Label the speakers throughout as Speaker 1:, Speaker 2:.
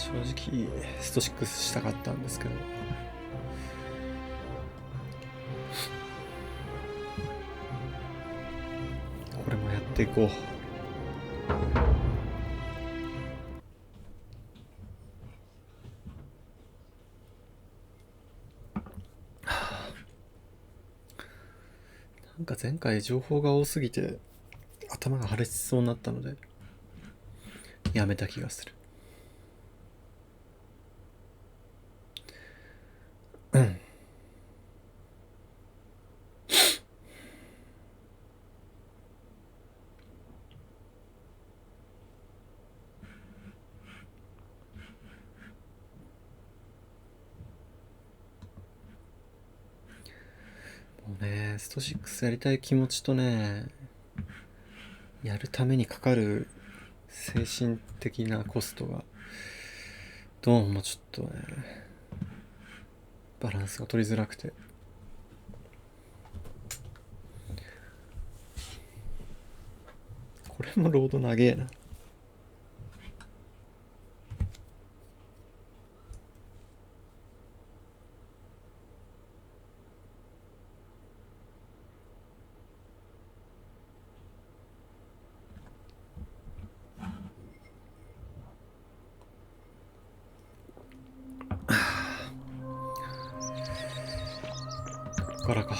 Speaker 1: 正直スト6したかったんですけど、これもやっていこう。なんか前回情報が多すぎて頭が破裂しそうになったのでやめた気がする。もうね、スト6やりたい気持ちとね、やるためにかかる精神的なコストがどうもちょっとね、バランスが取りづらくて、これもロード長えな。ここからか。こ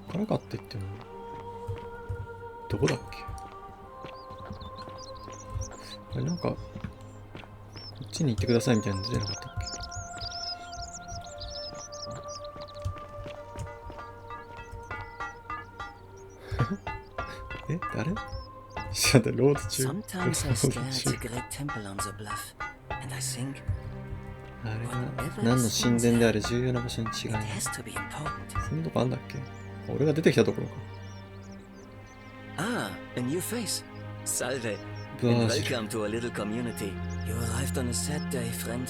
Speaker 1: こからかって言ってもどこだっけ。あれなんかこっちに行ってくださいみたいなの出なかったっけ。え、誰？ちょっとロード中。あれが何の神殿である重要な場所に違いない。そんなとこあんだっけ。俺が出てきたところか。
Speaker 2: A new face. Salve.
Speaker 1: Blah.
Speaker 2: And welcome to our little community. You arrived on a sad day, friend.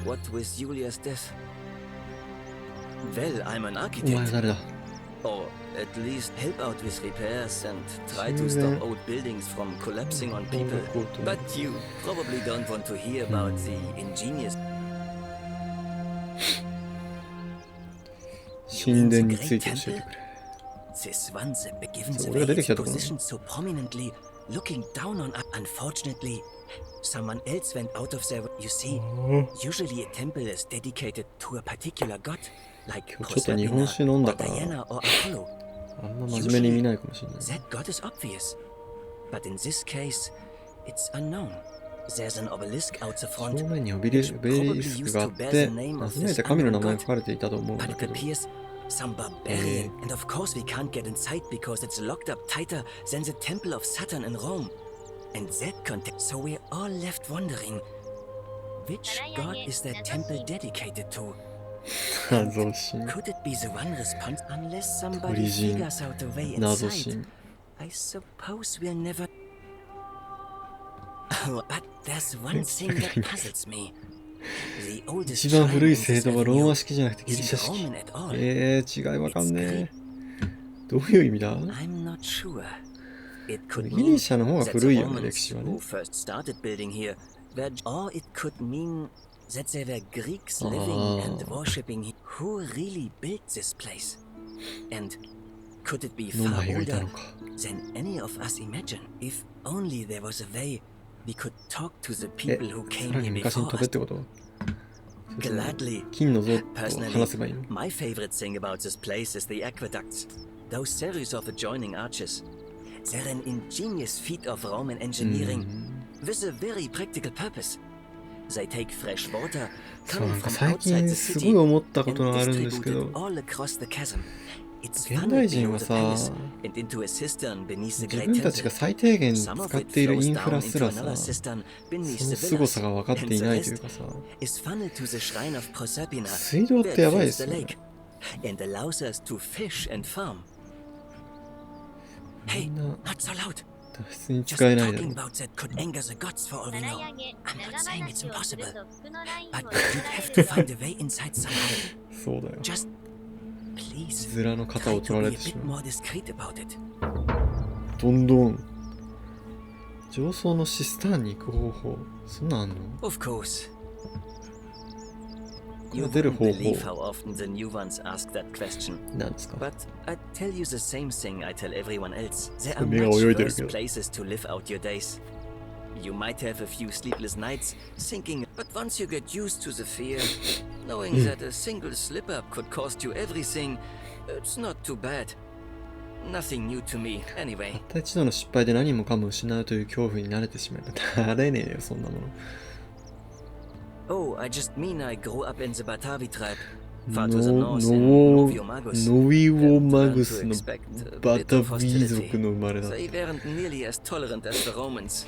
Speaker 2: What with Julia's death? Well, I'm an
Speaker 1: お前
Speaker 2: architect.
Speaker 1: 誰だ。
Speaker 2: Or at least help out with repairs and try to stop old buildings from collapsing on people. But you probably don't want to hear about the ingenious
Speaker 1: 神殿について教えてくれ。
Speaker 2: This once given
Speaker 1: So,
Speaker 2: the
Speaker 1: 俺が出てきた
Speaker 2: its
Speaker 1: ところ。
Speaker 2: position so prominently, looking down on us. Unfortunately, someone else went out of their way. You see, usually a temple is dedicated to a particular god, like
Speaker 1: 今日ちょっと日本酒飲ん
Speaker 2: Proserpina
Speaker 1: だ
Speaker 2: or
Speaker 1: から
Speaker 2: Diana or Apollo.
Speaker 1: あんま真面目に見ないかもしれない。
Speaker 2: That god is obvious, but in this case, it's unknown. There's an obelisk out the
Speaker 1: 正
Speaker 2: front,
Speaker 1: 面にオベリスクがあって名付めた神の名前が書かれていたと思うんだ
Speaker 2: but it
Speaker 1: けど、
Speaker 2: appears some barbarian. And of course we can't get inside because it's locked up tighter than the temple of Saturn in Rome. And that context, so we're all left wondering, which god is that temple dedicated to?
Speaker 1: 謎神、
Speaker 2: Could it be the one responsible unless somebody
Speaker 1: 鳥人、
Speaker 2: figures out a way
Speaker 1: 謎
Speaker 2: inside?
Speaker 1: 神。
Speaker 2: I suppose we'll never. Oh, but there's one thing that puzzles me. The oldest
Speaker 1: 一番
Speaker 2: shrine
Speaker 1: 古
Speaker 2: in
Speaker 1: い
Speaker 2: this
Speaker 1: 聖堂はロー
Speaker 2: avenue
Speaker 1: マ式じゃなくてギリシャ
Speaker 2: isn't
Speaker 1: 式。
Speaker 2: Roman at all.
Speaker 1: 違いわかんねえ。どういう意味だ。
Speaker 2: I'm not sure. It could
Speaker 1: ギ
Speaker 2: mean
Speaker 1: リシャの方が
Speaker 2: that
Speaker 1: 古
Speaker 2: the
Speaker 1: いよね、
Speaker 2: Romans
Speaker 1: 歴史は
Speaker 2: who
Speaker 1: ね。
Speaker 2: first started building here were, or it could mean that there were Greeks living and worshipping here. Who really built this place? And could it be
Speaker 1: ノ
Speaker 2: far
Speaker 1: マイがいた
Speaker 2: older
Speaker 1: のか。
Speaker 2: than any of us imagine? If only there was a way we could talk to the
Speaker 1: え、
Speaker 2: people who
Speaker 1: さ
Speaker 2: came
Speaker 1: らに
Speaker 2: here
Speaker 1: 昔に
Speaker 2: before
Speaker 1: 飛べ
Speaker 2: us.
Speaker 1: ってこと？
Speaker 2: Gladly.
Speaker 1: 金の像と
Speaker 2: Personally,
Speaker 1: 話せばいいの？
Speaker 2: my favorite thing about this place is the aqueducts. Those series of adjoining arches. They're an ingenious feat of Roman engineering with a very practical purpose. They take fresh water
Speaker 1: そう、
Speaker 2: coming
Speaker 1: なんか
Speaker 2: from
Speaker 1: 最
Speaker 2: outside
Speaker 1: 近
Speaker 2: the
Speaker 1: す
Speaker 2: city
Speaker 1: ごい思ったこ
Speaker 2: and
Speaker 1: とがあるんですけ
Speaker 2: distributed
Speaker 1: ど、
Speaker 2: all across the chasm. It's
Speaker 1: 現
Speaker 2: funneled
Speaker 1: 代人
Speaker 2: below
Speaker 1: は
Speaker 2: the
Speaker 1: さ、
Speaker 2: palace and into a cistern beneath the
Speaker 1: 自
Speaker 2: great
Speaker 1: 分たちが
Speaker 2: temple.
Speaker 1: 最低限
Speaker 2: Some of
Speaker 1: 使っ
Speaker 2: it
Speaker 1: ている
Speaker 2: flows
Speaker 1: インフ
Speaker 2: down
Speaker 1: ラす
Speaker 2: into
Speaker 1: らさ、
Speaker 2: another cistern
Speaker 1: そ
Speaker 2: beneath
Speaker 1: の
Speaker 2: the
Speaker 1: 凄さ
Speaker 2: villas,
Speaker 1: が分かっ
Speaker 2: and
Speaker 1: てい
Speaker 2: the
Speaker 1: ないという
Speaker 2: rest
Speaker 1: かさ、
Speaker 2: is funneled to the shrine of Proserpina
Speaker 1: 水道っ
Speaker 2: where
Speaker 1: て
Speaker 2: it
Speaker 1: やばいで
Speaker 2: fills
Speaker 1: す
Speaker 2: the
Speaker 1: よね。
Speaker 2: lake and allows us to fish and farm.
Speaker 1: み
Speaker 2: Hey,
Speaker 1: んな
Speaker 2: not so loud.
Speaker 1: 脱出に
Speaker 2: Just
Speaker 1: 使えないだろ
Speaker 2: talking
Speaker 1: う。
Speaker 2: about that could anger the gods for all we know.
Speaker 3: 7上げ
Speaker 2: I'm not saying it's
Speaker 3: 長話をする
Speaker 2: impossible,
Speaker 3: と服のラインを
Speaker 2: but
Speaker 3: 作
Speaker 2: you'd
Speaker 3: ら
Speaker 2: have
Speaker 3: れ
Speaker 2: to
Speaker 3: る
Speaker 2: find a way inside somehow.
Speaker 1: そうだよ。
Speaker 2: Just please
Speaker 1: ズラの肩
Speaker 2: try
Speaker 1: を
Speaker 2: to
Speaker 1: 取ら
Speaker 2: be
Speaker 1: れ
Speaker 2: a
Speaker 1: てし
Speaker 2: bit
Speaker 1: まう。
Speaker 2: more discreet about it.
Speaker 1: どんどん上層のシスターンに行く方法、そんなんあんの？
Speaker 2: Of course.
Speaker 1: これ
Speaker 2: You
Speaker 1: 出る
Speaker 2: wouldn't
Speaker 1: 方
Speaker 2: believe
Speaker 1: 法
Speaker 2: how often the new ones ask that question.
Speaker 1: なんですか？
Speaker 2: But I tell you the same thing I tell everyone else. There
Speaker 1: こ
Speaker 2: are
Speaker 1: れ目が
Speaker 2: much
Speaker 1: 泳いでる
Speaker 2: worse
Speaker 1: けど。
Speaker 2: places to live out your days. You might have a few sleepless nights thinking, but once you get used to the fear, knowing that a single slip up could cost you everything, it's not too bad. Nothing new to me,
Speaker 1: た
Speaker 2: anyway.
Speaker 1: った一度の失敗で何もかも失うという恐怖に慣れてしまえばなれねえよ、そんなもの。
Speaker 2: Oh, I just mean I grew up in the Batavi tribe.
Speaker 1: ノ
Speaker 2: Far to the north in
Speaker 1: ノ
Speaker 2: Novio Magus.
Speaker 1: ノウィオ
Speaker 2: And
Speaker 1: マ
Speaker 2: learned
Speaker 1: グ
Speaker 2: to
Speaker 1: スの
Speaker 2: expect a
Speaker 1: バ
Speaker 2: bit
Speaker 1: タ
Speaker 2: of
Speaker 1: ビー
Speaker 2: hostility.
Speaker 1: 族の生まれだっ
Speaker 2: They
Speaker 1: て。
Speaker 2: weren't nearly as tolerant as the Romans.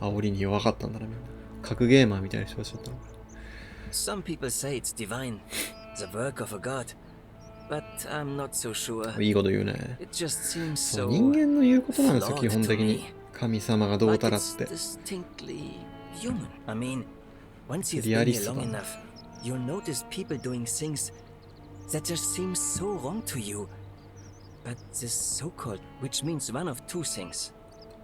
Speaker 1: 煽りに弱かったんだな、みんな。格ゲーマーみたいな人たちだったのか。
Speaker 2: Some people say it's divine, the work of a god. But I'm not so sure.
Speaker 1: いいこと言うね。
Speaker 2: It just seems
Speaker 1: そう
Speaker 2: so
Speaker 1: 人間の言うことなんですよ、
Speaker 2: flawed
Speaker 1: 基本
Speaker 2: to
Speaker 1: 的に
Speaker 2: me.
Speaker 1: 神様がどう
Speaker 2: But
Speaker 1: たらっ
Speaker 2: it's
Speaker 1: て。
Speaker 2: distinctly human. I mean, once you've been here
Speaker 1: リアリスト
Speaker 2: long
Speaker 1: だな。
Speaker 2: enough, you'll notice people doing things that just seem so wrong to you. But this so-called, which means one of two things.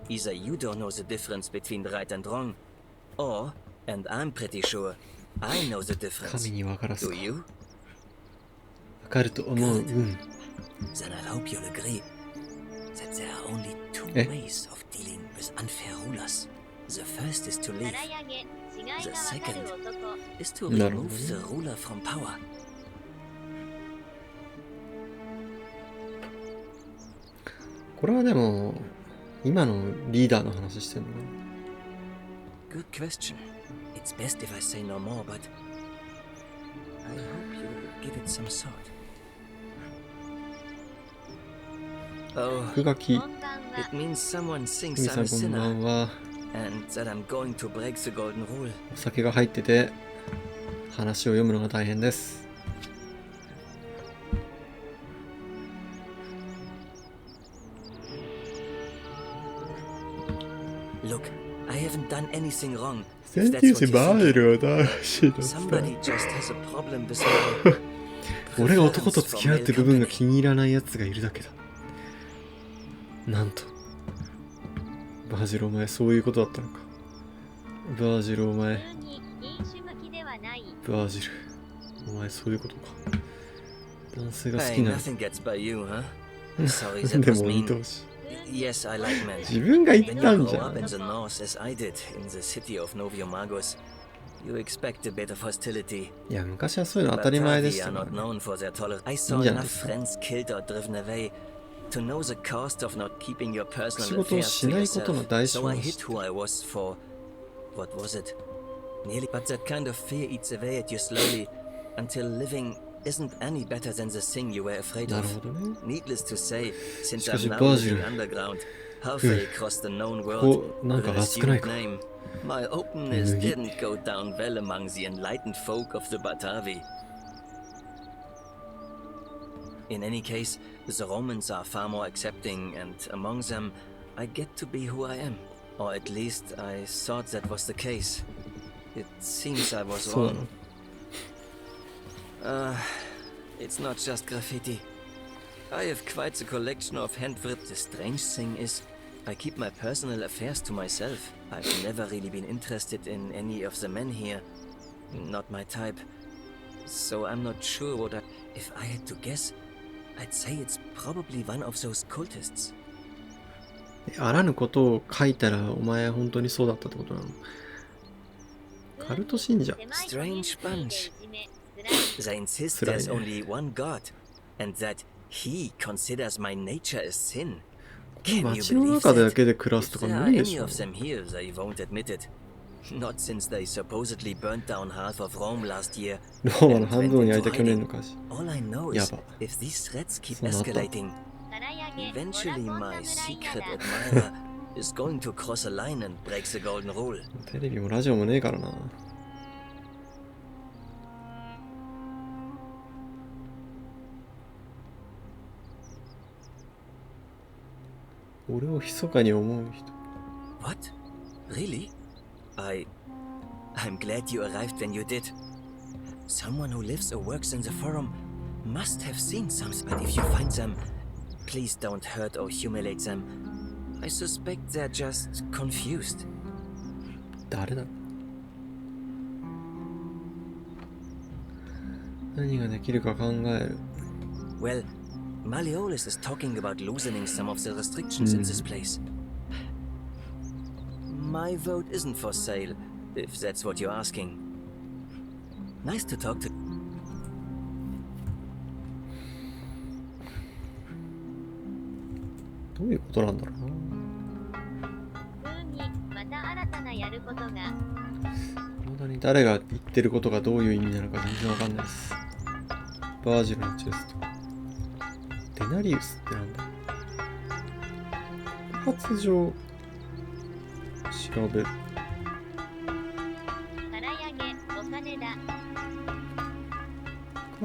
Speaker 2: Either you don't know the difference between right and wrong, or, and I'm pretty sure, I know the difference.
Speaker 1: 神に分からす
Speaker 2: Do
Speaker 1: か。
Speaker 2: you?
Speaker 1: 分かると思う。うん。
Speaker 2: Then I hope you'll agree that there are only two
Speaker 1: Eh?
Speaker 2: ways of dealing with unfair rulers. The first is to leave. The second is to
Speaker 1: なるほど
Speaker 2: remove the
Speaker 1: ね。
Speaker 2: ruler from power.
Speaker 1: これはでも、今のリーダーの話してんのかな。
Speaker 2: Good question. It's best if I say no more, but I hope you'll give it some thought. Oh,
Speaker 1: 落書き。
Speaker 2: it means someone
Speaker 1: 神
Speaker 2: thinks
Speaker 1: さ
Speaker 2: I'm
Speaker 1: ん
Speaker 2: a
Speaker 1: こんば
Speaker 2: sinner
Speaker 1: んは。
Speaker 2: and that I'm going to break the golden rule.
Speaker 1: お酒が入ってて、話を読むのが大変です。
Speaker 2: Look, I haven't done anything wrong.
Speaker 1: センティンスバールを出してた。
Speaker 2: Somebody just has a problem with my
Speaker 1: 俺が男と付き合うって部分が気に入らないやつがいるだけだ。なんと。バージルお前そういうことだったのか。バージルお前。バージル。お前そういうことか。男性が好
Speaker 2: Hey,
Speaker 1: きな。
Speaker 2: nothing gets by you, huh? Sorry, that
Speaker 1: で
Speaker 2: was
Speaker 1: も
Speaker 2: mean.
Speaker 1: 見通し。
Speaker 2: Yes, I like men.
Speaker 1: 自分が言っ
Speaker 2: When
Speaker 1: た
Speaker 2: you
Speaker 1: んじ
Speaker 2: grow
Speaker 1: ゃ
Speaker 2: up
Speaker 1: ん
Speaker 2: in。the north as I did in the city of Novio Magos, you expect a bit of hostility.
Speaker 1: いや、昔はそういうの当たり前でし
Speaker 2: Batavi
Speaker 1: た
Speaker 2: are
Speaker 1: から
Speaker 2: not
Speaker 1: ね。
Speaker 2: known for their tolerance. I saw
Speaker 1: Yeah.
Speaker 2: enough friends killed or driven away to know the cost of not keeping your
Speaker 1: 仕
Speaker 2: personal
Speaker 1: 事を
Speaker 2: affairs
Speaker 1: し
Speaker 2: to
Speaker 1: ないことの
Speaker 2: yourself.
Speaker 1: 代償
Speaker 2: So I
Speaker 1: を知っ
Speaker 2: hid
Speaker 1: て
Speaker 2: who I was for. What was it? Nearly. But that kind of fear eats away at you slowly until living isn't any better than the thing you were afraid
Speaker 1: なる
Speaker 2: of.
Speaker 1: ほどね。
Speaker 2: Needless to say, since
Speaker 1: しかし
Speaker 2: I'm now
Speaker 1: バージル。
Speaker 2: living underground, halfway across the known
Speaker 1: こ
Speaker 2: world
Speaker 1: こなん
Speaker 2: with
Speaker 1: か
Speaker 2: an
Speaker 1: 熱くない
Speaker 2: assumed
Speaker 1: か。
Speaker 2: name, my openness
Speaker 1: 麦。
Speaker 2: didn't go down well among the enlightened folk of the Batavi. In any case, the Romans are far more accepting, and among them, I get to be who I am. Or at least I thought that was the case. It seems I was
Speaker 1: そうなの。
Speaker 2: wrong. It's not just graffiti. I have quite the collection of handwritten. The strange thing is, I keep my personal affairs to myself. I've never really been interested in any of the men here. Not my type. So I'm not sure what I... If I had to guess, I'd say it's probably one of those cultists.
Speaker 1: あらぬことを書いたらお前本当にそうだったってことなの？カルト信者。
Speaker 2: Strange bunch. They insist there's only one God, and that he considers my nature a sin.
Speaker 1: この
Speaker 2: Can you
Speaker 1: 街の
Speaker 2: believe
Speaker 1: 中だ
Speaker 2: that?
Speaker 1: けで暮らすと
Speaker 2: If
Speaker 1: か
Speaker 2: there are
Speaker 1: 無理で
Speaker 2: any
Speaker 1: しょ。
Speaker 2: of them here, they won't admit it. Not since they supposedly burnt down half of Rome last year.
Speaker 1: ローマの
Speaker 2: and
Speaker 1: 半
Speaker 2: went
Speaker 1: 分を
Speaker 2: into
Speaker 1: 焼いた去年の
Speaker 2: hiding.
Speaker 1: 火事。
Speaker 2: All I know
Speaker 1: や
Speaker 2: is
Speaker 1: ば。
Speaker 2: if these threats keep
Speaker 1: そうなった。
Speaker 2: escalating, eventually my secret admirer is going to cross a line and break the golden rule.
Speaker 1: テレビもラジオもねえからな。俺を密かに思う人。
Speaker 2: What? Really? I'm glad you arrived when you did. Someone who lives or works in the forum must have seen something. But if you find them, please don't hurt or humiliate them. I suspect they're just confused.
Speaker 1: 誰だ？何ができるか考える。
Speaker 2: Well, Malleolus is talking about loosening some of the restrictions in this place. My vote isn't for sale, if that's what you're asking. Nice to talk to.
Speaker 1: どういうことなんだろうな。
Speaker 3: また新たなやることが。
Speaker 1: 本当に誰が言ってることがどういう意味なのか全然わかんないです。バージルのチェスト。デナリウスってなんだ？告発状調べる。
Speaker 3: 空上げお金だ。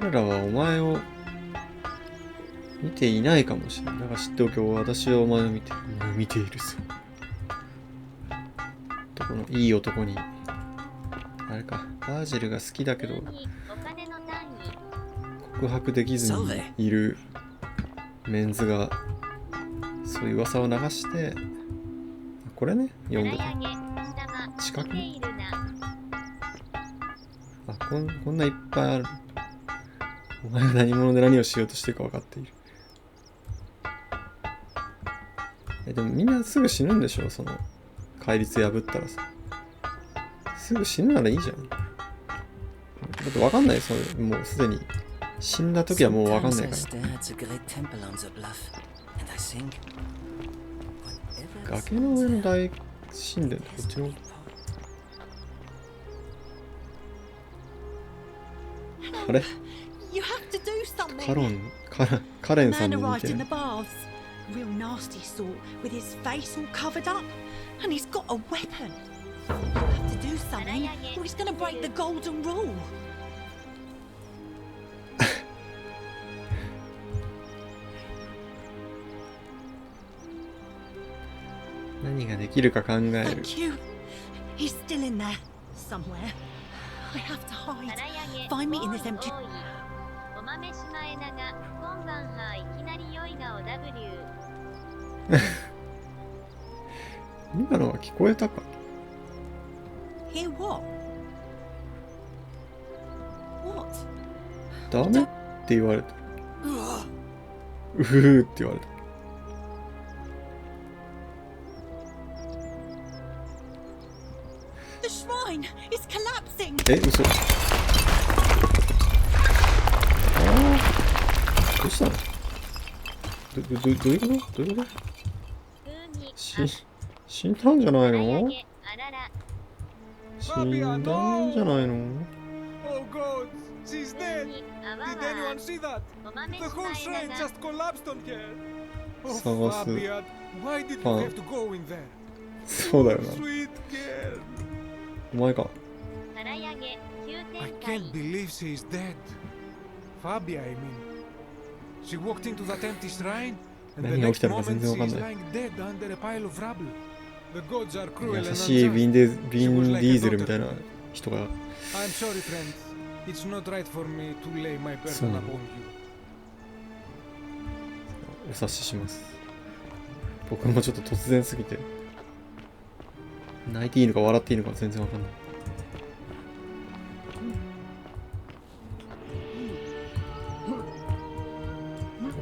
Speaker 1: 彼らはお前を見ていないかもしれない。だから知っておけ。私はお前を見ているぞ。男のいい男に。あれか、バージルが好きだけど告白できずにいるメンズがそういう噂を流して、これね、読んでた。近くにこんないっぱいある。お前は何者で何をしようとしてるか分かっている。でもみんなすぐ死ぬんでしょ？その戒律破ったらさ。すぐ死ぬならいいじゃん。だって分かんない。もうすでに死んだ時はもう分かんないから。崖の上の大神殿ってこっちの。あれ？カレンさんに似てる。
Speaker 4: Real nasty sort with his face all covered up, and he's got a weapon. You have to do something, or he's gonna break the golden rule.
Speaker 1: 何ができるか考える。
Speaker 4: Thank you. He's still in there somewhere. I have to hide. Find me in this empty.
Speaker 3: お豆シマエナが今晩はいきなり良い顔 W。
Speaker 1: 今のは聞こえたか？
Speaker 4: Hear what? What?
Speaker 1: ダメって言われた。うふーって言われた。
Speaker 4: The shrine is collapsing.
Speaker 1: 嘘。どうしたの？どういうこと？どういうこと？死んだんじゃないの？死んだんじゃないの？
Speaker 5: Oh God, she's dead. Did anyone see that? The whole shrine just collapsed on her. Oh, Fabian, why did you have to go in there?
Speaker 1: そうだよな。
Speaker 5: Sweet girl.
Speaker 1: お前か。
Speaker 5: I can't believe she's dead. Fabia, I mean. She walked into that empty shrine, and the next moment she's lying dead under a pile of rubble. The gods are cruel and
Speaker 1: 優しいビンディーゼルみたいな人が。
Speaker 5: I'm sorry, friend. It's not right for me to lay my burden upon you.
Speaker 1: お察しします。僕もちょっと突然すぎて泣いていいのか笑っていいのか全然わかんない。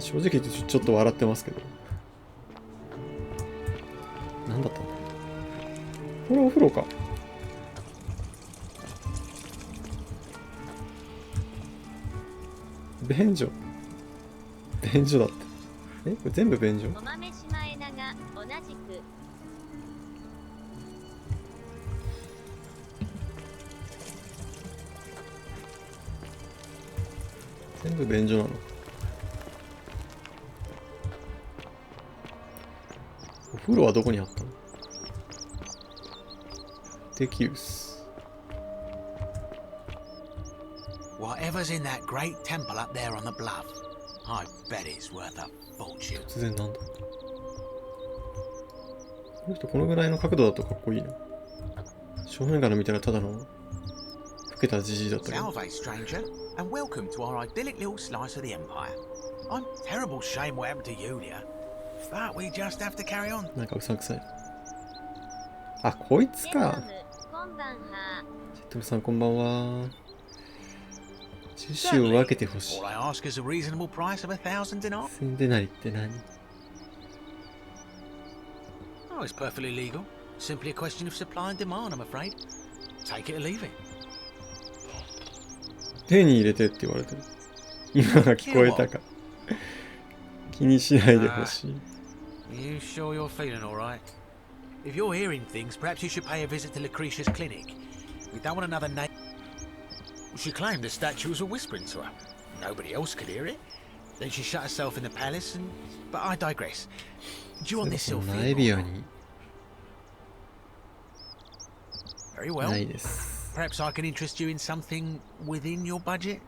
Speaker 1: 正直言ってちょっと笑ってますけど。何だったの？これお風呂か。便所だった。これ全部便所？
Speaker 3: お豆シマエナが同じく。
Speaker 1: 全部便所なの？お風呂はどこにあったの？テキウス。
Speaker 6: Whatever's in that great temple up there on the bluff, I bet it's worth a fortune.
Speaker 1: 突然なんだ？この人このぐらいの角度だとかっこいいな。正面から見たらただの老けたじじいだったけど。
Speaker 6: Salve, stranger, and welcome to our idyllic little slice of the empire. I'm terrible shame what happened to Yulia. But we just have to carry on.
Speaker 1: なんかうさんくさい。あ、こいつ
Speaker 3: ベト
Speaker 1: か。
Speaker 3: ムこんばんは。
Speaker 1: ジェットムさんこんばんは。樹脂を分けてほしい。
Speaker 6: All I ask is a reasonable price of 1,000 dinar.
Speaker 1: 千デナリって何？
Speaker 6: Oh, it's perfectly legal. Simply a question of supply and demand, I'm afraid. Take it or leave it.
Speaker 1: 手に入れてって言われてる。今が聞こえたか。気にしないでほしい。
Speaker 6: Are you sure you're feeling all right? If you're hearing things, perhaps you should pay a visit to Lucretia's clinic. We don't want another name. She claimed the statue was whispering to her. Nobody else could hear it. Then she shut herself in the palace and... But I digress. Do you want this
Speaker 1: そ
Speaker 6: Sylphia?
Speaker 1: んなエビアに
Speaker 6: Very well.
Speaker 1: ないです。
Speaker 6: Perhaps I can interest you in something within your budget?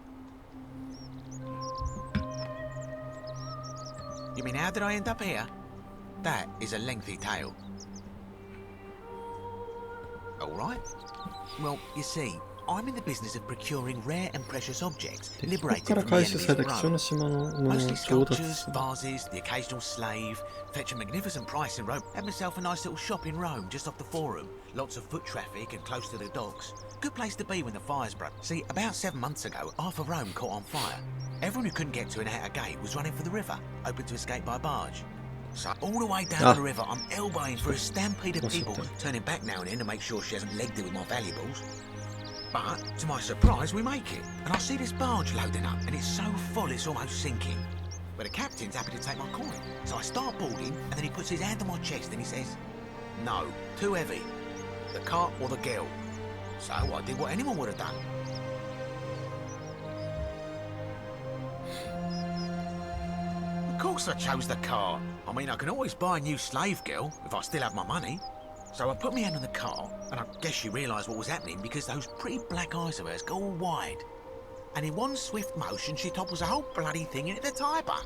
Speaker 6: You mean how did I end up here? That is a lengthy tale. All right. Well, you see, I'm in the business of procuring rare and precious objects
Speaker 1: でそこ
Speaker 6: liberated
Speaker 1: から
Speaker 6: from the
Speaker 1: 回収
Speaker 6: enemy's
Speaker 1: された貴重
Speaker 6: Rome.
Speaker 1: な島のものを
Speaker 6: Mostly
Speaker 1: 調達
Speaker 6: sculptures,
Speaker 1: する。
Speaker 6: vases, the occasional slave. Fetch a magnificent price in Rome. Had myself a nice little shop in Rome, just off the Forum. Lots of foot traffic and close to the docks. Good place to be when the fires broke. See, about 7 months ago, half of Rome caught on fire. Everyone who couldn't get to an outer gate was running for the river, open to escape by barge. So all the way down the river, I'm elbowing through a stampede of people, turning back now and then to make sure she hasn't legged it with my valuables. But, to my surprise, we make it. And I see this barge loading up, and it's so full it's almost sinking. But the captain's happy to take my coin. So I start boarding, and then he puts his hand on my chest and he says, "No, too heavy. The cart or the girl." So I did what anyone would have done. Of course I chose the cart. I mean, I can always buy a new slave girl if I still have my money. So I put my hand on the cart, and I guess she realised what was happening because those pretty black eyes of hers go all wide. And in one swift motion, she topples the whole bloody thing into the Tiber.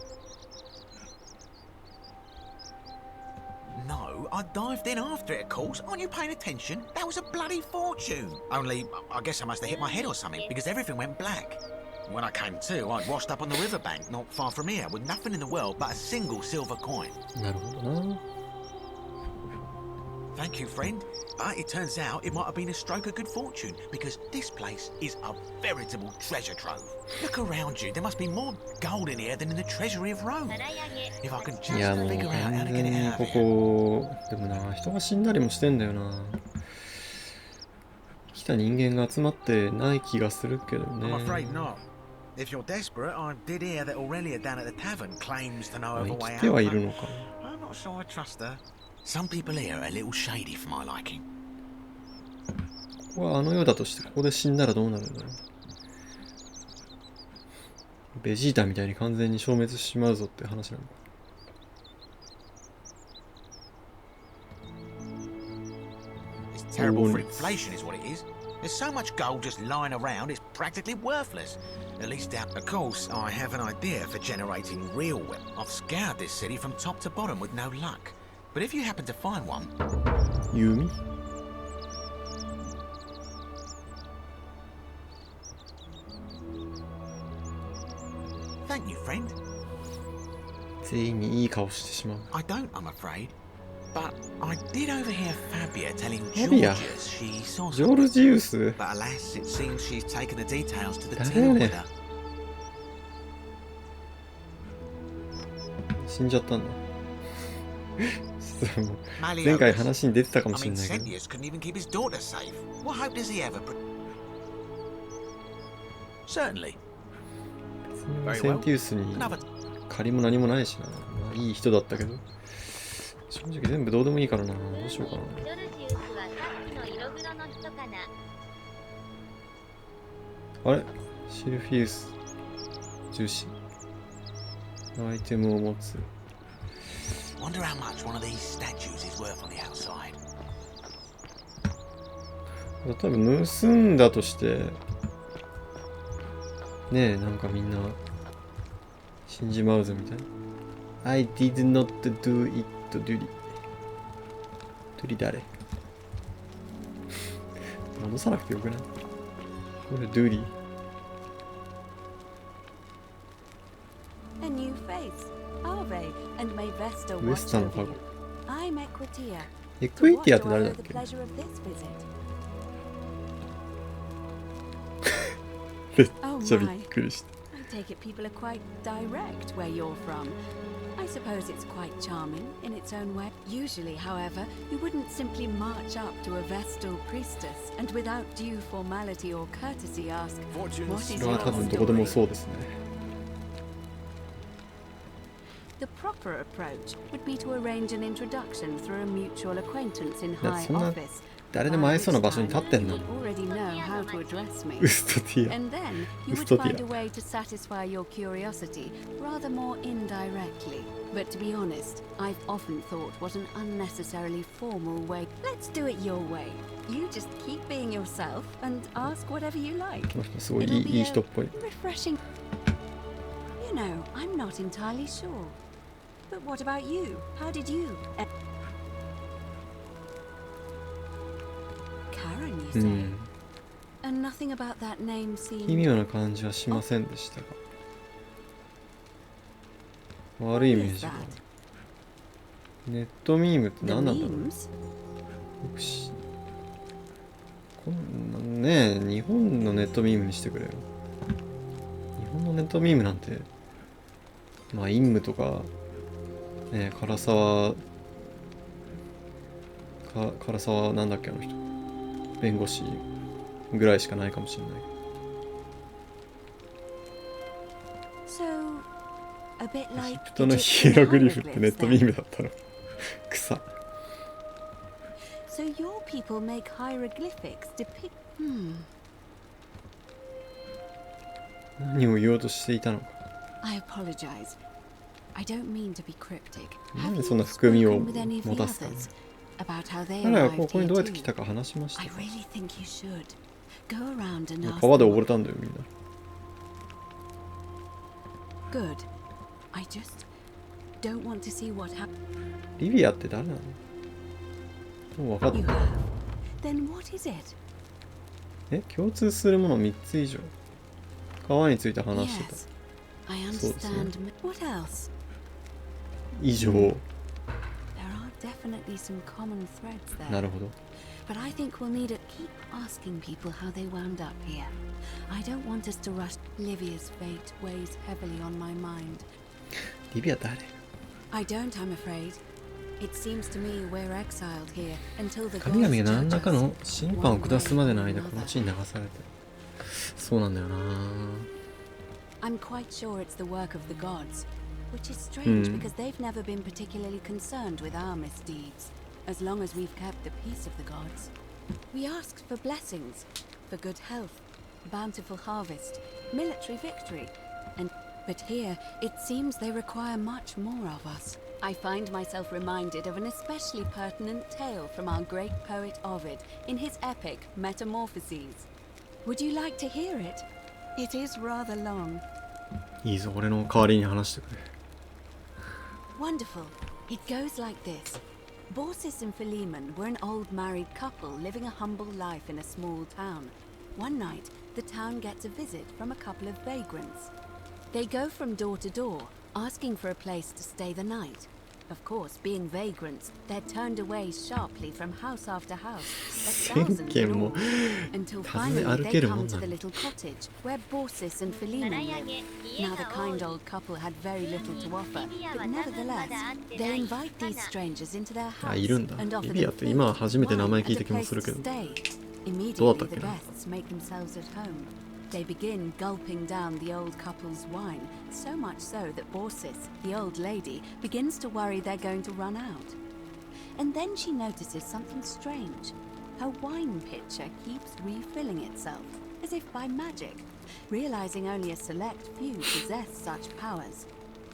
Speaker 6: No, I dived in after it, of course. Aren't you paying attention? That was a bloody fortune. Only, I guess I must have hit my head or something, because everything went black. When I came to, I'd washed up on the riverbank not far from here, with nothing in the world but a single silver coin.
Speaker 1: なるほどな。
Speaker 6: Thank you, friend. But it turns out it might have been a stroke of good fortune, because this place is a veritable treasure trove. Look around you. There must be more gold in here than in the treasury of Rome. If I can
Speaker 1: いや
Speaker 6: just
Speaker 1: もう
Speaker 6: figure out how
Speaker 1: 完
Speaker 6: to
Speaker 1: 全
Speaker 6: get
Speaker 1: に
Speaker 6: it out
Speaker 1: こ
Speaker 6: of here.
Speaker 1: こでもな、人が死んだりもしてんだよな。来た人間が集まってない気がするけどね。
Speaker 6: I'm afraid not. If you're desperate, I did hear that Aurelia down at the tavern claims to know of a
Speaker 1: 生
Speaker 6: way
Speaker 1: きてはいる
Speaker 6: out.
Speaker 1: のか。
Speaker 6: I'm not sure I trust her. Some people here are a little shady for my liking.
Speaker 1: ここはあの世だとしてここで死んだらどうなるんだろう。ベジータみたいに完全に消滅しちまうぞって話なのか。
Speaker 6: It's terrible for inflation is what it is. There's so much gold just lying around, it's practically worthless. At least down... Of course, I have an idea for generating real wealth. I've scoured this city from top to bottom with no luck. But if you happen to find one...
Speaker 1: 弓
Speaker 6: Thank you, friend.
Speaker 1: 全員にいい顔してしまう。
Speaker 6: I don't, I'm afraid. But I did overhear Fabia telling
Speaker 1: Fabia?
Speaker 6: Georgius she saw
Speaker 1: ジョ
Speaker 6: something.
Speaker 1: ルジウス
Speaker 6: But alas, it seems she's taken the details to the
Speaker 1: 誰
Speaker 6: till
Speaker 1: や
Speaker 6: with
Speaker 1: ねん
Speaker 6: her.
Speaker 1: 死んじゃったんだ。ちょっともう
Speaker 6: Malleolus.
Speaker 1: 前回話に出てたかも
Speaker 6: I
Speaker 1: しれ
Speaker 6: mean,
Speaker 1: ないけど。
Speaker 6: Sentius couldn't even keep his daughter safe. What hope does he have of... Certainly.
Speaker 1: センティウスに
Speaker 6: Another...
Speaker 1: 借りも何もないしな。まあいい人だったけど。正直全部どうでもいいからな。どうしようかな。
Speaker 3: ジョルジウスはさっきの色黒の人かな。
Speaker 1: あれシルフィウス重視アイテムを持つ。
Speaker 6: Wonder how much one of these statues is worth on the outside.
Speaker 1: 多分盗んだとしてねえ、なんかみんな死んじまうぞみたいな。I did not do it, ドゥリ。ドゥリ誰戻さなくてよくない？これドゥリ。
Speaker 7: A new face, are they? And may Vess Master
Speaker 1: ウエスタ
Speaker 7: watch
Speaker 1: のカ
Speaker 7: over
Speaker 1: ゴ。
Speaker 7: you. I'm Equitia.
Speaker 1: エ
Speaker 7: To
Speaker 1: クイティア
Speaker 7: watch
Speaker 1: って誰
Speaker 7: over
Speaker 1: だっ
Speaker 7: the
Speaker 1: け？
Speaker 7: pleasure of this visit.
Speaker 1: めっ
Speaker 7: Oh
Speaker 1: ちゃびっ
Speaker 7: my.
Speaker 1: くりした。
Speaker 7: I take it people are quite direct where you're from. I suppose it's quite charming in its own way. Usually, however, you wouldn't simply march up to a Vestal priestess and without due formality or courtesy ask, what is
Speaker 1: それは
Speaker 7: your
Speaker 1: 多分どこでも
Speaker 7: story?
Speaker 1: そうですね。
Speaker 7: The proper approach would be to arrange an introduction through a mutual acquaintance in
Speaker 1: だって
Speaker 7: high
Speaker 1: そんな
Speaker 7: office.
Speaker 1: 誰でも会えそうな場所に立ってん
Speaker 7: You
Speaker 1: の。
Speaker 7: would already know how to address me.
Speaker 1: ウストティア。
Speaker 7: And then you would
Speaker 1: Custodia.
Speaker 7: find a way to satisfy your curiosity rather more indirectly. But to be honest, I've often thought what an unnecessarily formal way. Let's do it your way. You just keep being yourself and ask whatever you like.
Speaker 1: この人すごい
Speaker 7: It'll
Speaker 1: い
Speaker 7: be
Speaker 1: い
Speaker 7: a
Speaker 1: 人っぽい。
Speaker 7: refreshing. You know, I'm not entirely sure. But what about you? How did you? Karen, you
Speaker 1: う
Speaker 7: say?
Speaker 1: ん。
Speaker 7: And nothing about that name
Speaker 1: 奇
Speaker 7: seemed.
Speaker 1: 妙な感じはしませんでしたが。悪いイメージが。ネットミームって何なんだろう。
Speaker 7: memes?
Speaker 1: よし。こんなねえ、日本のネットミームにしてくれよ。日本のネットミームなんて、まあ、インムとか、ねえ、唐沢なんだっけ、あの人。弁護士ぐらいしかないかもしれない。
Speaker 7: So, a bit
Speaker 1: エ
Speaker 7: like
Speaker 1: ジプトのヒエログリフってネットミー
Speaker 7: hieroglyphs
Speaker 1: ム
Speaker 7: then.
Speaker 1: だったの。草。
Speaker 7: So your people make hieroglyphics depict.
Speaker 1: 何を言おうとしていたのか。
Speaker 7: I apologize. I don't mean to be cryptic.
Speaker 1: なんで
Speaker 7: Have
Speaker 1: そん
Speaker 7: you
Speaker 1: な含みを
Speaker 7: spoken with any of
Speaker 1: 持
Speaker 7: the
Speaker 1: たすかね。
Speaker 7: others about how they
Speaker 1: 彼はこ
Speaker 7: arrived
Speaker 1: こに
Speaker 7: here
Speaker 1: どうやって来
Speaker 7: too?
Speaker 1: たか話しました
Speaker 7: I
Speaker 1: か。
Speaker 7: really think you should. Go around and ask
Speaker 1: 川で
Speaker 7: them.
Speaker 1: 溺れたんだよ、みんな。
Speaker 7: Good. I just don't want to see what happened.
Speaker 1: リビアって誰なの？もう分かっ
Speaker 7: You
Speaker 1: た。
Speaker 7: have. Then what is it?
Speaker 1: 共通するもの3つ以上。川について話してた。
Speaker 7: Yes. I
Speaker 1: そうですね。
Speaker 7: understand. What else?
Speaker 1: 以上。
Speaker 7: There are definitely some common threads there.
Speaker 1: なるほど。
Speaker 7: But I think we'll need to keep asking people how they wound up here. I don't want us to rush. Livia's fate weighs heavily on my mind.
Speaker 1: リビア誰？
Speaker 7: I don't, I'm afraid. It seems to me we're exiled here until the
Speaker 1: 神々
Speaker 7: gods
Speaker 1: が何
Speaker 7: judge
Speaker 1: らか
Speaker 7: us.
Speaker 1: の審判を下すまでの間、この地に流されて。そうなんだよな。
Speaker 7: I'm quite sure it's the work of the gods, which is strange
Speaker 1: Hmm.
Speaker 7: because they've never been particularly concerned with our misdeeds, as long as we've kept the peace of the gods. We asked for blessings, for good health, bountiful harvest, military victory, but here it seems they require much more of us. I find myself reminded of an especially pertinent tale from our great poet Ovid in his epic Metamorphoses. Would you like to hear it? It is rather long.
Speaker 1: いいぞ、俺の代わりに話してくれ。
Speaker 7: Wonderful. It goes like this. Baucis and Philemon were an old married couple living a humble life in a small town. One night, the town gets a visit from a couple of vagrants. They go from door to door, asking for a place to stay the night. Of course, being vagrants, they're turned away sharply from house after house, a thousand in all, until finally they come to the little cottage where Baucis and Philemon live. Now the kind old couple had very little to offer, but nevertheless, they invite these strangers into their house
Speaker 1: いるんだ。
Speaker 7: and offer
Speaker 1: リビア
Speaker 7: them
Speaker 1: って今
Speaker 7: food,
Speaker 1: 初めて名前
Speaker 7: wine,
Speaker 1: 聞い
Speaker 7: and
Speaker 1: た
Speaker 7: a
Speaker 1: 気もす
Speaker 7: place
Speaker 1: るけ
Speaker 7: to
Speaker 1: ど。
Speaker 7: stay.
Speaker 1: どうだ
Speaker 7: Immediately
Speaker 1: ったっ
Speaker 7: the
Speaker 1: けな。
Speaker 7: guests make themselves at home. They begin gulping down the old couple's wine, so much so that Baucis, the old lady, begins to worry they're going to run out. And then she notices something strange. Her wine pitcher keeps refilling itself, as if by magic, realizing only a select few possess such powers.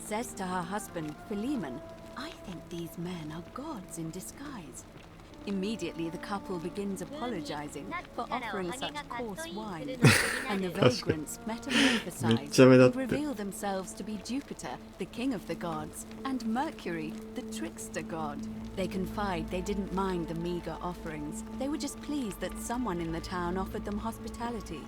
Speaker 7: Says to her husband, Philemon, I think these men are gods in disguise. Immediately the couple begins apologizing for offering such coarse wine, and the vagrants metamorphosize and reveal themselves to be Jupiter, the king of the gods, and Mercury, the trickster god. They confide they didn't mind the meager offerings. They were just pleased that someone in the town offered them hospitality.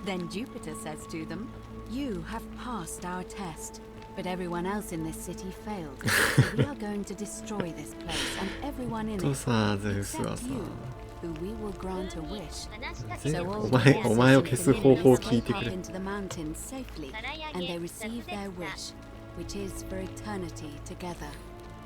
Speaker 7: Then Jupiter says to them, "You have passed our test, But everyone else in this city failed. So we are going to destroy this place and everyone in
Speaker 1: と
Speaker 7: it,
Speaker 1: さ、ゼウスは
Speaker 7: except
Speaker 1: さ、
Speaker 7: you, who we will grant a wish.
Speaker 1: ゼ
Speaker 7: So
Speaker 1: お
Speaker 7: all
Speaker 1: 前
Speaker 7: the
Speaker 1: お前を
Speaker 7: bosses
Speaker 1: 消す
Speaker 7: and
Speaker 1: 方法を
Speaker 7: minions
Speaker 1: 聞いて
Speaker 7: wake
Speaker 1: く
Speaker 7: up
Speaker 1: れ。
Speaker 7: into the mountains safely, and they receive their wish, which is for eternity together.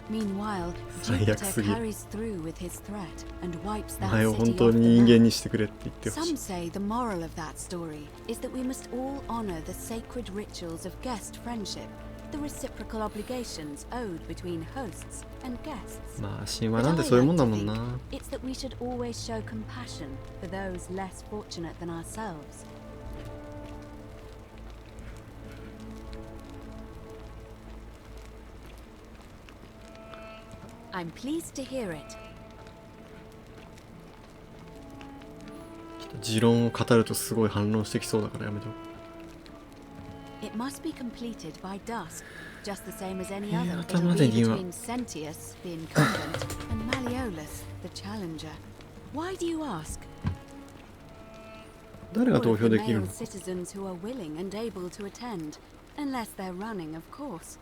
Speaker 7: Meanwhile,
Speaker 1: 最悪
Speaker 7: Jupiter
Speaker 1: すぎる。
Speaker 7: carries through with his threat and wipes
Speaker 1: お
Speaker 7: that
Speaker 1: 前を
Speaker 7: city
Speaker 1: 本
Speaker 7: off
Speaker 1: 当
Speaker 7: the
Speaker 1: に人間
Speaker 7: map.
Speaker 1: にしてくれって言ってほし
Speaker 7: Some
Speaker 1: い。
Speaker 7: say the moral of that story is that we must all honor the sacred rituals of guest friendship, the reciprocal obligations owed between hosts and guests.
Speaker 1: まあ神話
Speaker 7: But
Speaker 1: なんて
Speaker 7: I
Speaker 1: そういうもん
Speaker 7: like
Speaker 1: だ
Speaker 7: to
Speaker 1: もん
Speaker 7: think
Speaker 1: な。
Speaker 7: it's that we should always show compassion for those less fortunate than ourselves. I'm pleased to hear it.
Speaker 1: 持論を語るとすごい反論してきそうだからやめとこ
Speaker 7: It must be completed by dusk, just the same as any
Speaker 1: う。
Speaker 7: other.
Speaker 1: 頭
Speaker 7: It'll
Speaker 1: で
Speaker 7: be
Speaker 1: には
Speaker 7: between Sentius, the incumbent, and Malleolus, the challenger. Why do you ask?
Speaker 1: 誰が
Speaker 7: All
Speaker 1: 投
Speaker 7: of
Speaker 1: 票
Speaker 7: the
Speaker 1: できる
Speaker 7: male
Speaker 1: のか。
Speaker 7: citizens who are willing and able to attend, unless they're running, of course.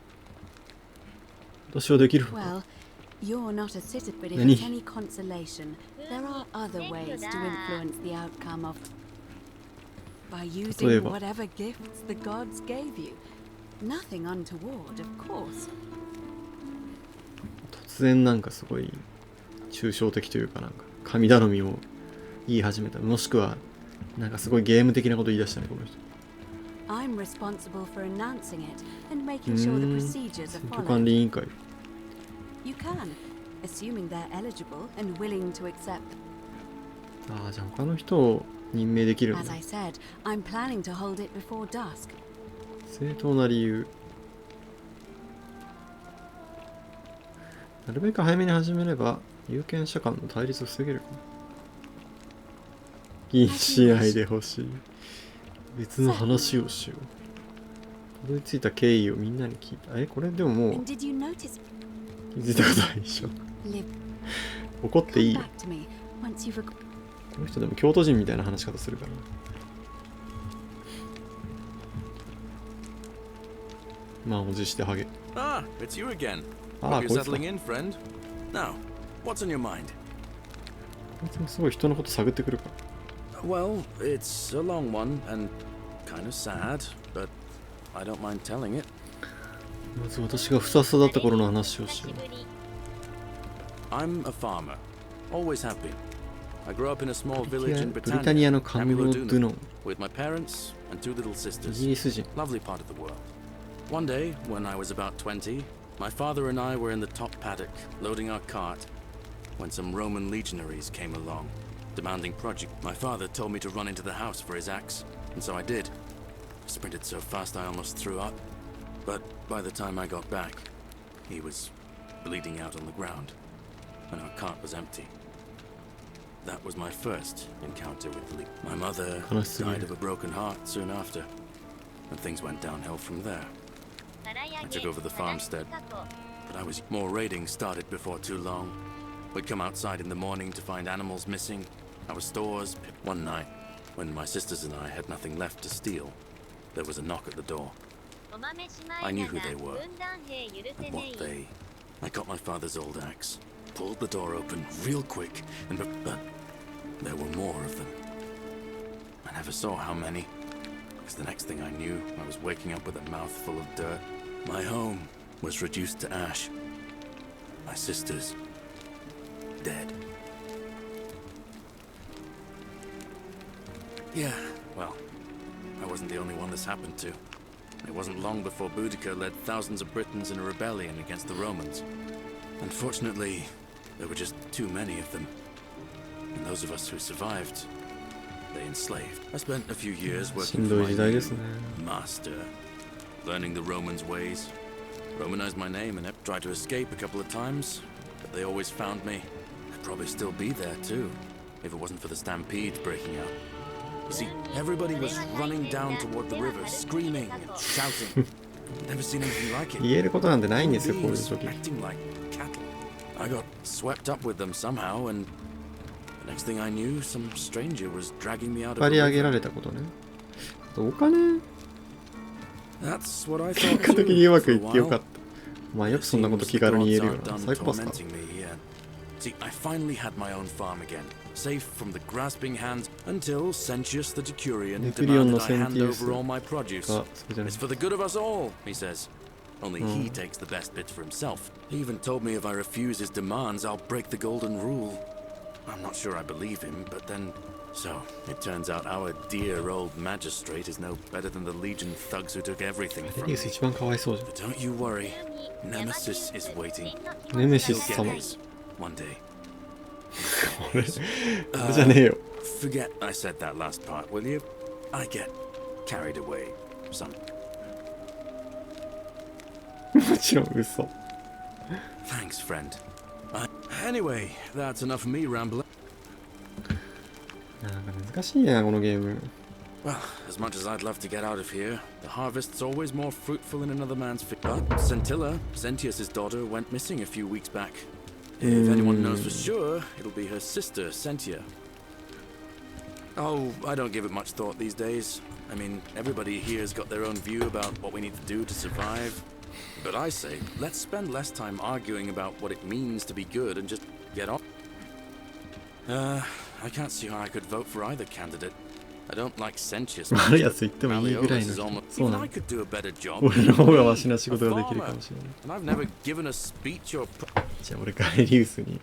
Speaker 1: 私はできるのか。
Speaker 7: Well, you're not a citizen, but if
Speaker 1: Nani?
Speaker 7: it's any consolation, there are other ways to influence the outcome of by using
Speaker 1: 例えば
Speaker 7: whatever gifts the gods gave you. Nothing untoward, of course.
Speaker 1: 突然なんかすごい抽象的というかなんか神頼みを言い始めた。もしくはなんかすごいゲーム的なこと言い出したねこの人。
Speaker 7: I'm responsible for announcing it and making sure the procedures are
Speaker 1: 選挙管
Speaker 7: followed.
Speaker 1: 理委員会。
Speaker 7: You can, assuming they're eligible and willing to accept.
Speaker 1: ああじゃあ他の人を任命できるん
Speaker 7: As
Speaker 1: だ。
Speaker 7: I said, I'm planning to hold it before dusk.
Speaker 1: 正当な理由。なるべく早めに始めれば有権者間の対立を防げるかも。議員試合でほしい。別の話をしよう。たどり着いた経緯をみんなに聞いた。これでももう
Speaker 7: And did you notice?
Speaker 1: 気づいたことないでしょ。
Speaker 7: Liv,
Speaker 1: 怒っていい
Speaker 7: come
Speaker 1: よ。
Speaker 7: back to me once you've.
Speaker 1: この人でも京都人みたいな話し方するからな。満を持してハゲ。
Speaker 8: Ah, it's you again.
Speaker 1: ああ、
Speaker 8: Hope
Speaker 1: こ
Speaker 8: you're
Speaker 1: いつだ。
Speaker 8: settling in, friend. Now, what's on your mind?
Speaker 1: こいつもすごい人のこと探ってくるから。
Speaker 8: Well, it's a long one and kind of sad, but I don't mind telling it.
Speaker 1: まず私がふさふさだった頃の話をしよう。
Speaker 8: I'm a farmer. Always have been. I grew up in a small
Speaker 1: ブ
Speaker 8: village in
Speaker 1: リタニア
Speaker 8: Britannia,
Speaker 1: のカムロ・ドゥノン、
Speaker 8: with my parents and two little
Speaker 1: イ
Speaker 8: sisters.
Speaker 1: ギリス人。
Speaker 8: Lovely part of the world. One day, when I was about 20, my father and I were in the top paddock, loading our cart, when some Roman legionaries came along, demanding produce. My father told me to run into the house for his axe, and so I did. I sprinted so fast I almost threw up. But by the time I got back, he was bleeding out on the ground, and our cart was empty. That was my first encounter with the Legion. My mother died of a broken heart soon after, and things went downhill from there. I took over the farmstead, but I was more raiding started before too long. We'd come outside in the morning to find animals missing, our stores. One night, when my sisters and I had nothing left to steal, there was a knock at the door. I knew who they were, and what they... I got my father's old axe, pulled the door open real quick, but there were more of them. I never saw how many, because the next thing I knew, I was waking up with a mouth full of dirt. My home was reduced to ash. My sisters, dead. Yeah, well, I wasn't the only one this happened to. It wasn't long before Boudica led thousands of Britons in a rebellion against the Romans. Unfortunately, there were just too many of them. And those of us who survived, they enslaved. I spent a few years working for my new master, learning the Romans' ways. Romanized my name and tried to escape a couple of times, but they always found me. I'd probably still be there too, if it wasn't for the stampedes breaking out. You see, everybody was running down toward the river, screaming and shouting. Never seen anything like it.
Speaker 1: 言えることなんてないんですよこういう時。
Speaker 8: Acting like cattle. I got swept up with them somehow, and the next thing I knew, some stranger was dragging me out of
Speaker 1: 引っ張
Speaker 8: the
Speaker 1: り上げら
Speaker 8: river.
Speaker 1: れたことね。あとお金
Speaker 8: That's what I
Speaker 1: 結
Speaker 8: thought
Speaker 1: 果的に
Speaker 8: too
Speaker 1: うまく
Speaker 8: for
Speaker 1: い
Speaker 8: a
Speaker 1: ってよかっ
Speaker 8: while.
Speaker 1: た。まあよく
Speaker 8: It
Speaker 1: そんなこと
Speaker 8: seems
Speaker 1: 気
Speaker 8: the
Speaker 1: 軽に言え
Speaker 8: gods
Speaker 1: るよ
Speaker 8: aren't
Speaker 1: な。
Speaker 8: done
Speaker 1: サイコパスか。
Speaker 8: tormenting me yet. See, I finally had my own farm again, safe from the grasping hands until Sentius the Decurion
Speaker 1: Decurion
Speaker 8: demanded I hand
Speaker 1: Sentius
Speaker 8: over all my produce.
Speaker 1: か、それじゃない
Speaker 8: It's for the good of us all, he says. Only he takes the best bits for himself. He even told me if I refuse his demands, I'll break the golden rule. I'm not sure I believe him, but then... So, it turns out our dear old magistrate is no better than the Legion thugs who took everything
Speaker 1: レ
Speaker 8: from
Speaker 1: ディ
Speaker 8: me.
Speaker 1: ウス一番かわいそうじゃ
Speaker 8: But don't you worry, Nemesis is waiting.
Speaker 1: ん。ネメシ
Speaker 8: He'll
Speaker 1: ス
Speaker 8: get
Speaker 1: 様。
Speaker 8: his one day.
Speaker 1: これじゃねえよ。
Speaker 8: Forget I said that last part, will you? I get carried away. Some.
Speaker 1: もちろん嘘。
Speaker 8: Thanks, friend. Anyway, that's enough of me rambling.
Speaker 1: なんか難しいな、このゲーム。
Speaker 8: Well, as much as I'd love to get out of here, the harvest's always more fruitful in another man's field. But Scintilla, Sentius's daughter, went missing a few weeks back. If anyone knows for sure, it'll be her sister, Sentia. Oh, I don't give it much thought these days. I mean, everybody here's got their own view about what we need to do to survive. But I say, let's spend less time arguing about what it means to be good and just get on. I can't see how I could vote for either candidate. I don't like Sentius.
Speaker 1: 悪いやつ言ってもいいぐらい
Speaker 8: Malleolus
Speaker 1: の
Speaker 8: is
Speaker 1: 人。
Speaker 8: almost.
Speaker 1: そうな
Speaker 8: Even
Speaker 1: の
Speaker 8: I。could do a better job.
Speaker 1: 俺の方がマシな仕事ができるかもしれない。
Speaker 8: And I've never given a speech or.
Speaker 1: じゃあ俺ガレリウスに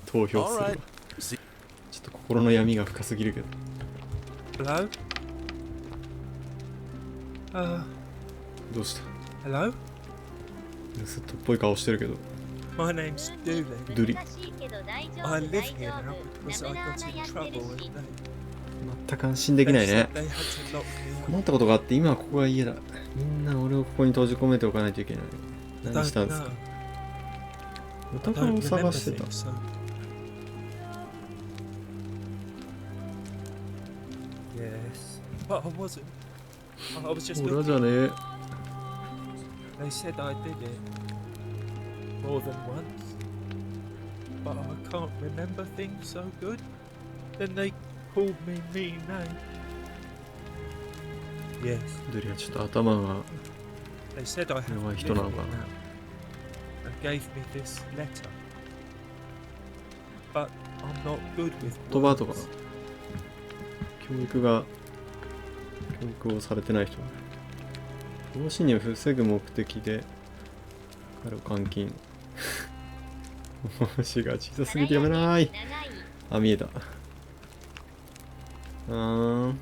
Speaker 1: 投票するわ。
Speaker 8: Alright.
Speaker 1: ちょっと心の闇が深すぎるけど。
Speaker 5: Hello?
Speaker 1: どうした？
Speaker 5: Hello?
Speaker 1: スットっぽい顔してるけど。
Speaker 5: My name's Dooley.
Speaker 1: ドゥリ。
Speaker 5: I live here now because I got in trouble and they
Speaker 1: 全く安心できないね。
Speaker 5: they had to lock me
Speaker 1: 困ったことがあって今はここが家だ。みんな俺をここに閉じ込めておかないといけない。
Speaker 5: up.
Speaker 1: 何したん
Speaker 5: Don't
Speaker 1: ですか？
Speaker 5: know.
Speaker 1: 歌
Speaker 5: I
Speaker 1: 川
Speaker 5: don't
Speaker 1: を探
Speaker 5: remember
Speaker 1: してた。
Speaker 5: things, so yes. But I wasn't. I was just
Speaker 1: 俺は
Speaker 5: looking.
Speaker 1: じゃねえ。
Speaker 5: They said I did it more than once, but I can't remember things so good. Then they called me mean name. Yes,
Speaker 1: ドゥリはちょっと頭が
Speaker 5: they said I have to
Speaker 1: Yeah, why
Speaker 5: live
Speaker 1: you don't
Speaker 5: here
Speaker 1: know
Speaker 5: now,
Speaker 1: about
Speaker 5: and gave me this letter. But I'm not good with
Speaker 1: 言葉とか
Speaker 5: words.
Speaker 1: 教育をされてない人。養子にを防ぐ目的で彼を監禁。虫が小さすぎてやめない。あ、見えた。保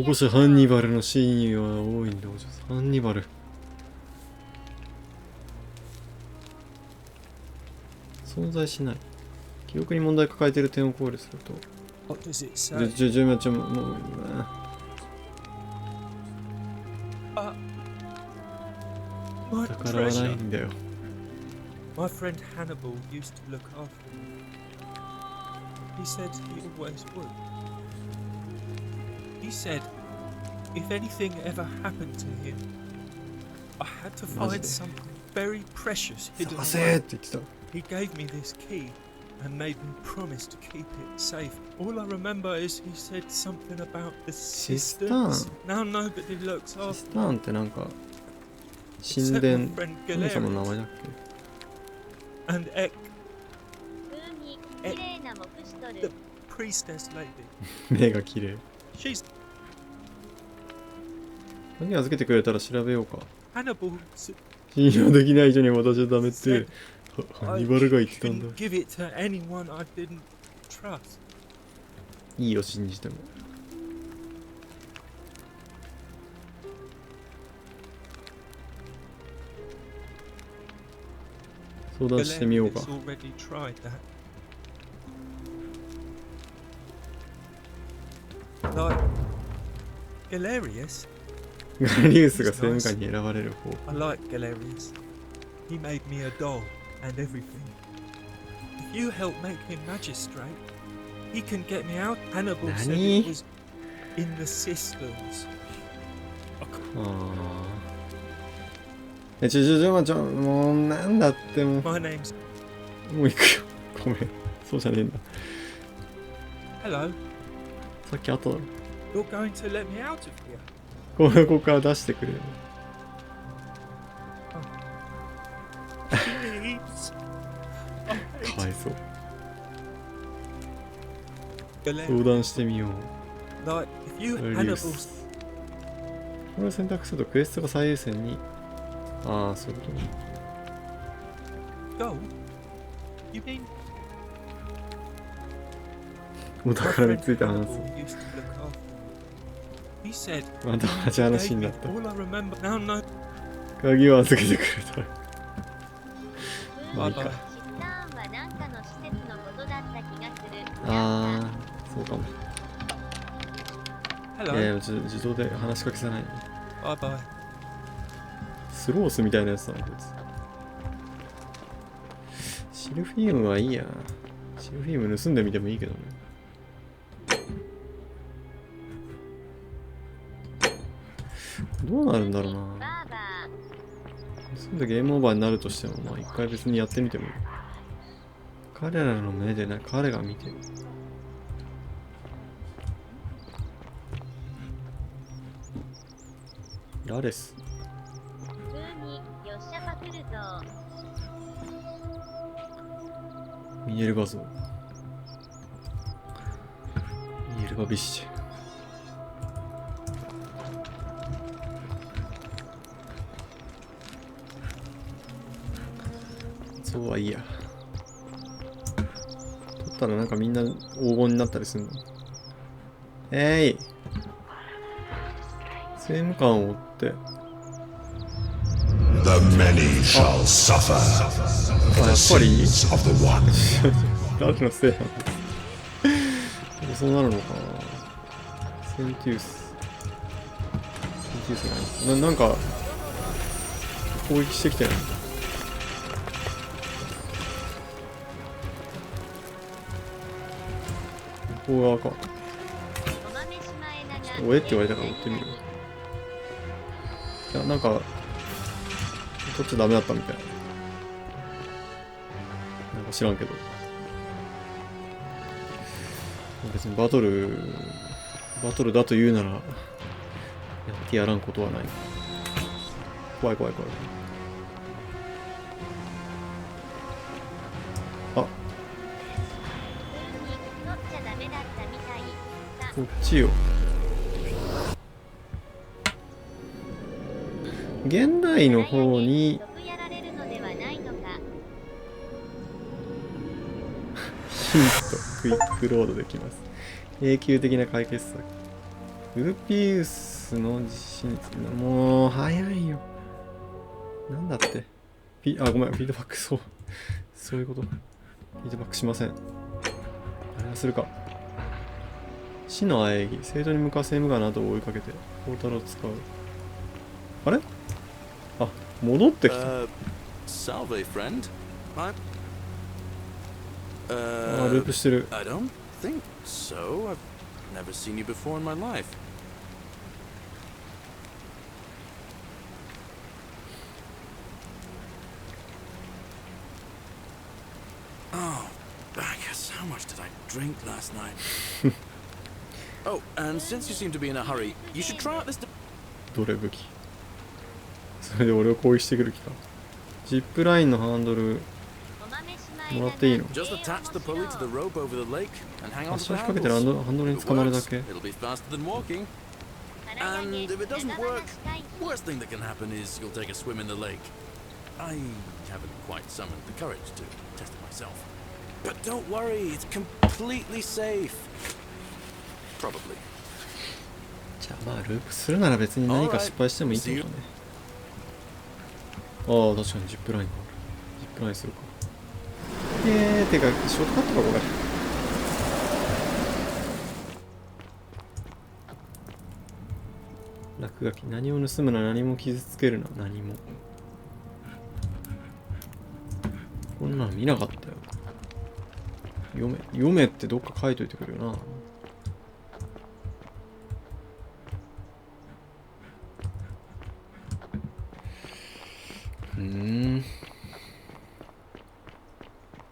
Speaker 1: 護者ハンニバルの真意は多いんだ。ハンニバル。存在しない。記憶に問題抱えている点を考慮すると。
Speaker 5: What does it
Speaker 1: ち
Speaker 5: say?
Speaker 1: ょ、もう、
Speaker 5: My
Speaker 1: 宝はない
Speaker 5: treasure.
Speaker 1: んだよ。
Speaker 5: My friend Hannibal used to look after me. He said he always would. He said if anything ever happened to him, I had to find
Speaker 1: Mazi.
Speaker 5: something very precious hidden
Speaker 1: 探せ
Speaker 5: away.
Speaker 1: って言ってた。
Speaker 5: He gave me this key and made me promise to keep it safe. All I remember is he said something about the sisters. No, nobody looks
Speaker 1: シ
Speaker 5: after
Speaker 1: スターンってなんか、神
Speaker 5: except
Speaker 1: 殿
Speaker 5: my friend
Speaker 1: 神様の名
Speaker 5: Galerius
Speaker 1: 前だっ
Speaker 5: and Ek,
Speaker 3: 綺麗な目視取
Speaker 5: the
Speaker 3: る
Speaker 5: priestess lady.
Speaker 1: け？目が綺麗。
Speaker 5: She's
Speaker 1: 鍵預けてくれたら調べようか。
Speaker 5: Hannibal.
Speaker 1: 信用できない人には渡しちゃダメってハン
Speaker 5: I
Speaker 1: ニバルが言ってたんだ
Speaker 5: couldn't。give it to anyone I didn't trust.
Speaker 1: いいよ、信じても。相談してみようか。
Speaker 5: Galerius already tried that. Like Galerius?
Speaker 1: ガリウスが政務官に選ばれる方。
Speaker 5: I like Galerius. He made me a doll and everything. If you help make him magistrate, he can get me out. Hannibal said
Speaker 1: Nani?
Speaker 5: it was in the cisterns.
Speaker 1: ああ。もうなんだってもう。
Speaker 5: My name's
Speaker 1: もう行くよ。ごめん。そうじゃねえんだ。
Speaker 5: Hello.
Speaker 1: さっきあっただろ。
Speaker 9: You're going to let me out of here?
Speaker 1: ここから出してくれる。
Speaker 9: Please.
Speaker 1: かわいそう。相談してみよう。
Speaker 9: Like, if you
Speaker 1: リュー
Speaker 9: Hannibal
Speaker 1: ス。これを選択するとクエストが最優先に。ああ、そういうことね。
Speaker 9: go, you mean
Speaker 1: お宝について話
Speaker 9: Hannibal
Speaker 1: す。
Speaker 9: used to look after me. He said
Speaker 1: また同じ
Speaker 9: he
Speaker 1: 話
Speaker 9: gave
Speaker 1: に
Speaker 9: me
Speaker 1: なった。
Speaker 9: all I remember. Now no.
Speaker 1: 鍵を預けてくれた。まあいいか。
Speaker 3: シスターンはなんかの施設のことだった気がする。
Speaker 1: ああ、そうかも。いやい
Speaker 9: Hello.
Speaker 1: や、自動で話しかけさない。
Speaker 9: Bye bye.
Speaker 1: スロースみたいなやつだな、こいつ。シルフィームはいいや。シルフィーム盗んでみてもいいけどね。どうなるんだろうな。
Speaker 3: バーバ
Speaker 1: 盗んでゲームオーバーになるとしても、まあ一回別にやってみてもいい。彼らの目でね、彼が見てる。ラレス。
Speaker 3: ー、普通によっしゃパクるぞ。
Speaker 1: ミネル画像。ミネルガビッシュ。そうはいいや。取ったらなんかみんな黄金になったりするの。政務官を追って。
Speaker 10: The many shall suffer for the sins of the one.
Speaker 1: 誰のせいなんです。そうなるのかな。センティウス。センティウスがなんか攻撃してきてない。向こう側か。おえって言われたから追ってみる。いや、なんか取っちゃダメだったみたい。なんか知らんけど。別にバトルだと言うなら、やってやらんことはない。怖い怖い怖い。あ、こっちよ。現代の方にヒント、クイックロードできます。永久的な解決策。ウルピウスの地震について、もう早いよ。なんだって。あ、ごめん、フィードバック、そういうこと。フィードバックしません。あれはするか。死の喘ぎ、生徒に向かう政務官などを追いかけて、ポータルを使う。あれ？あ、戻ってきた。
Speaker 8: Salve, friend.
Speaker 1: あ、ループしてる。
Speaker 8: I don't think so. I've never seen you before in my life. Oh, I guess how much did I drink last night? Oh, and since you seem to be in a hurry, you should try out this.
Speaker 1: どれ武器？それで俺を攻撃してくる気か。ジップラインのハンドルもらっていいの？
Speaker 8: Just attach the pulley to the rope over the lake and hang on
Speaker 1: 足
Speaker 8: to
Speaker 1: を
Speaker 8: the
Speaker 1: 引っ掛けてハ
Speaker 8: handles.
Speaker 1: ンドルに
Speaker 8: If it
Speaker 1: 捕まるだ
Speaker 8: works,
Speaker 1: け。
Speaker 8: it'll be faster than walking. And if it doesn't work, worst thing that can happen is you'll take a swim in the lake. I haven't quite summoned the courage to test it myself. But don't worry, it's completely safe. Probably.
Speaker 1: じゃあまあループするなら別に何か失敗してもいいってことね。ああ、確かにジップラインがある。ジップラインするか。てか、ショートカットかこれ。落書き。何を盗むな、何も傷つけるな、何も。こんなの見なかったよ。読めってどっか書いといてくるよな。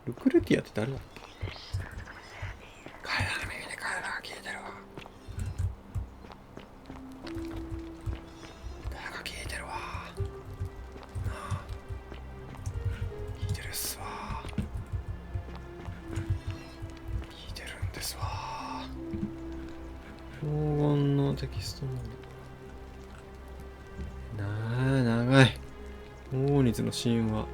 Speaker 1: ルクレティアって誰だっけ？彼らの耳で彼らが聞いてるわ。ですわ。黄金のテキストも長い。黄金律の神話。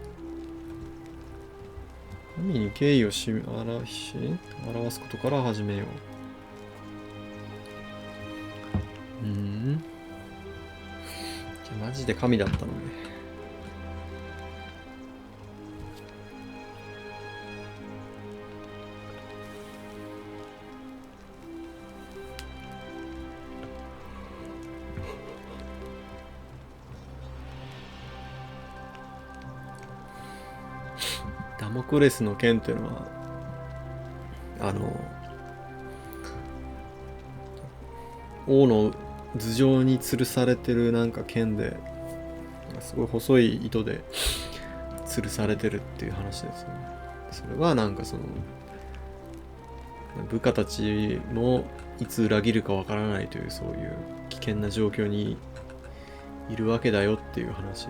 Speaker 1: 神に敬意を表すことから始めよう。じゃあマジで神だったのね。ダモクレスの剣っていうのは王の頭上に吊るされてるなんか剣で、すごい細い糸で吊るされてるっていう話ですよね。それはなんかその部下たちもいつ裏切るかわからないという、そういう危険な状況にいるわけだよっていう話。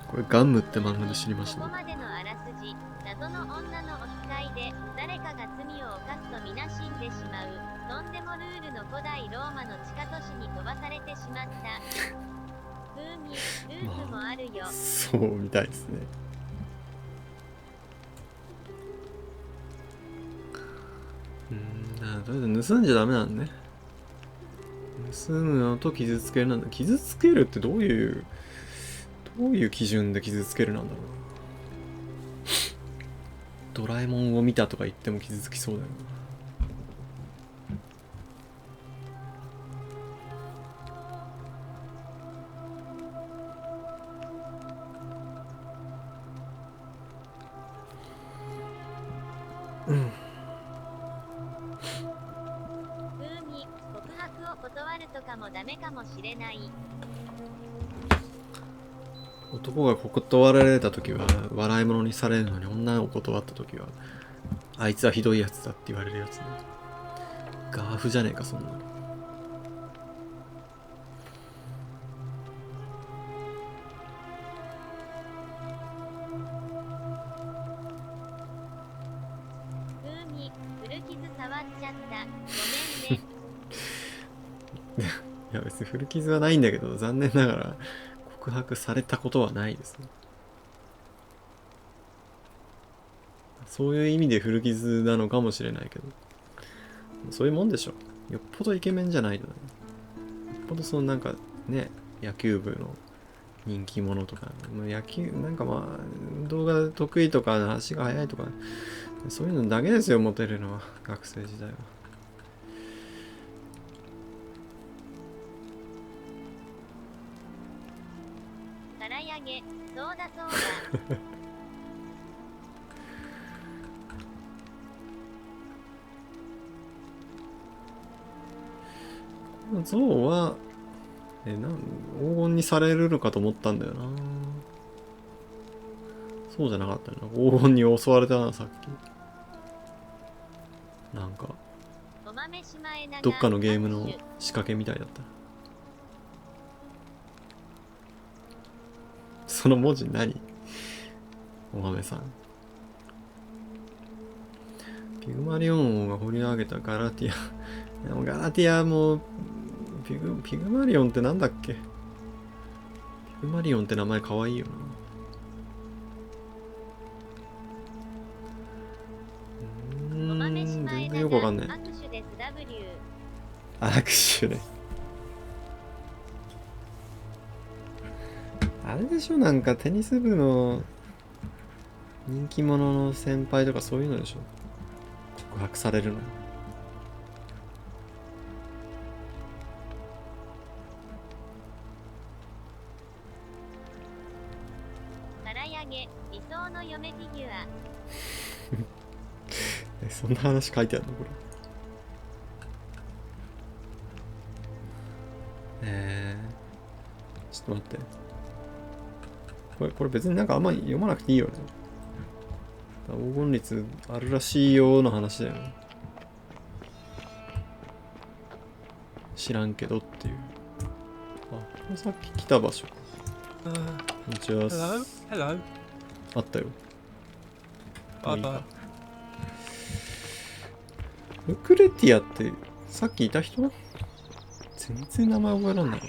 Speaker 1: これガンムって漫画で知りましたね。
Speaker 3: ここまでのあらすじ、謎の女のお使いで誰かが罪を犯すとみなしんでしまう、とんでもルールの古代ローマの地下都市に飛ばされてしまった。風味、ループもあるよ。
Speaker 1: そうみたいですね。とりあえず盗んじゃダメなんね。盗むのと傷つけるなんだ。傷つけるってどういう基準で傷つけるなんだろうな。ドラえもんを見たとか言っても傷つきそうだよな。
Speaker 3: 告白を断るとかもダメかもしれない。
Speaker 1: 男が断られた時は笑い物にされるのに、女を断った時はあいつはひどいやつだって言われるやつね。ガーフじゃねえかそんなの。
Speaker 3: 古傷触っちゃった。ごめんね。
Speaker 1: いや別に古傷はないんだけど、残念ながら告白されたことはないですね。そういう意味で古傷なのかもしれないけど、そういうもんでしょ。よっぽどイケメンじゃないとね。よっぽどそのなんかね、野球部の人気者とか、野球なんか運動が得意とか足が速いとか、そういうのだけですよ、モテるのは。学生時代は。
Speaker 3: からやげ、そうだそうだ。
Speaker 1: 象は黄金にされるのかと思ったんだよな。そうじゃなかったよな。黄金に襲われたな、さっき。なんかどっかのゲームの仕掛けみたいだった。その文字何？お豆さん。ピグマリオン王が掘り上げたガラティア。でもガラティアもピグマリオンってなんだっけ？ピグマリオンって名前かわいいよな。全然よくわかんない。握手ね。あれでしょ、なんかテニス部の人気者の先輩とかそういうのでしょ。告白されるの。
Speaker 3: からやげ、理想の嫁フィギュア。
Speaker 1: そんな話書いてあるのこれ。ちょっと待って。これ別になんかあんまり読まなくていいよね。黄金律あるらしいよの話だよね。知らんけどっていう。あ、これさっき来た場所か。こんにちは。
Speaker 9: Hello? Hello?
Speaker 1: あったよ。
Speaker 9: Bye
Speaker 1: いいか
Speaker 9: bye.
Speaker 1: ウクレティアってさっきいた人？全然名前覚えらんないな。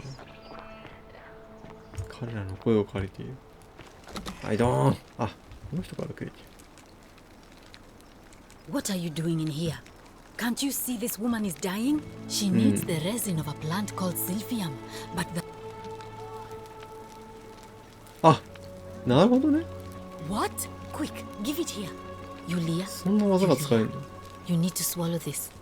Speaker 1: 彼らの声を借りている。はい、どーん。あ、この人からウクレティ
Speaker 11: What are you doing in here? Can't you see this woman is dying? She needs the resin of a plant called silphium, but the...
Speaker 1: ア。あ、なるほどね。
Speaker 11: What? Quick, give it here. Yulia,
Speaker 1: そんな技が使えるの？
Speaker 11: you need to swallow this.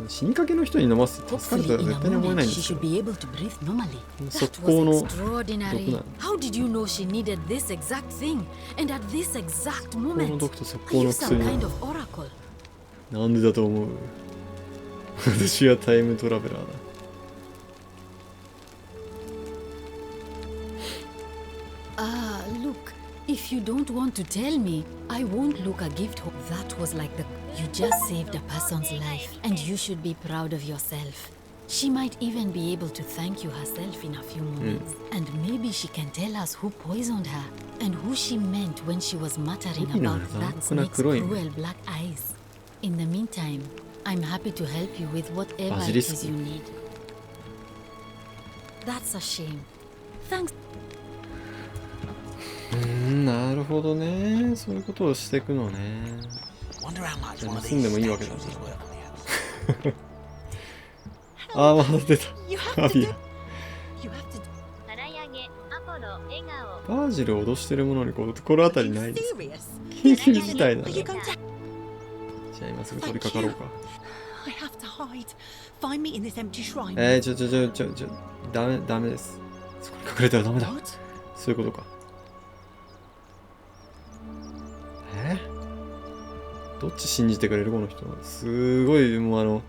Speaker 1: 死にかけの人に飲ますって助かると
Speaker 11: Hopefully
Speaker 1: は
Speaker 11: in a
Speaker 1: 絶対に思えない
Speaker 11: moment
Speaker 1: んで
Speaker 11: she
Speaker 1: すよ。
Speaker 11: should be able to breathe normally.
Speaker 1: 速
Speaker 11: That
Speaker 1: 攻
Speaker 11: was
Speaker 1: の
Speaker 11: extraordinary.
Speaker 1: 毒なの。
Speaker 11: How did you know she needed this exact thing? And at this exact
Speaker 1: 速攻の
Speaker 11: moment?
Speaker 1: 毒と速
Speaker 11: Are
Speaker 1: 攻
Speaker 11: you
Speaker 1: の
Speaker 11: some
Speaker 1: 薬な
Speaker 11: kind
Speaker 1: の。
Speaker 11: of oracle?
Speaker 1: なんでだと思う？私はタイムトラベラーだ。
Speaker 11: Ah, look. If you don't want to tell me, I won't look a gift. That was like the... You just saved a person's life, and you should be proud of yourself. She might even be able to thank you herself in a few moments. And maybe she can tell us who poisoned her, and who she meant when she was muttering about that snake's cruel black eyes. In the meantime, I'm happy to help you with whatever it is you need. That's a shame. Thanks.
Speaker 1: なるほどね。そういうことをしていくのね。盗んでもいいわけだね。ああ、また出た。アビア。バージルを脅してるものに心当たりないです。緊急事態だね。じゃあ今すぐ取り掛かろうか。ダメです。そこに隠れたらダメだ。そういうことか。どっち信じてくれるこの人。すごい、もう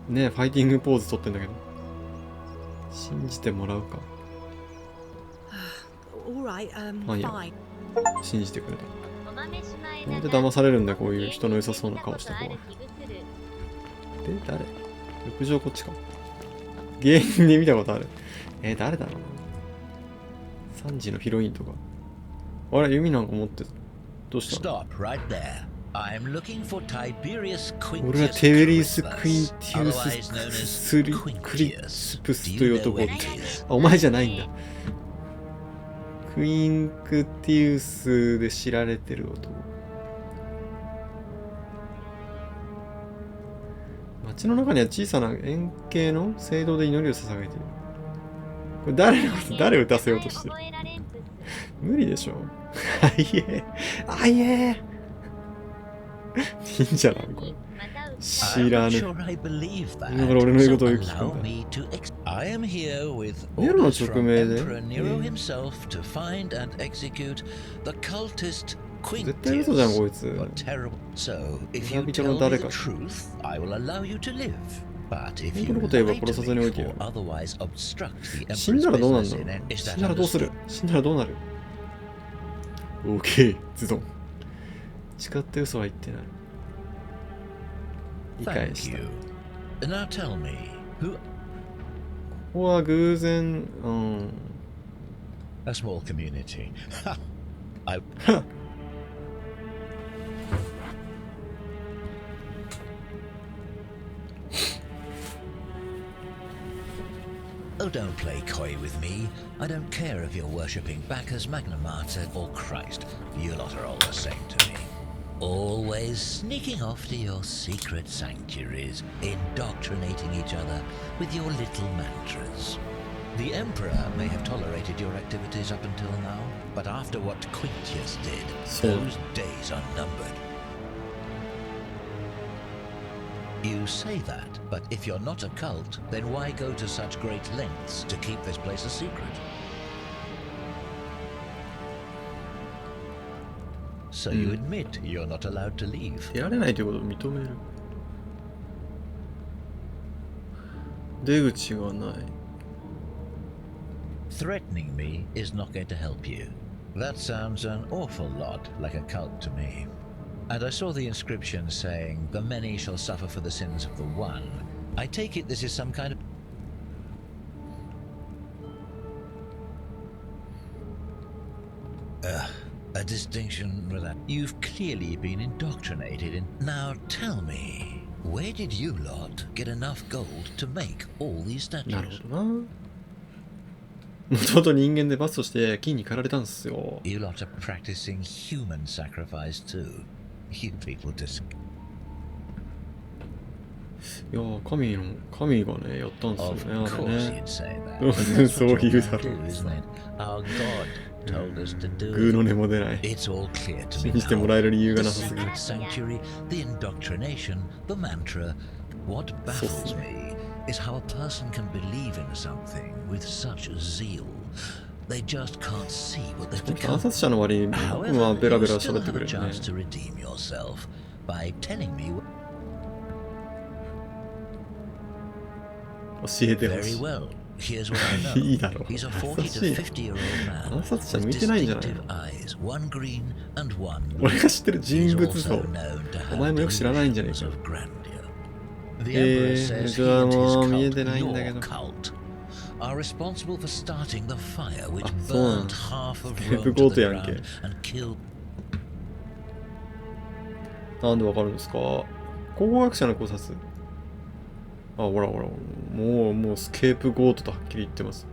Speaker 1: ね、ファイティングポーズ取ってんだけど。信じてもらうか。まあいいや。信じてくれた。なんで騙されるんだよ、こういう人の良さそうな顔した子は。で、誰？浴場こっちか。芸人で見たことある。誰だろうな。3時のヒロインとか。あれ、弓なんか持ってた。どうしたの？俺はテベリス・クインティウス・クリスプスという男って。あ、お前じゃないんだ。クインクティウスで知られてる男。街の中には小さな円形の聖堂で祈りを捧げている。これ誰を打たせようとしてる？無理でしょ。あいえ忍者なのこれ。知らぬ。だから俺の言うことをよく聞くんだ。ネロの直命で絶対嘘じゃんこいつ。村人の誰か。本当のこと言えば殺さずにおいてやる。死んだらどうなんだろう。死んだらどうする？死んだらどうなる？オーケー、ズドン。誓って嘘は言ってない。理解した。ここは偶然、
Speaker 12: A small community. Oh, don't play coy with me. I don't care if you're worshipping Bacchus, Magna Mater, or Christ. You lot are all the same to me. Always sneaking off to your secret sanctuaries, indoctrinating each other with your little mantras. The Emperor may have tolerated your activities up until now, but after what Quintius did, those days are numbered. You say that, but if you're not a cult, then why go to such great lengths to keep this place a secret? So you admit you're not allowed to leave.
Speaker 1: 出られないということを認める。出口がない。
Speaker 12: Threatening me is not going to help you. That sounds an awful lot like a cult to me. And I saw the inscription saying, "The many shall suffer for the sins of the one." I take it this is some kind of... A distinction with that. You've clearly been indoctrinated in. Now tell me, where did you lot get enough gold to make all these
Speaker 1: なる
Speaker 12: statues?
Speaker 1: ほどな。もともと人間で罰として金に駆られたんですよ。
Speaker 12: You lot are practicing human sacrifice too. You people just.
Speaker 1: いやー、神がね、やったんですよね、
Speaker 12: Of
Speaker 1: あれ
Speaker 12: course
Speaker 1: ね。
Speaker 12: you'd say that.
Speaker 1: 当
Speaker 12: But
Speaker 1: 然
Speaker 12: that's
Speaker 1: そう
Speaker 12: what
Speaker 1: 言う
Speaker 12: you're
Speaker 1: だ
Speaker 12: gonna
Speaker 1: ろ
Speaker 12: do,
Speaker 1: う
Speaker 12: isn't it? Our God told us to
Speaker 1: グ
Speaker 12: do
Speaker 1: ー
Speaker 12: it.
Speaker 1: の音も出ない。
Speaker 12: It's all clear to
Speaker 1: 信
Speaker 12: me
Speaker 1: じてもらえ
Speaker 12: now.
Speaker 1: る理由が
Speaker 12: The
Speaker 1: なさすぎる。
Speaker 12: secret sanctuary, the indoctrination, the mantra. What baffles me is how a person can believe in something with such zeal. They just can't see what they've
Speaker 1: 暗
Speaker 12: become.
Speaker 1: 殺者の割に、まあ
Speaker 12: However,
Speaker 1: ベラ
Speaker 12: you
Speaker 1: ベラ
Speaker 12: still
Speaker 1: 喋って
Speaker 12: have
Speaker 1: く
Speaker 12: a
Speaker 1: れるね。
Speaker 12: chance to redeem yourself by telling me.
Speaker 1: 教えてほ
Speaker 12: Very
Speaker 1: しい。
Speaker 12: well. Here's what I
Speaker 1: いい
Speaker 12: know.
Speaker 1: だろう。
Speaker 12: He's a
Speaker 1: 優
Speaker 12: 40
Speaker 1: しい
Speaker 12: to
Speaker 1: な。
Speaker 12: 50-year-old man
Speaker 1: 暗殺者
Speaker 12: with
Speaker 1: 向いてないんじゃないの
Speaker 12: distinctive eyes, one green and one
Speaker 1: 俺
Speaker 12: blue.
Speaker 1: が知ってる人
Speaker 12: He's
Speaker 1: 物
Speaker 12: also
Speaker 1: 像。
Speaker 12: known to
Speaker 1: お前
Speaker 12: have
Speaker 1: もよく知らないんじゃねえ
Speaker 12: delusions
Speaker 1: か。
Speaker 12: of grandeur. The Emperor says
Speaker 1: じ
Speaker 12: he
Speaker 1: ゃあ
Speaker 12: and
Speaker 1: もう
Speaker 12: his
Speaker 1: 見え
Speaker 12: cult,
Speaker 1: てないんだけ
Speaker 12: your
Speaker 1: ど。
Speaker 12: cult, are responsible for starting the fire which
Speaker 1: あ、そうな
Speaker 12: burned
Speaker 1: の。
Speaker 12: half of
Speaker 1: スケープ
Speaker 12: Rome
Speaker 1: ゴ
Speaker 12: to
Speaker 1: ート
Speaker 12: the
Speaker 1: やんけ。
Speaker 12: ground and killed.
Speaker 1: なんでわかるんですか？考古学者の考察。あ、ほらほら。もうスケープゴートとはっきり言ってます。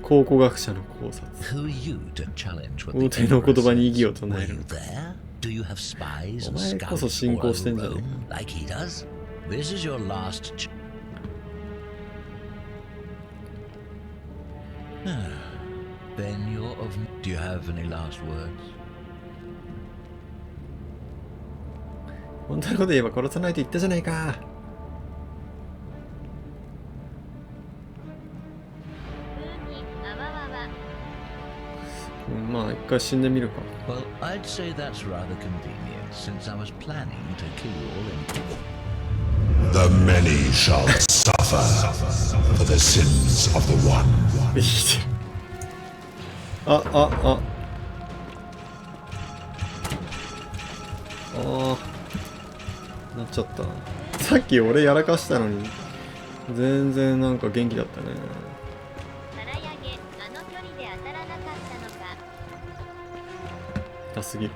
Speaker 1: 考古学者の考察。
Speaker 12: Who are you to challenge what
Speaker 1: 大
Speaker 12: the
Speaker 1: 手の
Speaker 12: Emperor
Speaker 1: 言葉に異議を
Speaker 12: says?
Speaker 1: 唱え
Speaker 12: Were
Speaker 1: る
Speaker 12: you
Speaker 1: のか。
Speaker 12: there? Do you have spies
Speaker 1: お
Speaker 12: and
Speaker 1: 前こそ
Speaker 12: scouts
Speaker 1: 信
Speaker 12: all
Speaker 1: 仰して
Speaker 12: over
Speaker 1: んじゃねえ
Speaker 12: Rome like he does? This is your last Then you're of. Do you have any last words?
Speaker 1: 本当のこと言えば殺さないと言ったじゃないか。まあ一回死んでみるか。
Speaker 12: Well, I'd say that's rather convenient since I was planning to kill you all in.
Speaker 10: The many shall suffer for the sins of the one.
Speaker 1: あなっちゃった。さっき俺やらかしたのに全然なんか元気だったね。痛すぎる。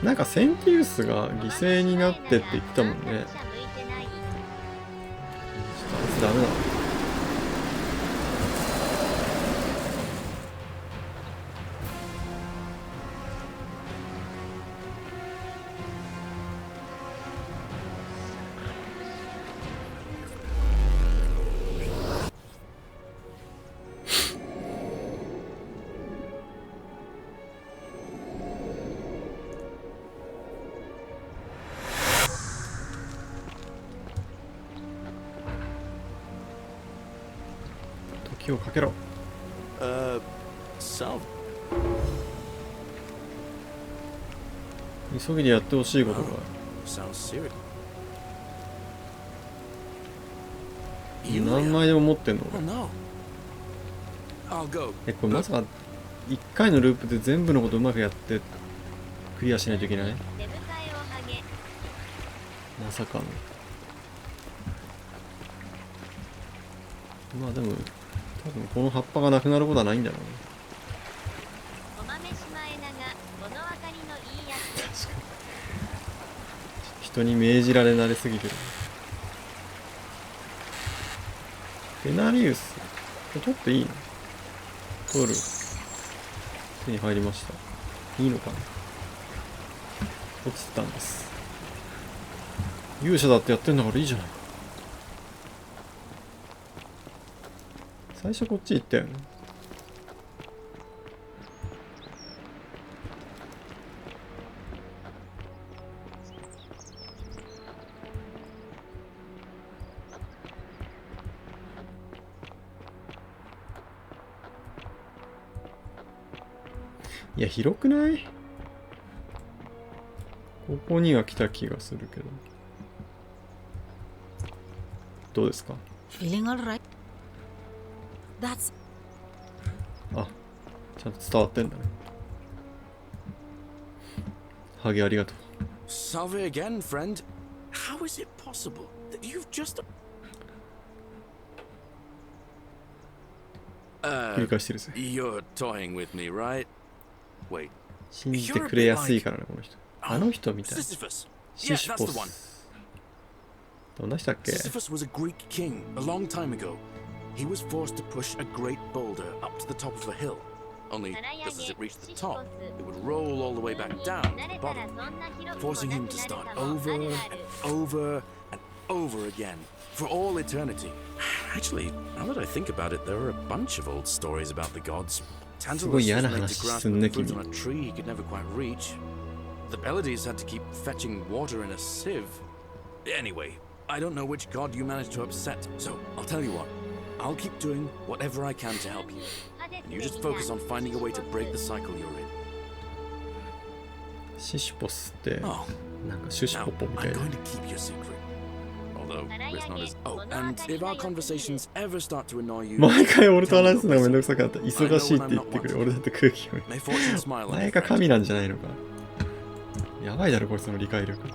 Speaker 1: なんかセンティウスが犠牲になってって言ってたもんね。ちょっとあいつダメだ。時をかけろ。急ぎでやってほしいことがある。何枚でも持ってんの俺。これまさか1回のループで全部のことうまくやってクリアしないといけない？まさかの。まあでも多分この葉っぱがなくなることはないんだろうね。確かに人に命じられ慣れすぎてる。ペナリウスこれ取っていいの？取る。手に入りました。いいのかな？落ちてたんです。勇者だってやってんだからいいじゃないか。最初こっち行ったよね。いや、広くない？ここには来た気がするけど。どうですか？
Speaker 4: Feeling alright? That's
Speaker 1: あ、ちゃんと伝わってんだね。ハゲありがとう。
Speaker 8: Salve again, friend. How is it possible that you've just...
Speaker 1: 繰り返してるぜ。
Speaker 8: You're toying with me, right? Wait.
Speaker 1: 信じてくれやすいからね、この人。あの人みたい。
Speaker 8: Sisyphus.
Speaker 1: シ
Speaker 8: Yeah,
Speaker 1: シ
Speaker 8: that's
Speaker 1: ポ
Speaker 8: the one.
Speaker 1: ス。どんな人だっけ？
Speaker 8: Sisyphus was a Greek king a long time ago. He was forced to push a great boulder up to the top of a hill. Only, just as it reached the top, it would roll all the way back down to the bottom, forcing him to start over and over and over again for all eternity. Actually, now that I think about it, there are a bunch of old stories about the gods. Tantalus was made to grasp the fruit on a tree he could never quite reach. The Pleiades had to keep fetching water in a sieve. Anyway, I don't know which god you managed to upset, so I'll tell you what. I'll keep doing whatever I can to help you. And you just focus on finding a way to break the cycle you're in.
Speaker 1: シシポスって、なんかシュシポポみたい
Speaker 8: I'm
Speaker 1: な。
Speaker 8: going to keep your secret. Although it's not as... Oh, and if our conversations ever start to annoy you...
Speaker 1: 毎回俺と話すのがめんどくさかった。忙しいって言ってくれ。俺だって空気読め。
Speaker 8: May fortune smile on
Speaker 1: 前
Speaker 8: you,
Speaker 1: か
Speaker 8: friend.
Speaker 1: 神なんじゃないのか。やばいだろ、こいつの理解力。
Speaker 3: 唐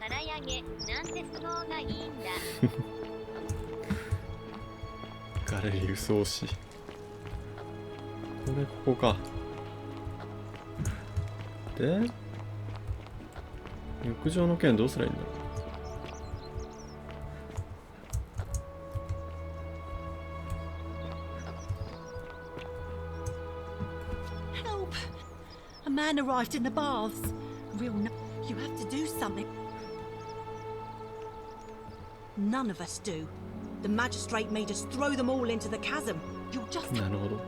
Speaker 3: 揚げ、なんて都合がいいんだ。
Speaker 1: ガレリウス推し。これここか。で、浴場の件どうすりゃいいんだろ
Speaker 4: Help! A man arrived in the baths. Real you have to do something. None of us do. The magistrate made us throw them all into the chasm. You'll just...
Speaker 1: なるほど。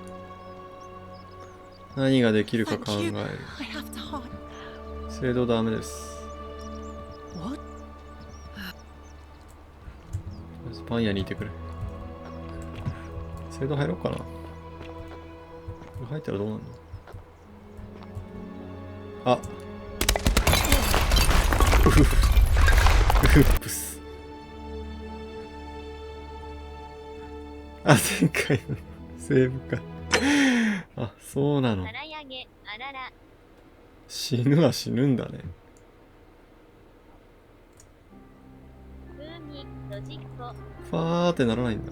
Speaker 1: 何ができるか考
Speaker 4: Thank
Speaker 1: え
Speaker 4: you.
Speaker 1: る。
Speaker 4: I have to hide.
Speaker 1: 制度ダメです。
Speaker 4: What?
Speaker 1: まずパン屋にいてくれ。制度入ろうかな。これ入ったらどうなんだ。あ、うふプス。あ、前回のセーブか。あ、そうなの。
Speaker 3: 唐揚げ、あらら。
Speaker 1: 死ぬは死ぬんだね。
Speaker 3: 風味、ドジっ子。
Speaker 1: ファーってならないんだ。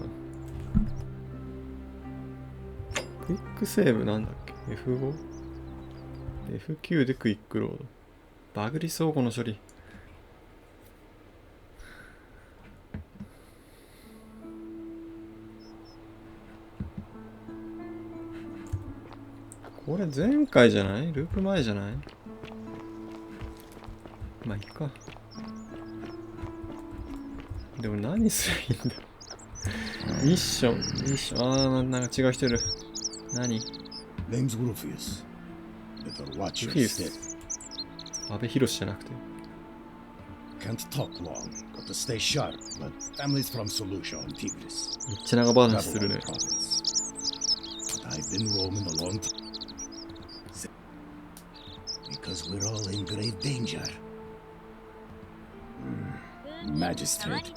Speaker 1: クイックセーブなんだっけ？ F5？F9 でクイックロード。バグりそう、この処理。これ前回じゃない？ループ前じゃない？まあいいか。でも何すりゃいいんだ。ミッション、ああ、なんか違う人いる。何？
Speaker 13: Name's Rufius. Better watch
Speaker 1: ル
Speaker 13: your
Speaker 1: フィウス。
Speaker 13: step.
Speaker 1: 阿部寛じゃなくて。
Speaker 13: Can't talk long. Got to stay sharp. But family's from Solution on Tigris.
Speaker 1: めっちゃ長話するね。
Speaker 13: But I've been roaming a long time. Because we're all in grave danger. Magistrate,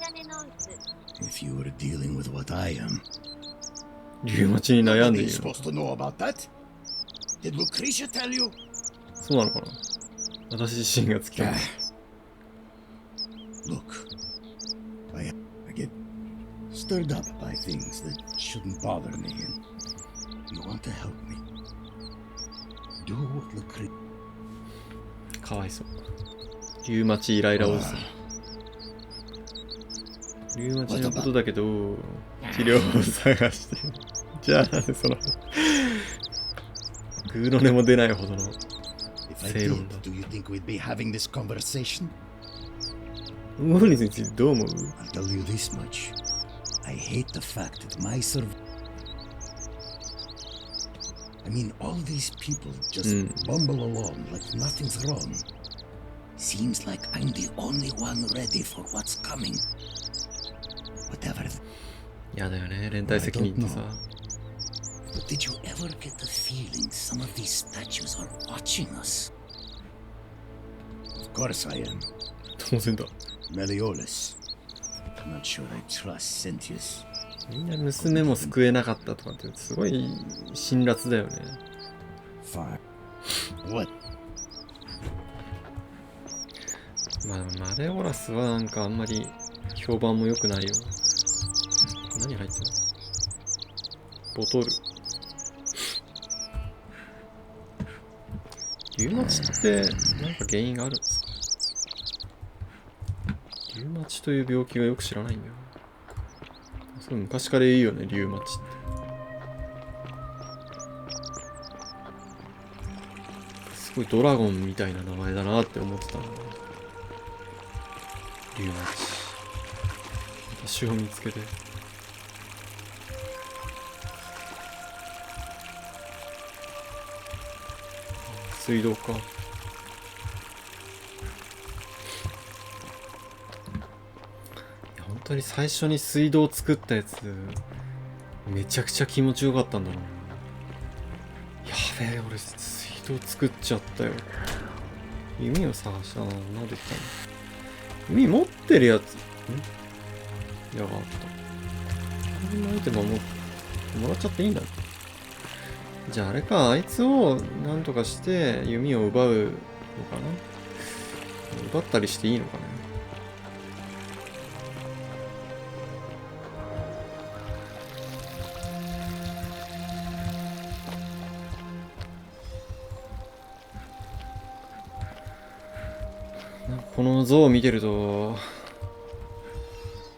Speaker 13: if you were dealing with what I am,
Speaker 1: リュウマチに悩んでい
Speaker 13: nobody's
Speaker 1: るの。
Speaker 13: supposed to know about that. Did Lucretia tell you?
Speaker 1: そうなのかな？私自身がつきたい。
Speaker 13: Look, I get stirred up by things that shouldn't bother me, and you want to help me. Do what Lucretia.
Speaker 1: かわいそう。リュウマチイライラおじさん。リュウマチのことだけど、治療を探してる。じゃあなんでその、グーの音も出ないほどの
Speaker 13: If I
Speaker 1: 正論だ。
Speaker 13: did, do you think we'd be having this conversation?
Speaker 1: モーリスについてどう思う？
Speaker 13: I'll tell you this much. I hate the fact that my I mean, all these people just bumble along like nothing's wrong. Seems like I'm the only one ready for what's coming. Whatever.
Speaker 1: やだよね、連帯責任ってさ。
Speaker 13: But did you ever get the feeling some of these statues are watching us? Of course I am.
Speaker 1: 当然だ。
Speaker 13: Meliodas. Not sure I trust Sentius.
Speaker 1: みんな娘も救えなかったとかってすごい辛辣だよね。
Speaker 13: Fine. What?
Speaker 1: まあマレオラスはなんかあんまり評判も良くないよ。何入ってるボトル。リウマチってなんか原因があるんですか？リウマチという病気がよく知らないんだよ。すごい昔から言うよね、リウマチって。すごいドラゴンみたいな名前だなって思ってたの。リウマチ。私を見つけて。水道か。いや本当に最初に水道を作ったやつめちゃくちゃ気持ちよかったんだな。やべえ、俺水道作っちゃったよ。弓を探したな。なんで言ったの？弓持ってるやつやがあった。こんなアイテムはもらっちゃっていいんだって。じゃああれか、あいつをなんとかして弓を奪うのかな？奪ったりしていいのかね？なんかこの像を見てると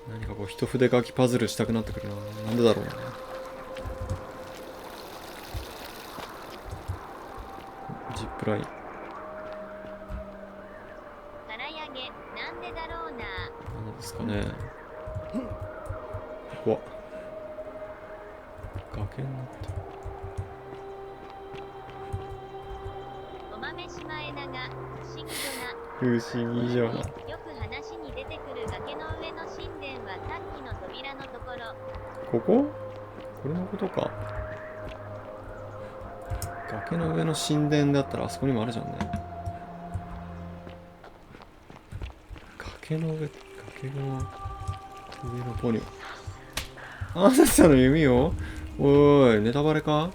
Speaker 1: 何かこう一筆書きパズルしたくなってくるな。なんでだろうな。ジップライン。なんですかね。怖っ。崖になってる。不思議じゃな。よく話に出てくる崖の上の神殿はさっきの扉のところ。ここ？これのことか。崖の上の神殿だったらあそこにもあるじゃんね。崖の上のポニョ。あなたの弓を？おーい、ネタバレか？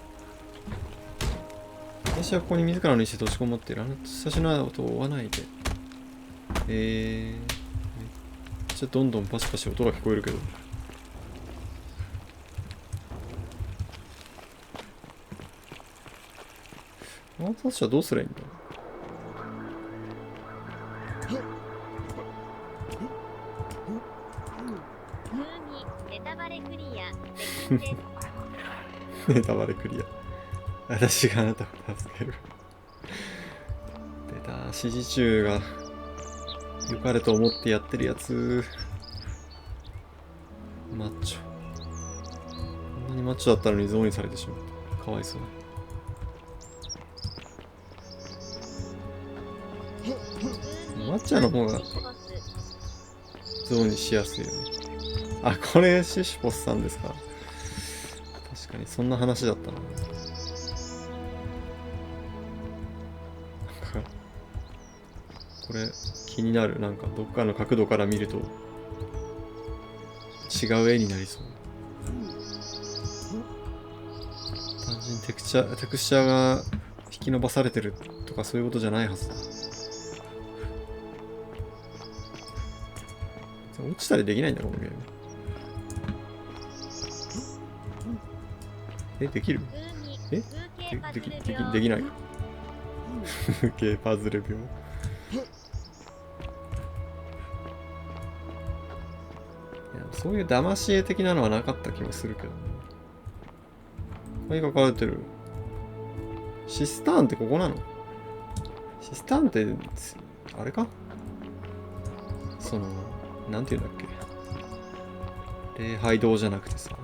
Speaker 1: 私はここに自らの意思で閉じこもっている。あなた差しの音を追わないで。めっちゃどんどんパシパシ音が聞こえるけど。あなたたちはどうすりゃいいんだ？ネタバレクリア。ネタバレクリア。私があなたを助ける。出た、指示中が良かれと思ってやってるやつ。マッチョ。こんなにマッチョだったのにゾーンにされてしまった。かわいそう。マッチョの方がゾーンにしやすいよね。あ、これシシュポスさんですか。確かにそんな話だったな。これ気になる。なんかどっかの角度から見ると違う絵になりそう。単純にテクスチャーが引き伸ばされてるとかそういうことじゃないはずだ。落ちたりできないんだこのゲーム。できる？できないか。風景パズル病。そういう騙し絵的なのはなかった気もするけどね。ここに書かれてるシスターンってここなの？シスターンってあれか？そのなんていうんだっけ？礼拝堂じゃなくてさ、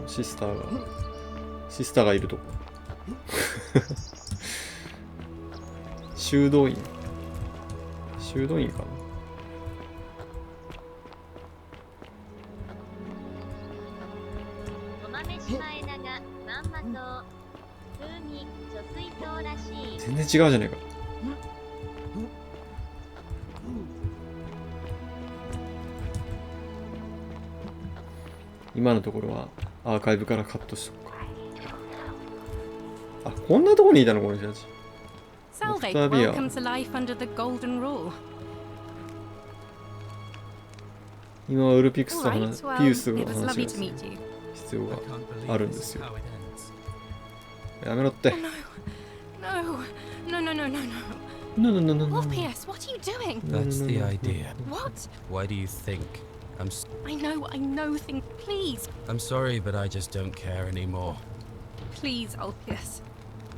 Speaker 1: シスターがいるとこ。修道院かな。全然違うじゃねえか。今のところはアーカイブからカットしとくか。あ、こんなとこにいたのこの人たち。
Speaker 14: Salve, welcome to life under the golden rule.
Speaker 1: 今はウルピクスと
Speaker 7: All
Speaker 1: 話
Speaker 7: right,
Speaker 1: ピ
Speaker 7: well,
Speaker 1: ウスの
Speaker 7: it was
Speaker 1: 話
Speaker 7: lovely
Speaker 1: を
Speaker 7: to
Speaker 1: する
Speaker 7: meet you.
Speaker 1: 必要があるんですよ。やめろって。
Speaker 7: No, no, no, no, no, no.
Speaker 1: No, no, no, no, no.
Speaker 7: Orpheus, what are you doing?
Speaker 9: That's the idea.
Speaker 7: What?
Speaker 9: Why do you think?
Speaker 7: I know, think, please,
Speaker 9: I'm sorry, but I just don't care anymore.
Speaker 7: please, Orpheus.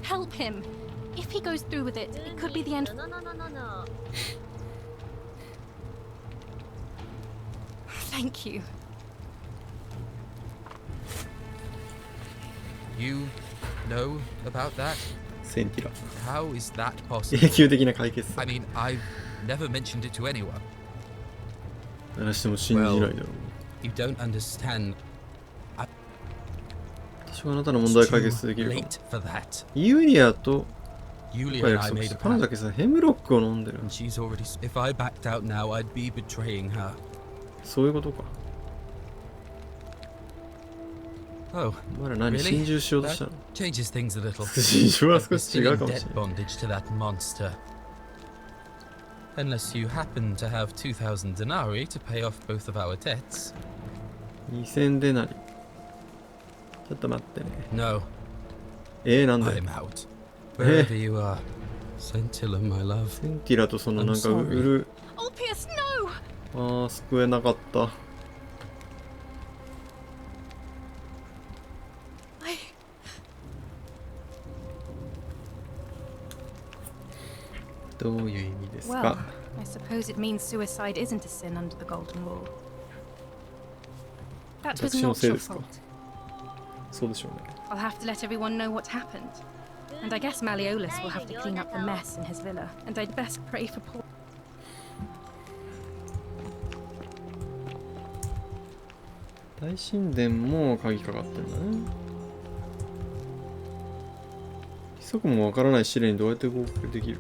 Speaker 7: Help him. If he goes through with it, it could be the end.
Speaker 3: No, no, no, no, no.
Speaker 7: Thank you.
Speaker 9: You know about that?
Speaker 1: センティラ。
Speaker 9: How is that
Speaker 1: 永
Speaker 9: possible?
Speaker 1: 久的な解決策。
Speaker 9: I mean, I've never mentioned it to anyone.
Speaker 1: 話しても信じないだろう。
Speaker 9: You don't understand.
Speaker 1: 私はあなたの問題解決できるかも。
Speaker 9: Late for that.
Speaker 1: ユリアと
Speaker 9: Yulia and I
Speaker 1: 約束
Speaker 9: made
Speaker 1: し
Speaker 9: a
Speaker 1: た。彼女だ
Speaker 9: pact.
Speaker 1: けさ、ヘムロックを飲んでる。
Speaker 9: And she's already. If I backed out now, I'd be betraying her.
Speaker 1: そういうことか。
Speaker 9: Oh,
Speaker 1: お前ら何
Speaker 9: really?
Speaker 1: 心中しようと
Speaker 9: That
Speaker 1: したの
Speaker 9: changes things a little.
Speaker 1: 心中は
Speaker 9: But
Speaker 1: 少
Speaker 9: we're
Speaker 1: し違
Speaker 9: still
Speaker 1: う
Speaker 9: in
Speaker 1: かもし
Speaker 9: debt
Speaker 1: れない。
Speaker 9: bondage to that monster. Unless you happen to have 2,000 denarii to pay off both of our debts.
Speaker 1: 2000デナリ。ちょっと待ってね。
Speaker 9: No,
Speaker 1: なんで
Speaker 9: I'm out. Wherever you are. Scintilla, my love.
Speaker 1: センティラとそのなんか
Speaker 9: I'm
Speaker 1: 売
Speaker 9: sorry.
Speaker 1: る。
Speaker 7: Orpheus, no!
Speaker 1: ああ、救えなかった。
Speaker 7: I...
Speaker 1: どういう意味です
Speaker 7: Well,
Speaker 1: か
Speaker 7: I suppose it means suicide isn't a sin under the Golden Rule. That was
Speaker 1: 私の
Speaker 7: not
Speaker 1: せい
Speaker 7: your
Speaker 1: ですか
Speaker 7: fault.
Speaker 1: そうでしょうね。
Speaker 7: I'll have to let everyone know what happened. And I guess Malleolus will have to clean up the mess in his villa. And I'd best pray for Paul.
Speaker 1: 大神殿も鍵かかってんだね。規則もわからない試練にどうやって合格できる？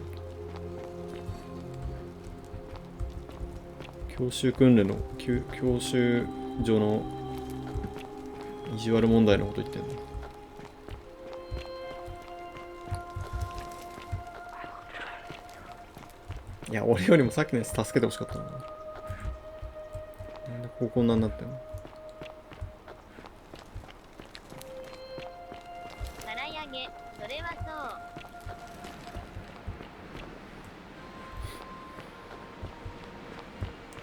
Speaker 1: 教習訓練の教習所の意地悪問題のこと言ってんの。いや、俺よりもさっきのやつ助けてほしかったな。なんでこんなになってんの？
Speaker 3: 皿上げ、それは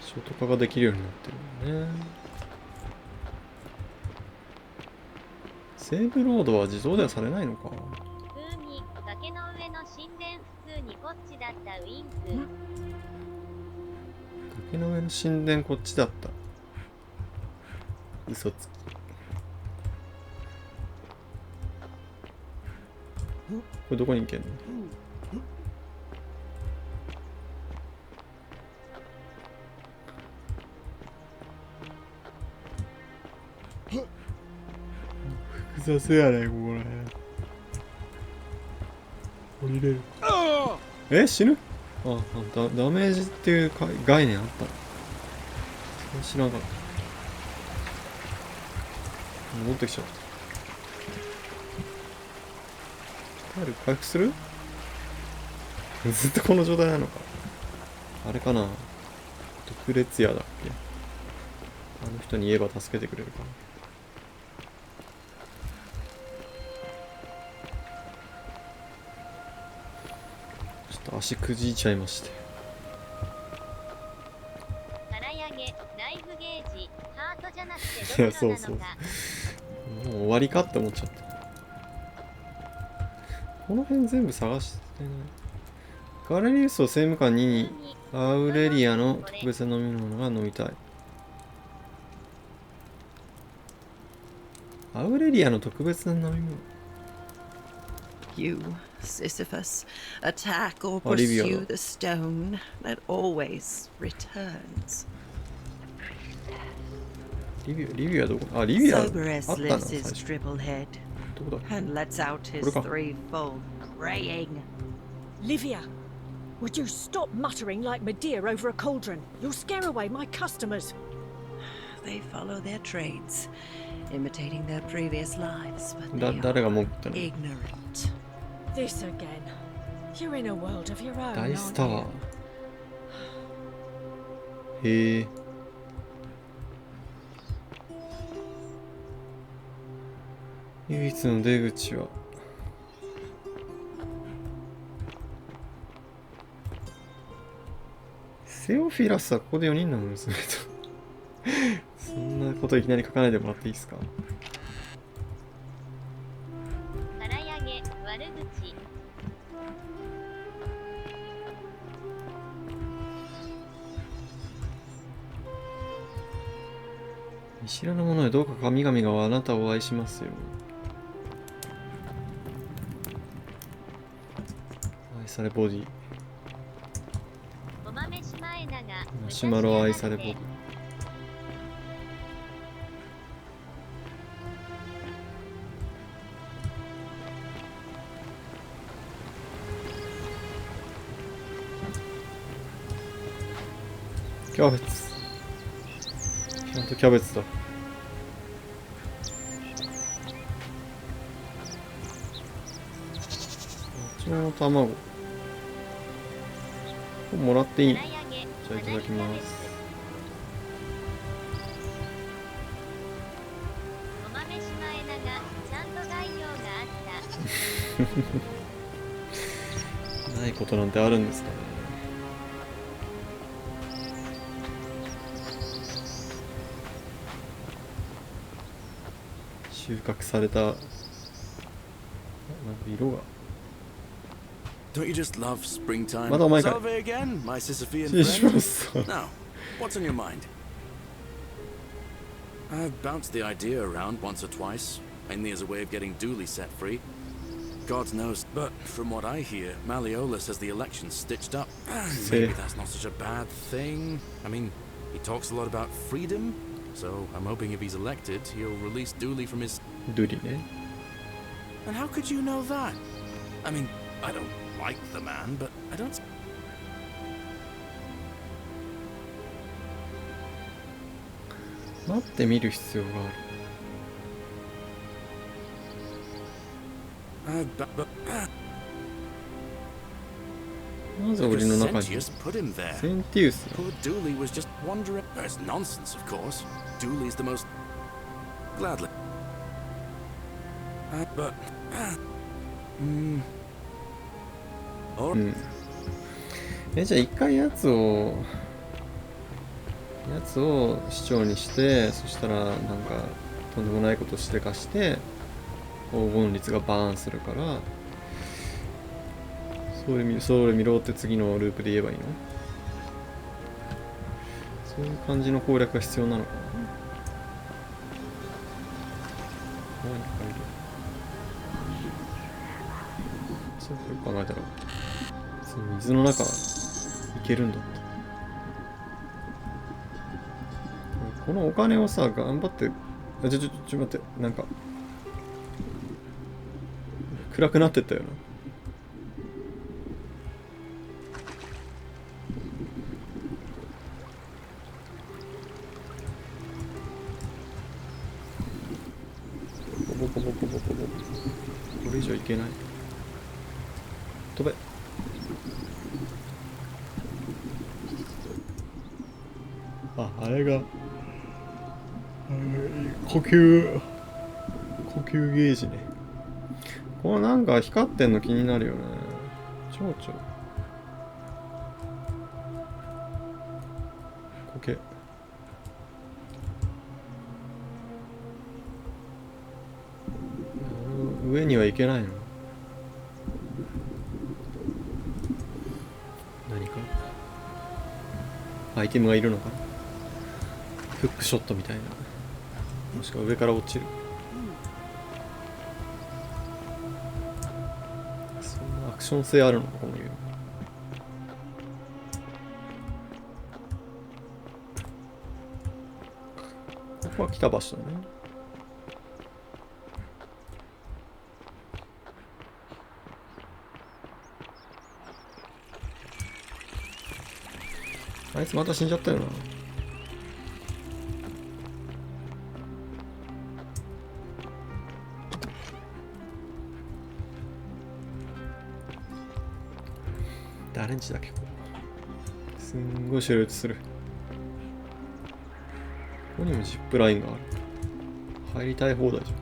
Speaker 3: そう。
Speaker 1: ショート化ができるようになってるよね。セーブロードは自動ではされないのか。
Speaker 3: 普通に崖の上の神殿、普通にこっちだったウインク。
Speaker 1: 崖の上の神殿こっちだった。嘘つき。これどこに行けんの？複雑やね、ここらへん。降りれる。死ぬ？ダメージっていう概念あった。それ知らなかった。戻ってきちゃった。体力回復する？ずっとこの状態なのか。あれかな、特別屋だっけ。あの人に言えば助けてくれるかな。ちょっと足くじいちゃいまして。
Speaker 3: 皿上げ、ライフゲージ、ハートじゃなくて
Speaker 1: いや、
Speaker 3: どこなのか。
Speaker 1: そうそう。もう終わりかって思っちゃった。この辺全部探してない。ガレリウスを政務官にアウレリアの特別な飲み物が飲みたい。アウレリアの特別な飲み物。
Speaker 14: You, Sisyphus, attack or
Speaker 1: Olivia.
Speaker 14: pursue the stone that always returns.
Speaker 1: リビアどこ？あ、リビアあったな、
Speaker 14: Cerberus
Speaker 1: 最
Speaker 14: lifts
Speaker 1: 初。
Speaker 14: his triple head
Speaker 1: どこだ？
Speaker 14: and lets out his threefold braying.
Speaker 15: Livia, would you stop muttering like Medea over a cauldron? You'll scare away my customers.
Speaker 14: They follow their trades, imitating their previous lives, but
Speaker 1: 誰が文句言ったの？
Speaker 14: ignorant.
Speaker 15: This again. You're in a world of your own,
Speaker 1: 大スタ
Speaker 15: aren't
Speaker 1: ー。へえ。唯一の出口はセオフィラスはここで4人の娘とそんなこといきなり書かないでもらっていいですか。
Speaker 3: 唐揚げ悪口。
Speaker 1: 見知らぬ者へどうか神々があなたを愛しますよ。愛されボディ。
Speaker 3: お豆シマエナが
Speaker 1: マシュマロ愛されボディ。キャベツ。ちゃんとキャベツだ。こっちの卵。もらっていい？じゃあいただきます。
Speaker 3: お豆シマエナがちゃんと概要があった。
Speaker 1: ないことなんてあるんですかね。収穫されたなんか色が。
Speaker 8: Don't you just love springtime?
Speaker 1: まだお前か。
Speaker 8: Salve again, my Sisyphean
Speaker 1: 失礼しま
Speaker 8: friend.
Speaker 1: す。
Speaker 8: Now, what's on your mind? I've bounced the idea around once or twice, mainly as a way of getting Dooley set free. God knows, but from what I hear, Malleolus has the election stitched up. Maybe that's not such a bad thing. I mean, he talks a lot about freedom, so I'm hoping if he's elected, he'll release Dooley from his...
Speaker 1: Dooley, eh?
Speaker 8: And how could you know that? I mean, I don't like the man, but I don't...
Speaker 1: 待ってみる必要がある。なぜ檻の中にセンティウス
Speaker 8: Poor Dooley was just wandering. That's nonsense, of course. Dooley's the most... Gladly. But...
Speaker 1: じゃあ一回やつを市長にして、そしたらなんかとんでもないことしてかして黄金率がバーンするから、それ見ろって次のループで言えばいいの？そういう感じの攻略が必要なのかな。そうよく考えたら水の中いけるんだって。このお金をさ、頑張って、ちょ待って、なんか暗くなってったよな。これ以上いけない。飛べ。あれが呼吸ゲージね。これなんか光ってんの気になるよね。蝶々。苔。上には行けないの？何かアイテムがいるのかな？フックショットみたいな。もしくは上から落ちる。そんなアクション性あるのかこのゲーム。ここは来た場所だね。あいつまた死んじゃったよな。誰んちだっけ？すんごい種類する。ここにもジップラインがある。入りたい放題じゃん。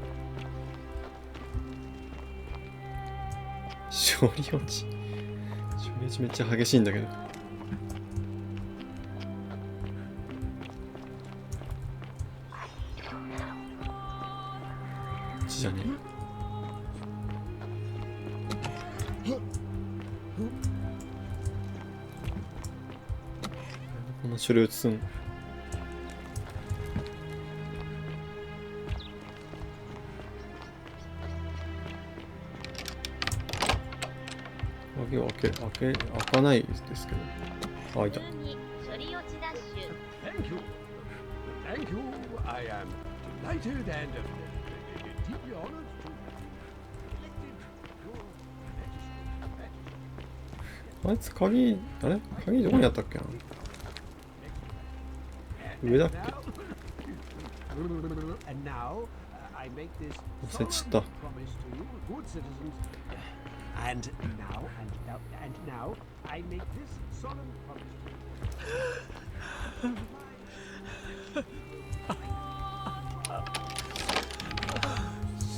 Speaker 1: 勝利落ち。勝利落ちめっちゃ激しいんだけど。こっちじゃねえ。こんな書類写すんの。鍵を開かないですけど。開いた。
Speaker 16: Thank you. Thank you. I am delighted and deeply honored to
Speaker 1: あいつ鍵、あれ鍵どこにあったっけな。上だっけ。忘れちった。
Speaker 16: And now, I make this solemn promise to you.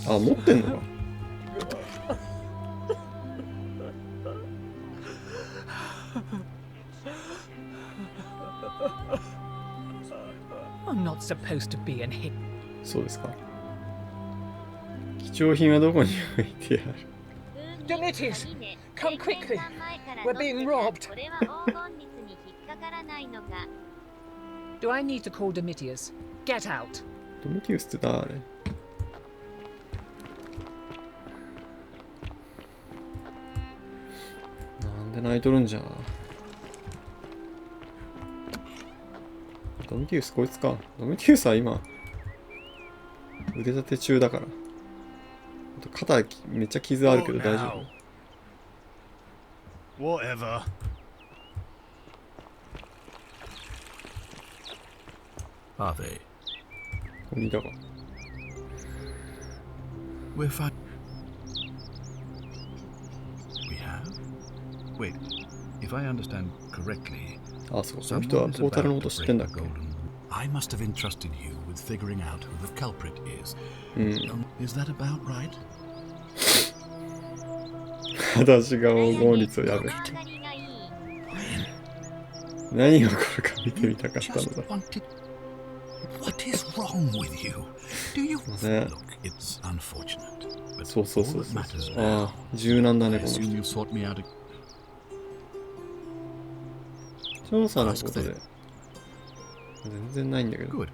Speaker 1: あ、持ってんのか。
Speaker 17: I'm not supposed to be in here.
Speaker 1: そうですか。貴重品はどこに置いてある。
Speaker 17: Domitius, come quickly. We're being robbed. Do I need to call Domitius? Get out.
Speaker 1: ドミティウスって誰？なんで泣いとるんじゃ。ドミティウスこいつか。ドミティウスは今腕立て中だから。肩めっちゃ傷あるけど大丈夫。
Speaker 18: Whatever.
Speaker 19: Are they?
Speaker 1: 鬼だが。
Speaker 19: We're fine. We have? Wait, if I understand correctly,
Speaker 1: あ、そう、その人はトータルのこと知ってんだっけ。
Speaker 19: I must have entrusted you with figuring out who the culprit is. Is that about right?
Speaker 1: 私が黄金律を破って何が起こるか見てみたかったのだ。
Speaker 19: What is wrong with you? Do you look? It's unfortunate.
Speaker 1: そうそうそうそう。ああ、柔軟だねこの人。調査のことで全然ないんだけど。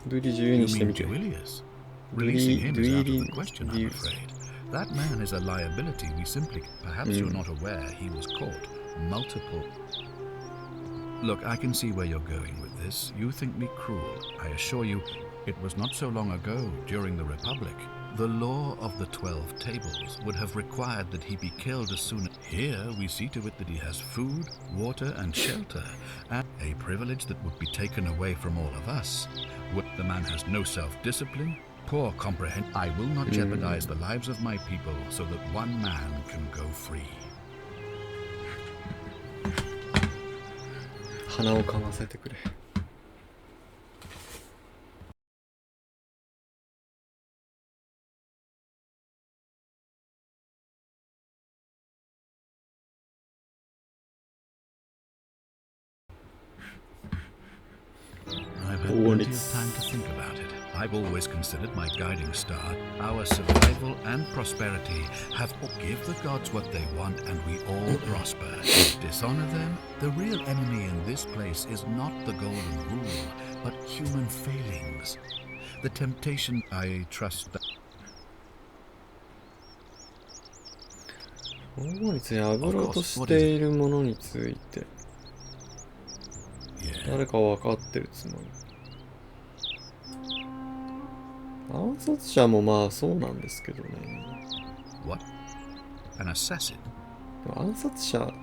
Speaker 1: ルリ自由にしてみて。
Speaker 19: Releasing him is out of the question, I'm afraid. That man is a liability. We simply... Perhaps you're not aware he was caught. Multiple... Look, I can see where you're going with this. You think me cruel. I assure you, it was not so long ago, during the Republic. The law of the 12 tables would have required that he be killed as soon as... Here, we see to it that he has food, water, and shelter. And a privilege that would be taken away from all of us. The man has no self-discipline. Poor comprehend. I will not jeopardize the lives of my people so that one man can go free.
Speaker 1: 鼻をかませてくれ。
Speaker 19: I've had plenty of time to think about it. I've always considered my guiding star, our survival and prosperity, have give the gods what they want and we all prosper. Dishonor them. The real enemy in this place is not the golden rule, but human failings. The temptation, I trust that.
Speaker 1: 黄金律破ろうとしているものについて誰かは分かってるつもり。暗殺者もまあそうなんですけどね。
Speaker 19: What? An assassin?
Speaker 1: 暗殺者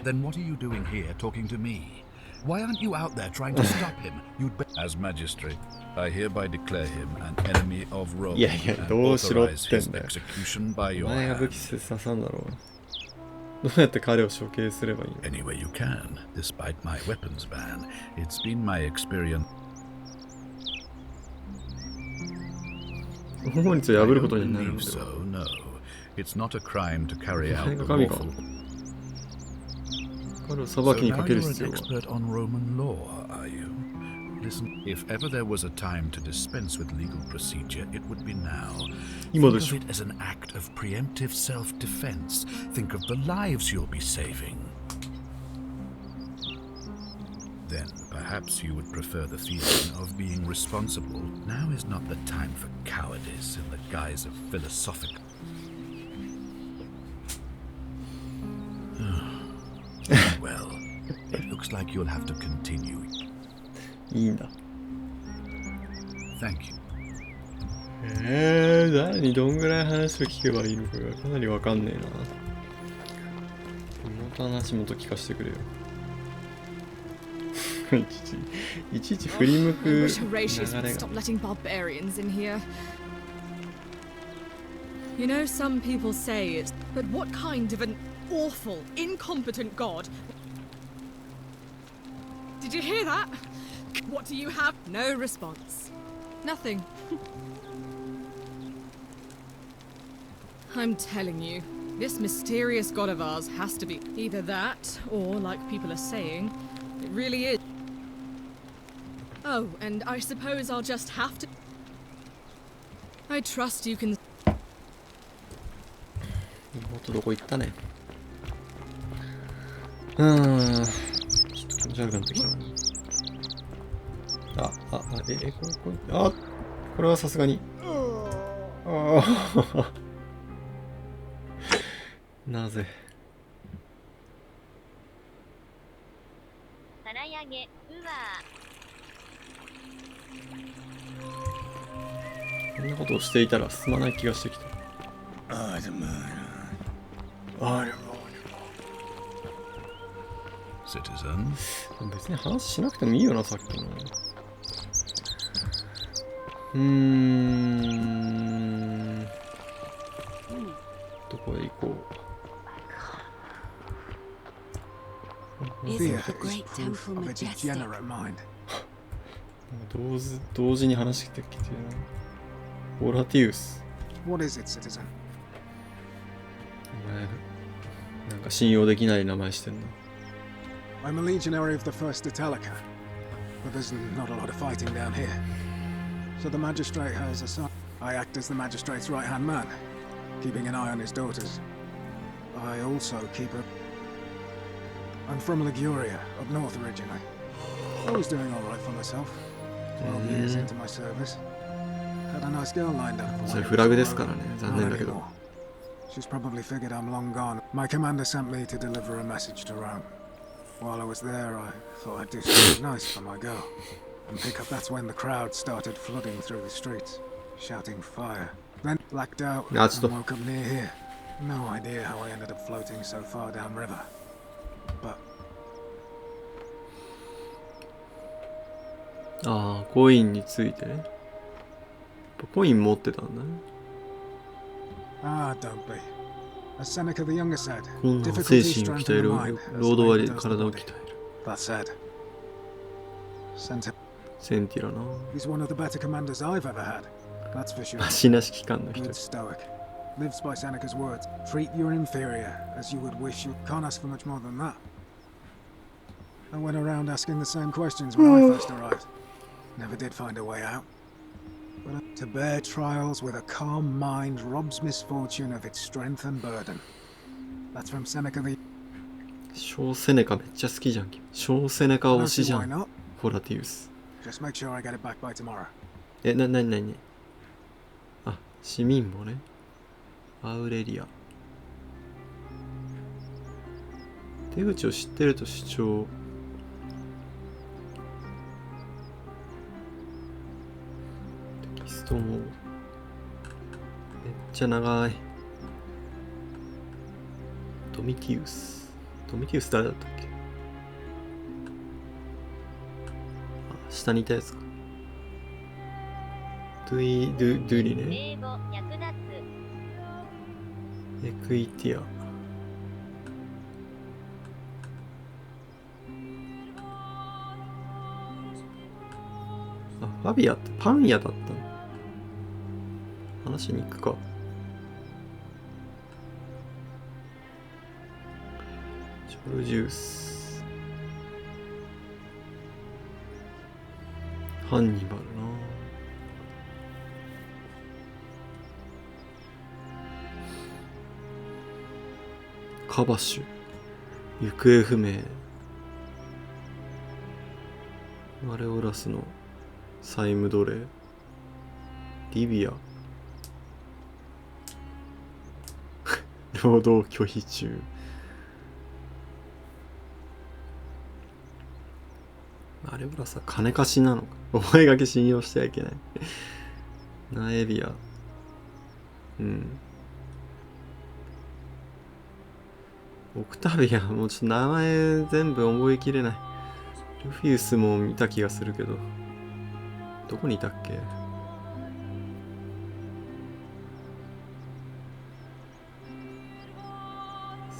Speaker 19: Then what are you doing here talking to me? Why aren't you out there trying to stop him? You'd be... As magistrate, I hereby declare him an enemy of Rome and authorize his execution by your
Speaker 1: お前が武器
Speaker 19: hand.
Speaker 1: 刺さんだろう。どうやって彼を処刑すればいいの
Speaker 19: Any way you can, despite my weapons ban. It's been my experience.
Speaker 1: 法律を破ることになるので
Speaker 19: So, no. It's not a crime to carry out the
Speaker 1: 神か
Speaker 19: lawful.
Speaker 1: 彼を裁
Speaker 19: So
Speaker 1: きに
Speaker 19: now
Speaker 1: かける
Speaker 19: you're an
Speaker 1: 必要は
Speaker 19: expert on Roman law, are you? Listen, if ever there was a time to dispense with legal procedure, it would be now. Think of it as an act of preemptive self-defense. Think of the lives you'll be saving. Then perhaps you would prefer the feeling of being responsible. Now is not the time for cowardice in the guise of philosophical. Well, it looks like you'll have to continue.
Speaker 1: いいんだ。
Speaker 19: Thank you.
Speaker 1: 誰にどんぐらい話を聞けばいいのかがかなりわかんねえな。また話もっと聞かせてくれよ。いちいち振り向く流れが。
Speaker 18: Stop letting barbarians in here. You know, some people say it, but what kind of an awful, incompetent god? Did you hear that? What do you have? No response. Nothing. I'm telling you, this mysterious god of ours has to be either that, or, like people are saying, it really is. Oh, and I suppose I'll just have to... I trust you can...
Speaker 1: もっとどこ行ったね。ちょっと気持ち悪くなってきたな。これはさすがに。なぜ。こんなことをしていたら進まない気がしてきた。
Speaker 19: Citizen?
Speaker 1: 別に話しなくてもいいよな、さっきの。どこへ行こう。同時に話してきてるな。ホラティウス。
Speaker 20: What is it, citizen?
Speaker 1: お前、なんか信用できない名前してんな。
Speaker 20: I'm a legionary of the First Italica, but there's not a lot of fighting down here. So the magistrate has a son. I act as the magistrate's right-hand man, keeping an eye on his daughters. I also keep a... I'm from Liguria, up north originally. I was doing all right for myself. 12 years into my service. Had a nice girl lined up.
Speaker 1: それフラグですからね、残念だけど。
Speaker 20: She's probably figured I'm long gone. My commander sent me to deliver a message to Rome. While I was there, I thought I'd do something nice for my girl. And pick up. That's when the crowd started flooding through the streets, shouting fire. Then blacked out and woke up near here. No idea how I ended up floating so far downriver. But
Speaker 1: ああ、コインについてね。コイン持ってたんだね。
Speaker 20: don't be. As Seneca the Younger said,
Speaker 1: こんな精神を鍛えるロード割りで体を鍛える。
Speaker 20: That said,
Speaker 1: センティラな。
Speaker 20: He's one of the better commanders I've ever had. That's for sure.
Speaker 1: 足なし機関の人。
Speaker 20: Good stoic. Lives by Seneca's words. Treat your inferior as you would wish you. Can't ask for much more than that. I went around asking the same questions when I first arrived. Never did find a way out. But to bear trials with a calm mind robs misfortune of its strength and burden. That's from Seneca the...
Speaker 1: 小セネカめっちゃ好きじゃん。小セネカ推しじゃん。ホラティウス。
Speaker 20: Just make sure I get it back by tomorrow.
Speaker 1: なにあ、市民もね。アウレリア。手口を知ってると主張。テキストもめっちゃ長い。ドミティウス誰だったっけ？あ、下にいたやつか。ドゥリね。エクイティア。あ、ファビアってパン屋だったの。話しに行くか。ジョルジウス。ハンニバルな。カバシュ。行方不明。マレオラスの債務奴隷。リビア。労働拒否中。マレオラスは金貸しなのか。お前がけ信用してはいけない。ナエビア。うん。オクタビア、もうちょっと名前全部覚えきれない。ルフィウスも見た気がするけど。どこにいたっけ？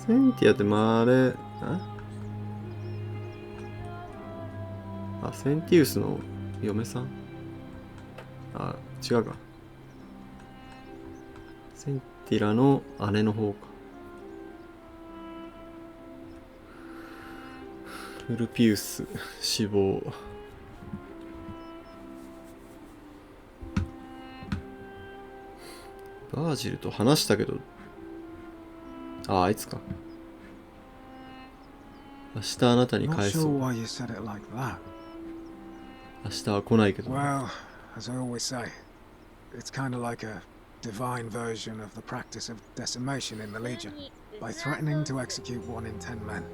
Speaker 1: センティアってセンティウスの嫁さん？違うか。センティラの姉の方か。ウルピウス死亡。バージルと話したけど、あいつか。明日あなたに返そう。明日は来ないけど。
Speaker 20: Well, as I always say, it's kind of like a divine version of the practice of decimation in the Legion. By threatening to execute 1 in 10 men.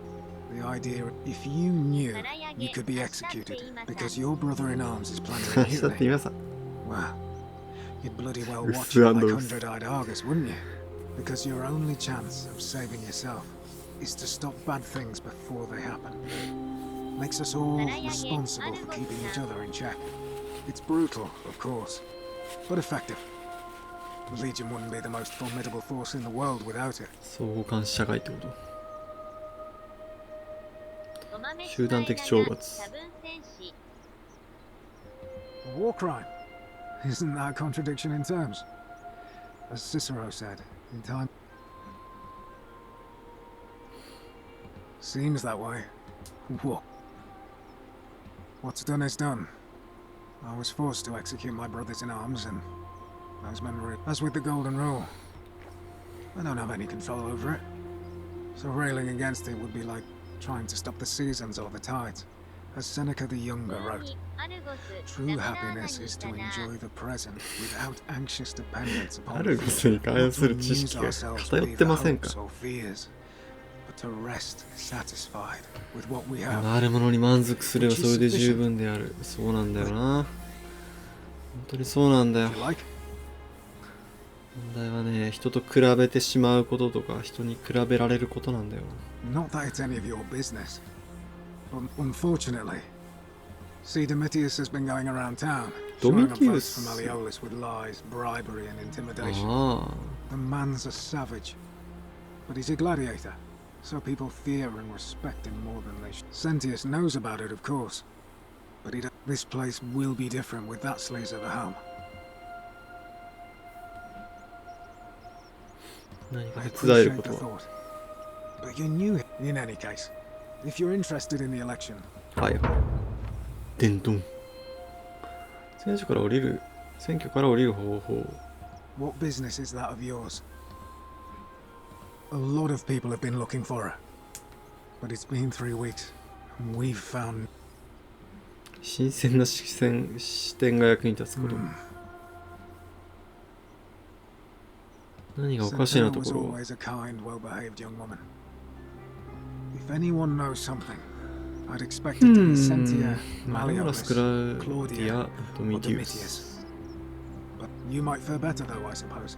Speaker 20: The idea, if you knew you could be executed because your brother-in-arms is planning a mutiny, well, you'd bloody well watch it like 100-eyed Argus, wouldn't you? Because your only chance of saving yourself is to stop bad things before they happen. Makes us all responsible for keeping each other in check. It's brutal, of course, but effective. The Legion wouldn't be the most formidable force in the world without it.
Speaker 1: 相関社会ってこと？集団的懲罰。
Speaker 20: A war crime. Isn't that a contradiction in terms? As Cicero said, in time. Seems that way. What? What's done is done. I was forced to execute my brothers in arms, and those memories. As with the Golden Rule, I don't have any control over it. So railing against it would be like trying to stop the seasons or the tides. As Seneca the Younger wrote, true happiness is to enjoy the present without anxious dependence upon the future, not to amuse ourselves with either hopes or fears, but to rest satisfied with what we have.
Speaker 1: あるものに満足すればそれで十分である。そうなんだよな。本当にそうなんだよ。問題はね、人と比べてしまうこととか、人に比べられることなんだよ。
Speaker 20: Not that it's any of your business, but unfortunately, see, Domitius has been going around town, showing up votes from Malleolus with lies, bribery, and intimidation. The man's a savage, but he's a gladiator, so people fear and respect him more than they should. Sentius knows about it, of course, but this place will be different with that sleaze at the helm. I appreciate the thought, but you're new here. In any case, if you're interested in the election.
Speaker 1: はいはい。伝統。選挙から降りる方法。
Speaker 20: What business is that of yours? A lot of people have been looking for her, but it's been 3 weeks, and we've found.
Speaker 1: 新鮮な視点が役に立つこと。何がおかしいなところは。
Speaker 20: If anyone knows something, I'd expect it to be Sentia, Malleolus, Claudia, or Domitius. But you might fare better, though, I suppose.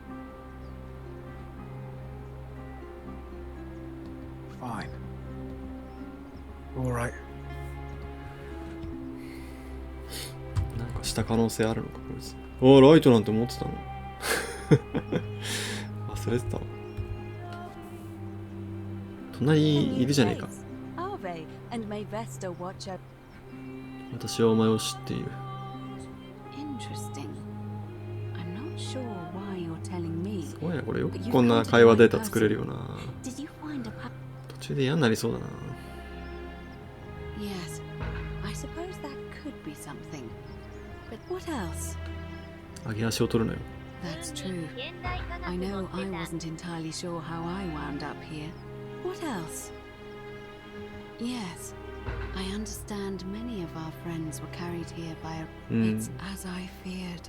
Speaker 20: Fine. All right.
Speaker 1: なんかした可能性あるのかこいつ。おー、ライトなんて持ってたの。忘れてたわ。隣にいるじゃねえか。私はお前を知っている。
Speaker 7: Interesting. I'm not sure why you're
Speaker 1: すごいな、これよくこんな会話データ作れるよな。途中で嫌になりそうだな。
Speaker 7: Yes, I suppose that could be something. But what else?
Speaker 1: 上げ足を取るのよ。
Speaker 7: That's true. I know I wasn't entirely sure how I wound up here. What else? Yes, I understand many of our friends were carried here by a... It's as I feared.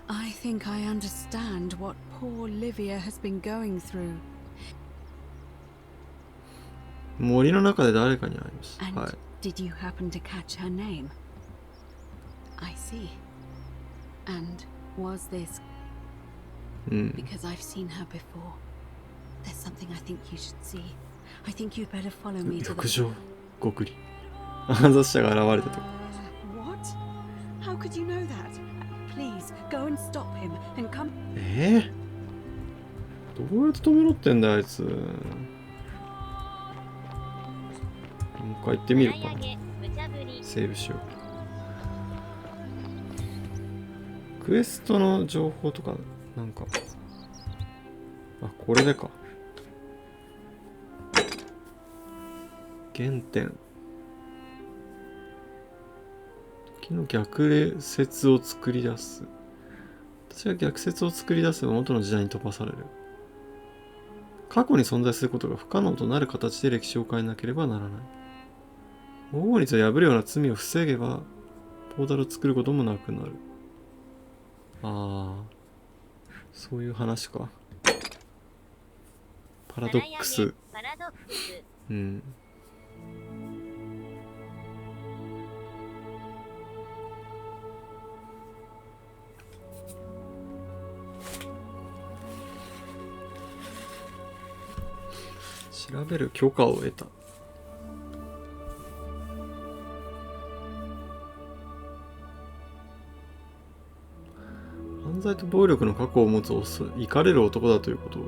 Speaker 7: I think I understand what poor Livia has been going through.
Speaker 1: 森の中で誰かに会いました。
Speaker 7: And
Speaker 1: はい。
Speaker 7: did you happen to catch her name? I see. And was this... Because I've seen her before. There's something I think you should see. I think you'd better follow me to the...
Speaker 1: 浴場、ごくり。暗殺者が現れたと。
Speaker 7: What? How could you know that? Please, go and stop him and come...
Speaker 1: どうやって止めろってんだよ、あいつ。もう一回行ってみるか。セーブしよう。クエストの情報とか、なんか。あ、これでか。原点。時の逆説を作り出す。私が逆説を作り出せば元の時代に飛ばされる。過去に存在することが不可能となる形で歴史を変えなければならない。黄金律を破るような罪を防げば、ポータルを作ることもなくなる。ああ、そういう話か。パラドックス。うん。調べる許可を得た。犯罪と暴力の過去を持つ怒れる男だということを。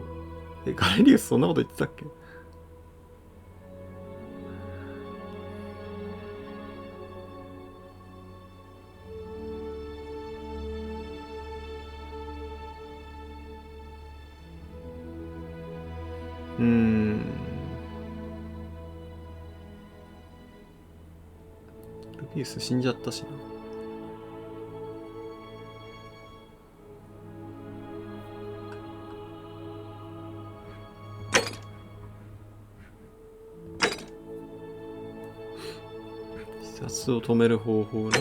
Speaker 1: ガレリウスそんなこと言ってたっけ？ルピウス死んじゃったしな。自殺を止める方法ね。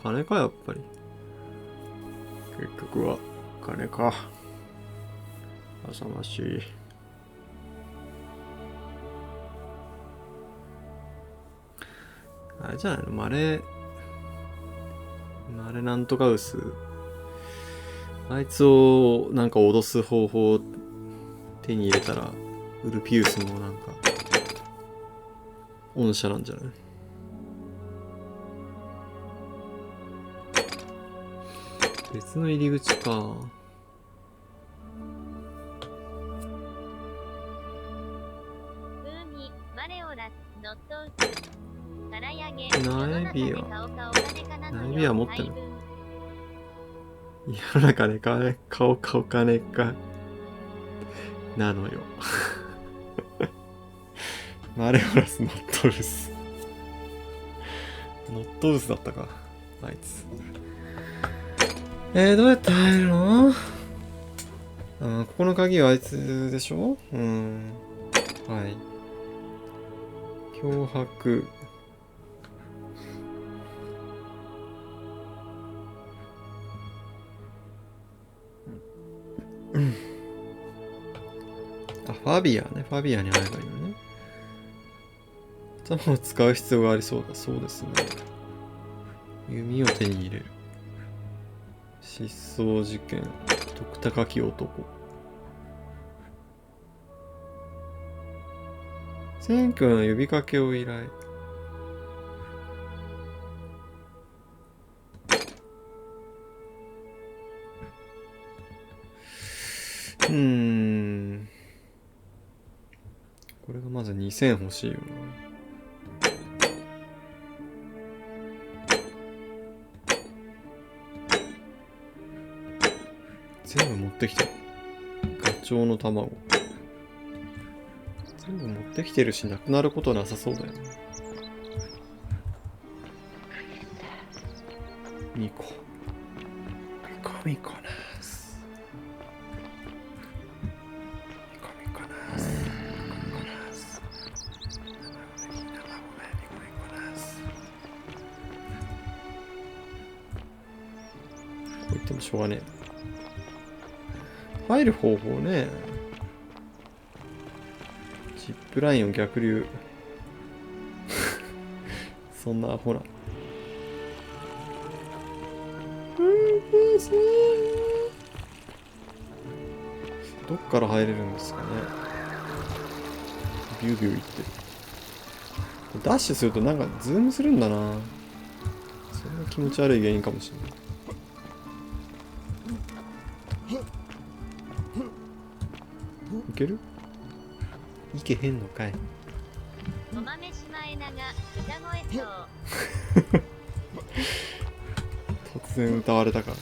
Speaker 1: 金か、やっぱり。結局は金か。浅ましい。あれじゃないの、マレなんとかウス。あいつをなんか脅す方法を手に入れたら、ウルピウスもなんか、恩赦なんじゃない？別の入り口か。ナエビア持ってるの？世の中で顔かお金かなのよ。マレオラスノットウス。ノットウスだったか、あいつ。どうやって入るの？ここの鍵はあいつでしょ？はい。脅迫。あ、ファビアね。ファビアに会えばいいのね。頭を使う必要がありそうだ。そうですね。弓を手に入れる。失踪事件。徳高き男。選挙の呼びかけを依頼。これがまず2000欲しいよな。全部持っってきた。ガチョウの卵。全部持ってきてるし、なくなることなさそうだよね。ミコ。ミコナス。ミコナス。ミコナス。こう言ってもしょうがねえ。入る方法ね。ジップラインを逆流。そんなアホな。どっから入れるんですかね。ビュービューいって。ダッシュするとなんかズームするんだな。それが気持ち悪い原因かもしれない。いける？いけへんのかい。
Speaker 3: お豆シマエナが歌声そう。
Speaker 1: 突然歌われたから。こ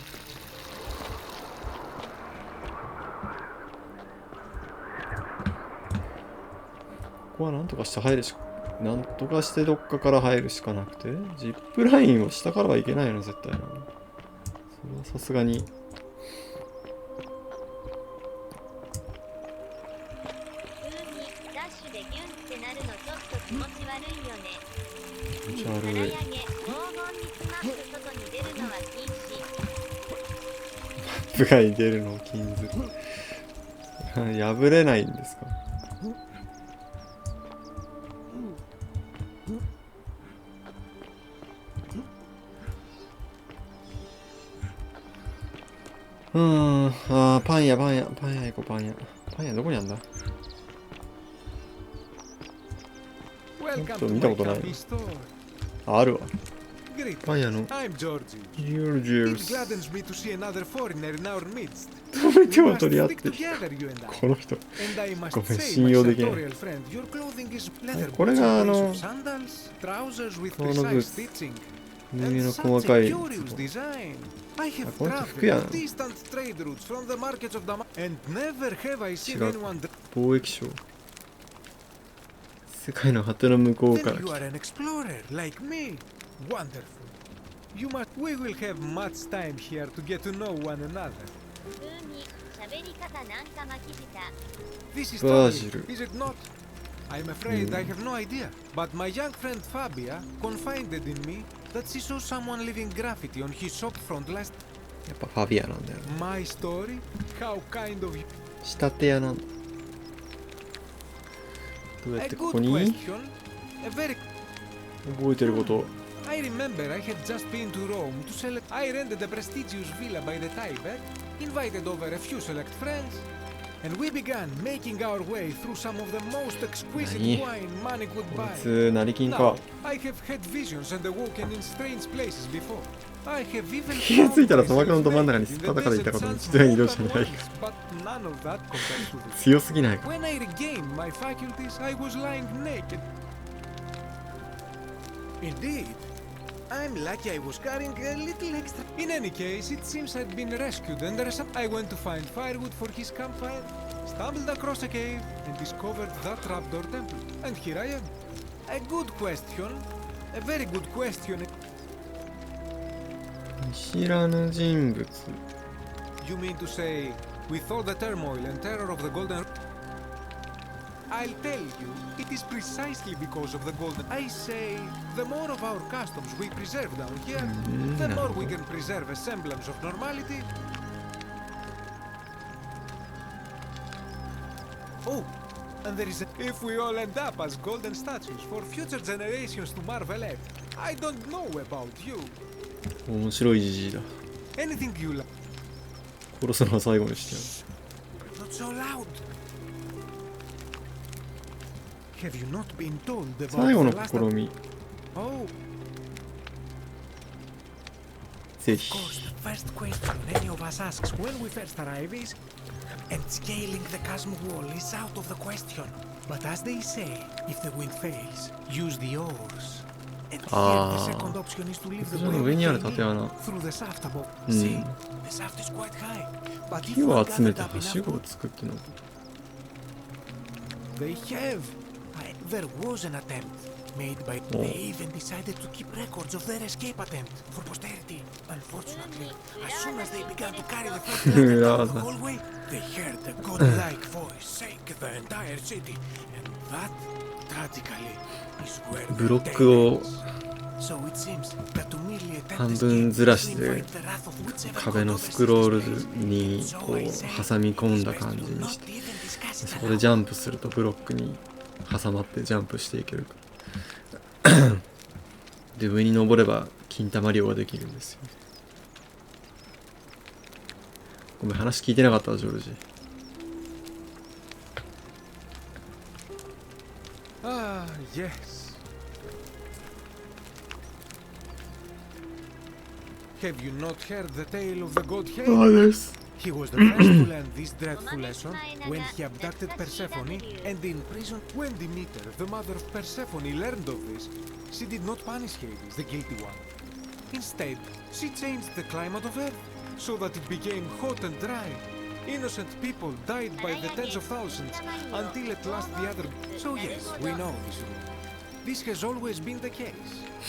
Speaker 1: こはなんとかして入るしか、なんとかしてどっかから入るしかなくて、ジップラインを下からはいけないの絶対な。それはさすがに。
Speaker 3: 気持ち悪いよね。
Speaker 1: 気持ち悪い。
Speaker 3: 黄金に詰まって外に出るのは禁止。
Speaker 1: 部外に出るのを禁ず。破れないんですか。パン屋行こう、パン屋どこにあんだ。ちょっと見たことない。あるわ。パン屋の。止めては取り合って。この人。ごめん、信用できない。これがこのブーツ。耳の細かい。この人服やん。違う。貿易商。世界の果ての向こうから来た。バージル。
Speaker 5: I'm afraid I have no idea, but my young friend Fabia confided in me that she saw someone leaving graffiti on his shop front last.
Speaker 1: やっぱファビアなんだよね。
Speaker 5: My story? How kind of you.
Speaker 1: 仕立て屋なんだ。どうやってここに覚えてること。
Speaker 5: I remember I had just been to Rome to select. I rented a prestigious villa by the Tiber, invited over a few select friends. And we began making our way through some of the most exquisite wine money could buy. Now, I have had visions and awoken in strange places before. I have even found places in the desert sands more than once, but none of that compared to this. When I regained my faculties, I was lying naked. Indeed. I'm lucky I was carrying a little extra. In any case, it seems I'd been rescued and I went to find firewood for his campfire, stumbled across a cave, and discovered that trapdoor temple. And here I am. A good question. A very good question.
Speaker 1: 見知らぬ人物。
Speaker 5: You mean to say, with all the turmoil and terror of the golden... I'll tell you, it is precisely because of the golden... I say, the more of our customs we preserve down here, the more we can preserve a semblance of normality. Oh, and there is a... If we all end up as golden statues for future generations to marvel at, I don't know about you.
Speaker 1: 面白いじじいだ。
Speaker 5: Anything you like.
Speaker 1: 殺すのは最後にしてやる。
Speaker 5: Not so loud. Have you not been told about
Speaker 1: 最後の
Speaker 5: the last...
Speaker 1: 試み。
Speaker 5: Oh.
Speaker 1: ぜひ。
Speaker 5: Of course, the first question any of us asks when we first arrive is, and scaling the chasm wall is out of the question. But as they say, if the wind fails, use the oars.
Speaker 1: ああ、屋上の上にある縦穴。うん。木を集めてはしごを作っての。
Speaker 6: There was an attempt made by. They even decided to keep records of their escape attempt for posterity. Unfortunately, as soon as they began to carry the first ladder down the hallway, they heard a godlike voice saying the entire city, and that, tragically, is where.
Speaker 1: ブロックを半分ずらして壁のスクロールにこう挟み込んだ感じにして、そこでジャンプするとブロックに挟まってジャンプしていけるで、上に登れば金玉漁ができるんですよ。ごめん、話聞いてなかったわ、ジョルジ。
Speaker 5: Yes. Have you not heard the tale of the god Hades?
Speaker 1: Oh, yes.
Speaker 5: He was the first to learn this dreadful lesson when he abducted Persephone and imprisoned. When Demeter, the mother of Persephone, learned of this, she did not punish Hades, the guilty one. Instead, she changed the climate of Earth so that it became hot and dry. Innocent people died by the tens of thousands until at last the other. So yes, we know this rule. This has always been the case.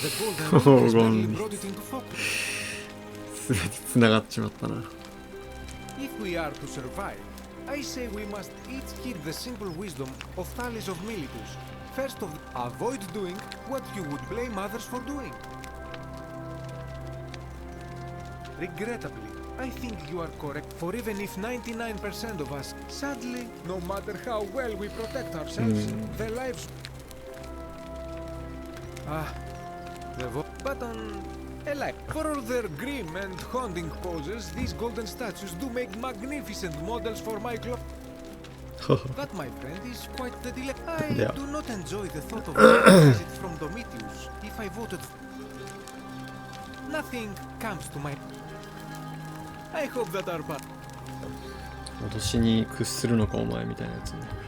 Speaker 5: The golden rule has barely brought it into focus.
Speaker 1: 全て繋がっちまったな。
Speaker 5: If we are to survive, I say we must each heed the simple wisdom of Thales of Miletus. First of all, avoid doing what you would blame others for doing. Regrettably, I think you are correct, for even if 99% of us, sadly, no matter how well we protect ourselves, their lives... But on... For all their grim and haunting poses, these golden statues do make magnificent models for my cloth. That, my friend, is quite the delay. I do not enjoy the thought of a visit from Domitius if I voted. Nothing comes to my. I hope that our path.
Speaker 1: 脅しに屈するのかお前みたいなやつね。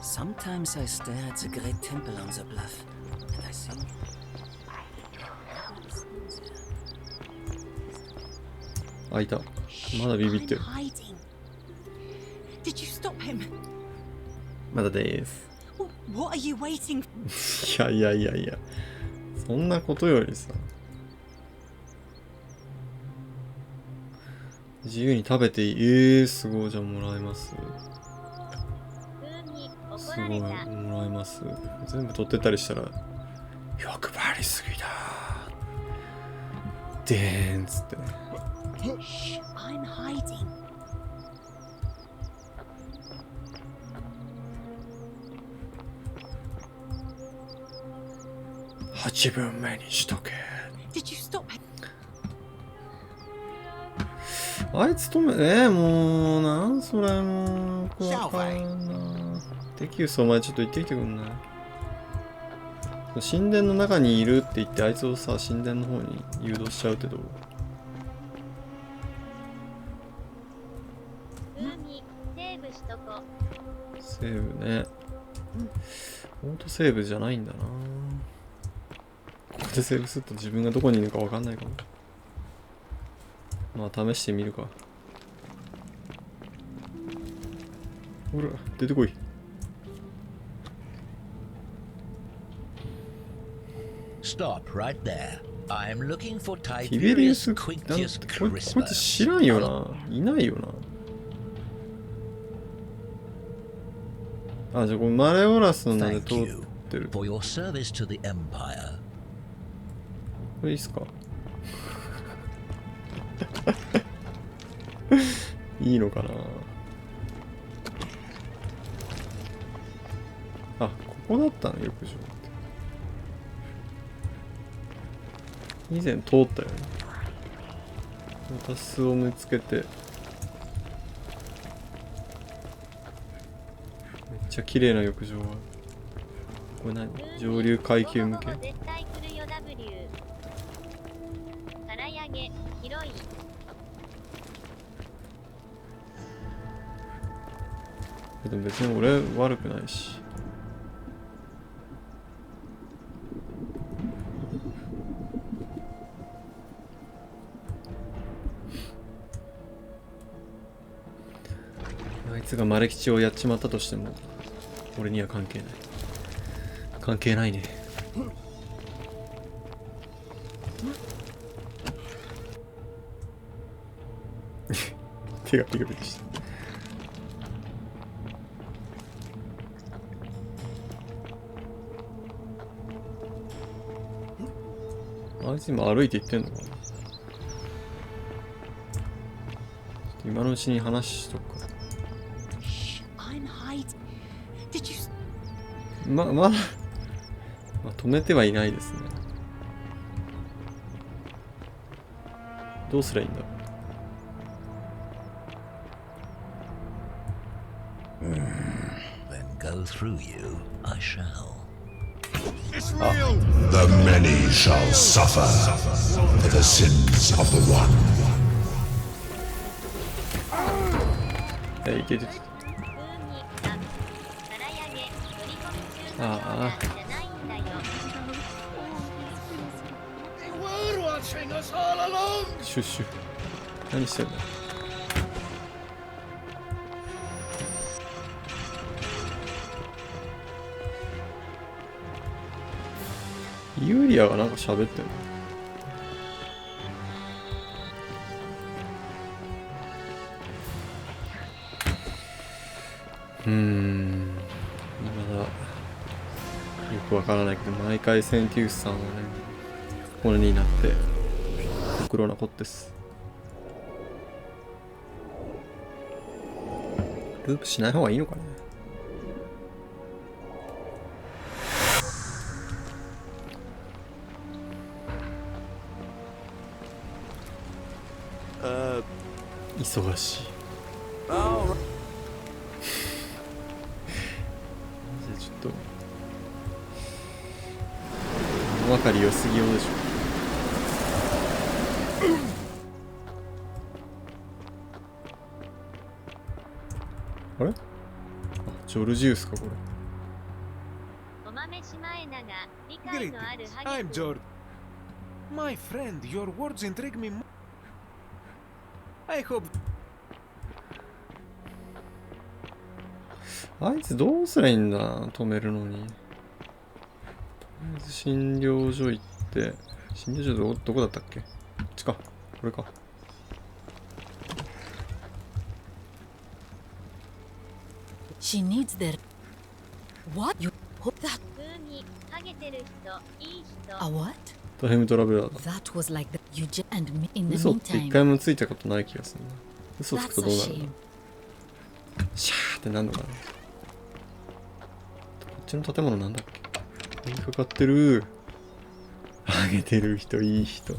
Speaker 2: Sometimes I stare at the great temple on the bluff, and I think.
Speaker 1: あ、いた。まだビビってる。
Speaker 4: Did you stop him?
Speaker 1: まだです。
Speaker 4: What are you waiting?
Speaker 1: いや。そんなことよりさ。自由に食べていい。すごい。じゃあもらえます。すごい、もらえます。全部取ってったりしたら欲張りすぎだでーんつってね。
Speaker 4: I'm hiding.
Speaker 1: 8分目にしとけ。
Speaker 4: Did you stop?
Speaker 1: あいつ止め、もうなんそれもう怖かんな。テキウスお前ちょっと行ってきてくんない？神殿の中にいるって言ってあいつをさ神殿の方に誘導しちゃうってどう？セーブね。オートセーブじゃないんだな。ここでセーブすると自分がどこにいるか分かんないかも。まあ試してみるか。ほら出てこい。
Speaker 12: Stop right there. I'm looking for
Speaker 1: ティベリウ
Speaker 12: Tiberius
Speaker 1: ス
Speaker 12: Quintius
Speaker 1: こいつ知らんよな。いないよな。あ、じゃあこれマレオラスの名で通ってる。
Speaker 12: for your service to the Empire.
Speaker 1: これいいっすか？いいのかな。あ、ここだったの浴場って。以前通ったよね。また巣を見つけて。めっちゃ綺麗な浴場は。これ何？上流階級向け？でも別に俺悪くないし。あいつがマレ吉をやっちまったとしても俺には関係ない。関係ないね。手がピクピクした。あいつ今歩いて行ってんのかな。今のうちに話しとくか。まだ止めてはいないですね。どうすりゃいいんだろう。
Speaker 12: Then go through you, I shall.
Speaker 10: The many shall suffer for the sins of the one.
Speaker 1: いけてて。ああ。シュッシュ。何してんの？ユーリアがなんか喋ってんの？まだよくわからないけど、毎回センティウスさんはね、骨になってほくろなこってす。ループしない方がいいのかね。忙しい。マジでちょっと物分かり良すぎようでしょ。あれ？あ、ジョルジウスかこれ。
Speaker 5: Greetings, I'm George. My friend, your words intrigue me more. I hope.
Speaker 1: あいつどうすりゃいいんだ、止めるのに。とりあえず診療所行って、診療所どこだったっけ？こっちか、これか。
Speaker 11: She needs their... What? You hope that... A what?
Speaker 1: タイムトラベラーだ。
Speaker 11: That was like the... You just... And me in the
Speaker 1: 嘘って一
Speaker 11: meantime...
Speaker 1: 回もついたことない気がするな。嘘つくとどうなるの？シャーってなんのかな。こっちの建物なんだっけ？追いかかってる。あげてる人いい人。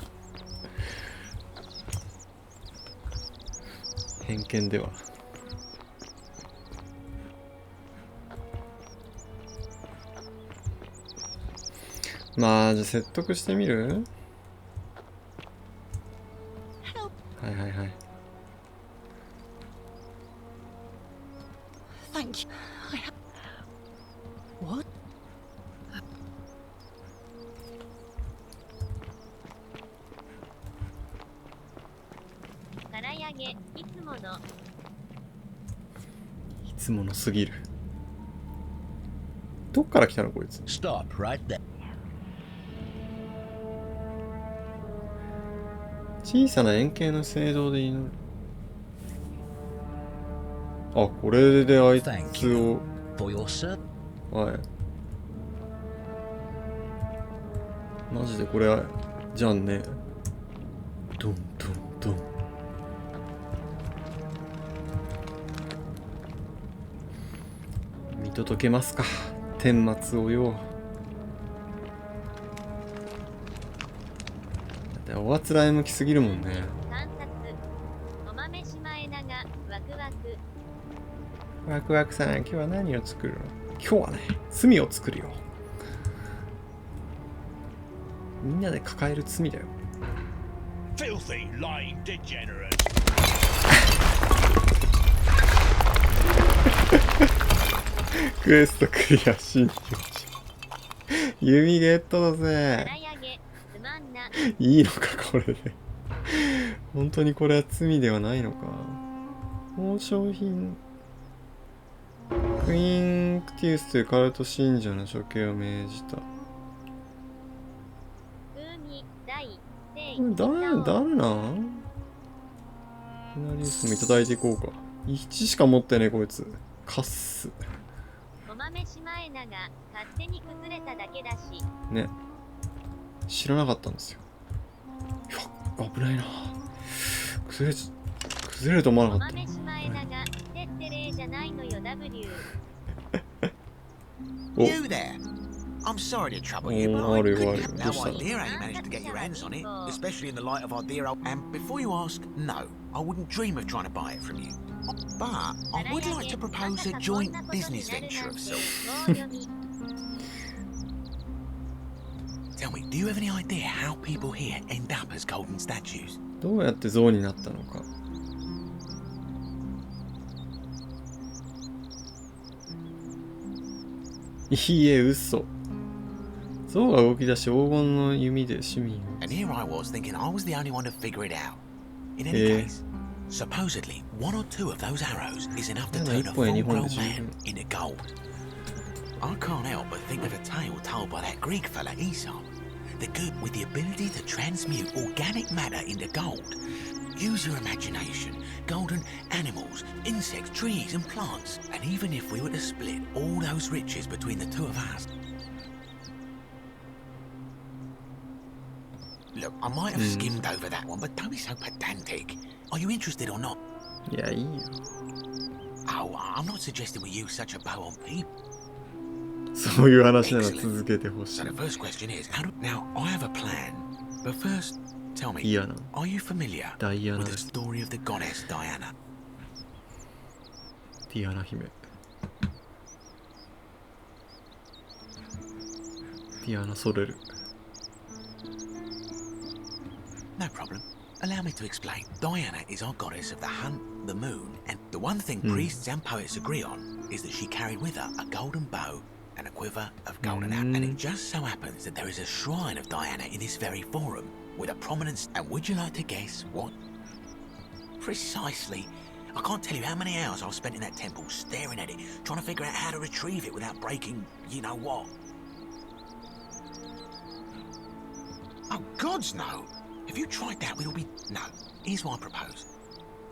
Speaker 1: 偏見では。まあじゃあ説得してみる？はいはいはい。
Speaker 4: Thank you. What?
Speaker 1: いつものすぎる。どっから来たのこいつ。
Speaker 12: Stop right there.
Speaker 1: 小さな円形の聖堂で祈る。あ、これであいつを。はい。マジでこれじゃんね。ドンドンドン。見届けますか。顛末をよ。おあつらえ向きすぎるもんね。ワクワクさん、今日は何を作るの？今日はね、罪を作るよ。みんなで抱える罪だよ。
Speaker 10: Filthy, lying degenerate.
Speaker 1: クエストクリアしに弓ゲットだぜ。いいのかこれで。本当にこれは罪ではないのか。報奨品。クイーン・クティウスというカルト信者の処刑を命じた。誰なん？フナリウスもいただいていこうか。1しか持ってねこいつ。カッス。ね。知らなかったんですよ。いや、危ないな。崩れると思わなかった。
Speaker 6: You there? I'm sorry to trouble you, but I couldn't have no idea how you managed to get your hands on it, especially in the light of our dear old... And before you ask, no, I wouldn't dream of trying to buy it from you. But I would like to propose a joint business venture of sorts. Tell me, do you have any idea how people here end up as golden statues?
Speaker 1: どうやって象になったのか。いいえ、嘘。象が動き出し黄金の弓で市民を。
Speaker 6: And here I was thinking I was the only one to figure it out. In any case, supposedly one or two of those arrows is enough to turn a full-grown man into gold. I can't help but think of a tale told by that Greek fella Aesop. The good with the ability to transmute organic matter into gold. Use your imagination. Golden animals, insects, trees and plants. And even if we were to split all those riches between the two of us. Look, I might have skimmed over that one, but don't be so pedantic. Are you interested or not?
Speaker 1: Yeah.
Speaker 6: Oh, I'm not suggesting we use such a bow on people.
Speaker 1: そういう話なら続けてほしい。
Speaker 6: So the first question is, now I have a plan, but first tell me, are you familiar with the story of the goddess Diana?
Speaker 1: ディアナ姫。ディアナソレル。
Speaker 6: No problem. Allow me to explain. Diana is our goddess of the hunt, the moon, and the one thing priests and poets agree on is that she carried with her a golden bow and a quiver of golden arrows. And it just so happens that there is a shrine of Diana in this very forum with a prominence. And would you like to guess what? Precisely. I can't tell you how many hours I've spent in that temple staring at it, trying to figure out how to retrieve it without breaking you know what. Oh, gods no! If you tried that, we'll be... No, here's what I propose.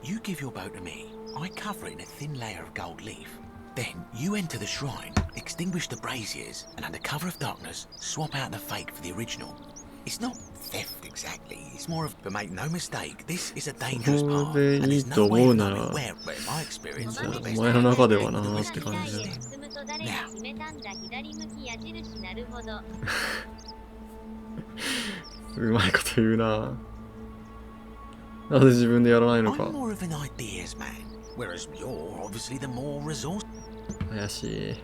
Speaker 6: You give your bow to me, I cover it in a thin layer of gold leaf. Then you enter the shrine, extinguish the braziers, and under cover of darkness, swap out the fake for the original. It's not theft exactly, it's more of... But make no mistake, this is a dangerous path, and there's no way of knowing where, but in my experience, all the best... Now...
Speaker 1: うまいこと言うな。なぜ自分でやらないのか。
Speaker 6: I'm more of an ideas man, whereas you're obviously the more resource.
Speaker 1: 怪しい。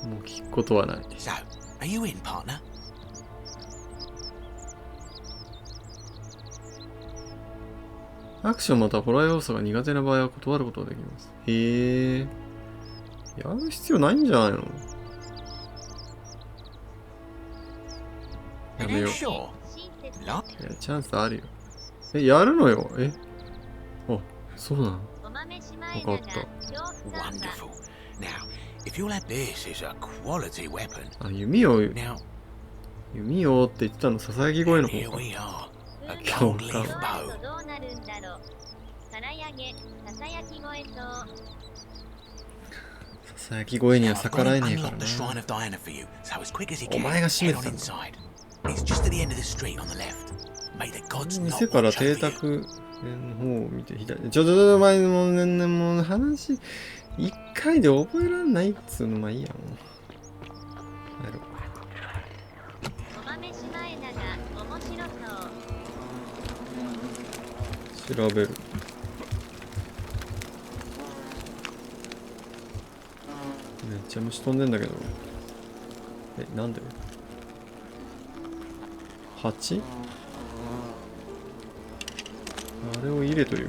Speaker 1: もう聞くことはない。
Speaker 6: So, are you in, partner?
Speaker 1: アクションまたはホラー要素が苦手な場合は断ることができます。へえ。やる必要ないんじゃないの？やめよう。いや、チャンスあるよ。え、やるのよ。え、あ、そうなの。わかった。
Speaker 6: Wonderful. Now, if you'll have this is a quality weapon.
Speaker 1: あ、弓をって言ってたの、ささやき声の方か。共感。ささやき声には逆らえねえからな。お前が閉めてたんだ。店から邸宅の方を見て左。ちょっと前もう話一回で覚えらんないっつうの。まあいいやもう。帰ろう。調べる。めっちゃ虫飛んでんだけど。え、なんで？8？ あれを入れという。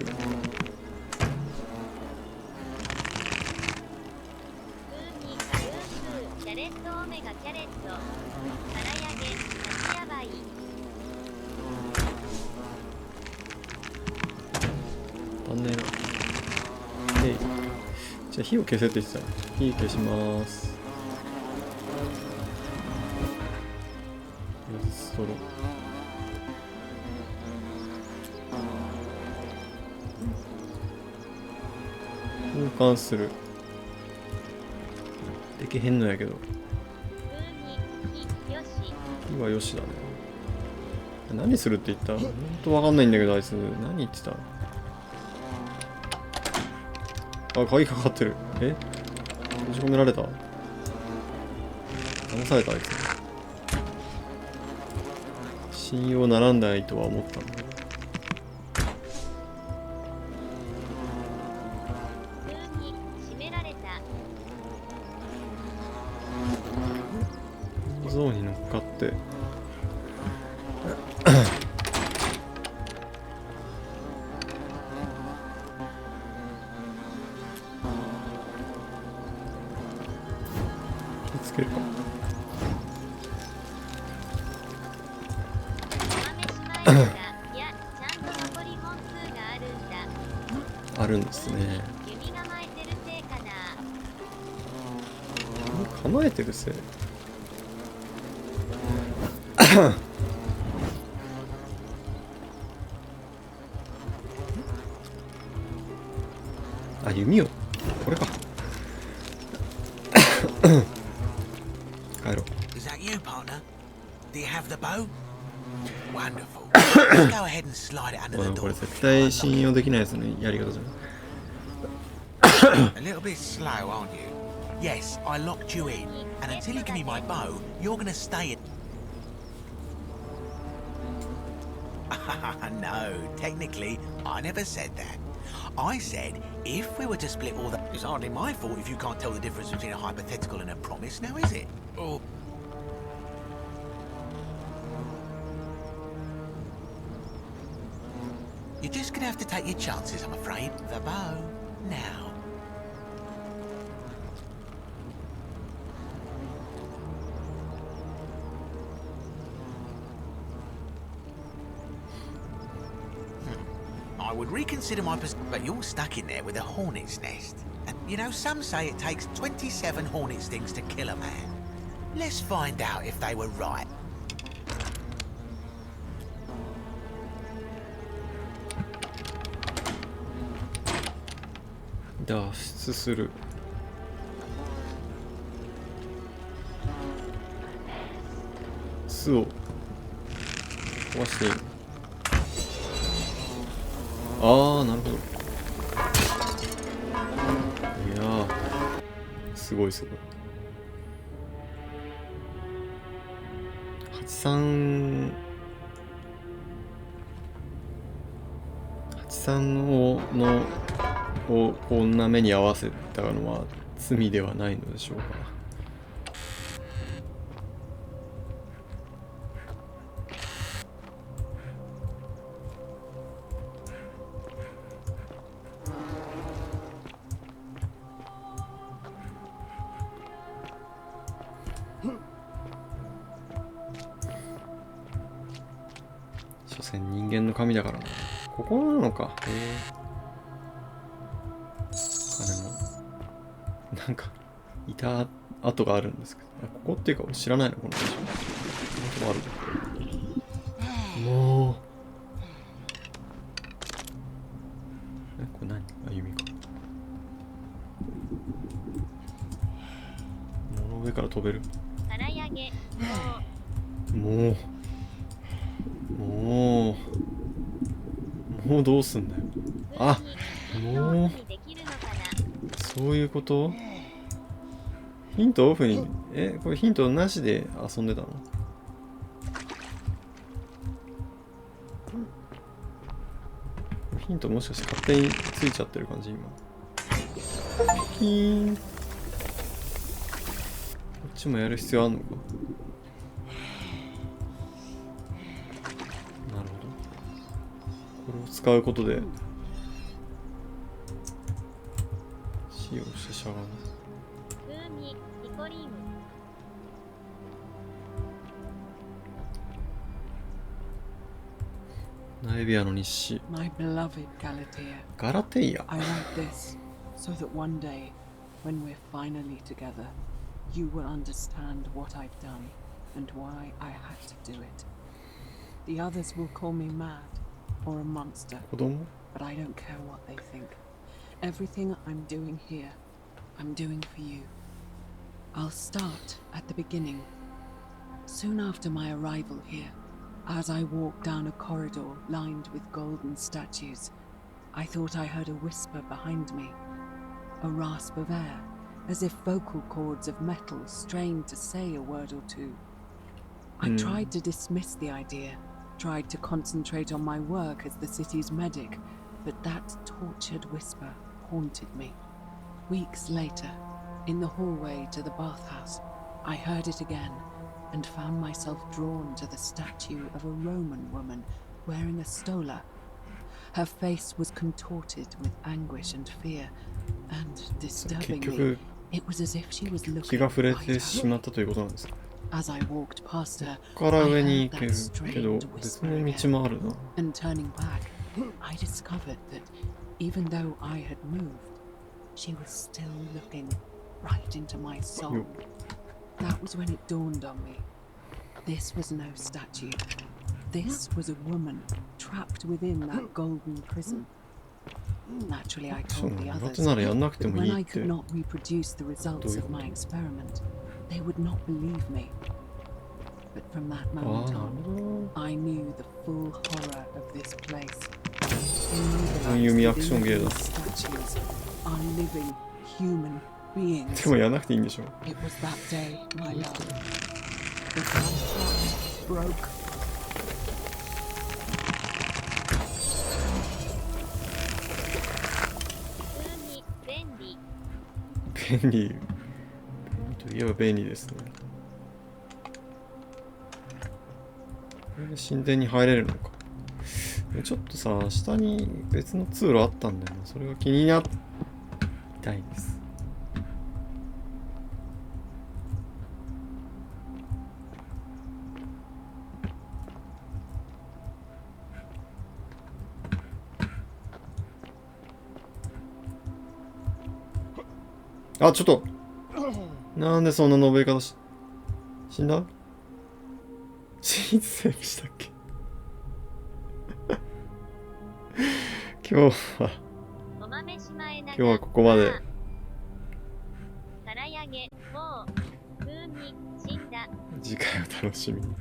Speaker 3: レッドオメガキャレット。から揚げ、夏やばい。
Speaker 1: 足んねえな。で、じゃあ火を消せって言ってた。火消します。水ストロー。交換する。できへんのやけど。火はよしだね。何するって言った？ほんとわかんないんだけど、あいつ。何言ってた？あ、鍵かかってる。え？閉じ込められた？騙されたあいつ。信用ならないとは思ったんだけど。ゾーンに乗っかって気つけるか。あるんですね。構えてるせい。あ、弓をこれか。帰ろう。
Speaker 6: Is that you, partner? Do you have the bow? Wonderful. Let's go ahead and slide it under the door.
Speaker 1: これ絶対信用できないやつのやり方じゃん。
Speaker 6: A little bit slow, aren't you? Yes, I locked you in, and until you give me my bow, you're gonna stay in. No, technically, I never said that. I said, if we were to split all that... It's hardly my fault if you can't tell the difference between a hypothetical and a promise, now is it? Oh. You're just gonna have to take your chances, I'm afraid. The bow, now. I would reconsider my position, but you're stuck in there with a hornet's nest. And, you know, some say it takes 27 hornet stings to kill a man. Let's find out if they were right.
Speaker 1: 脱出する。巣を壊していい。ああ、なるほど。いやー、すごいすごい。83をこんな目に合わせたのは罪ではないのでしょうか。所詮人間の神だからな。ここなのか。金もなんかいた跡があるんですけど、ここっていうか知らないのこの場所。ここある。もうこれ何？あ、弓か。物の上から飛べる。もうどうすんだよ。あ、もうそういうこと？ヒントオフに、これヒントなしで遊んでたの？ヒントもしかして勝手についちゃってる感じ今。ピキーン。こっちもやる必要あんのか？なるほど。これを使うことで使用してしゃがむ。ナエビアの日誌。
Speaker 21: My beloved Galatea.
Speaker 1: ガラテイア。
Speaker 21: I write this so that one day, when we're finally together, you will understand what I've done and why I had to do it. The others will call me mad or a monster,
Speaker 1: 子供?
Speaker 21: but I don't care what they think. Everything I'm doing here, I'm doing for you. I'll start at the beginning. Soon after my arrival here, as I walked down a corridor lined with golden statues, I thought I heard a whisper behind me, a rasp of air, as if vocal cords of metal strained to say a word or two. I tried to dismiss the idea, tried to concentrate on my work as the city's medic, but that tortured whisper haunted me. Weeks later, in the hallway to the bathhouse, I heard it again and found myself drawn to the statue of a Roman woman wearing a stola. Her face was contorted with anguish and fear, and disturbingly, it was as if she was looking right at me. As I walked past her, I heard that strange whisper again, and turning back, I discovered that even though I had moved, she was still looking right into my soul. That was when it dawned on me. This was no statue. This was a woman trapped within that golden prison. Naturally, I told the others, but when I could not reproduce the results of my experiment, they would not believe me. But from that moment on, I knew the full horror of this place. Immobilized within these statues are living human beings. It was that day, my love, that my heart broke.
Speaker 1: 便利といえば便利ですね。これで神殿に入れるのか。ちょっとさ、下に別の通路あったんだよな。それが気になったいです。あ、ちょっとなんでそんな登り方死んだ？シーズセーブしたっけ？今日はここまで。次回を楽しみに。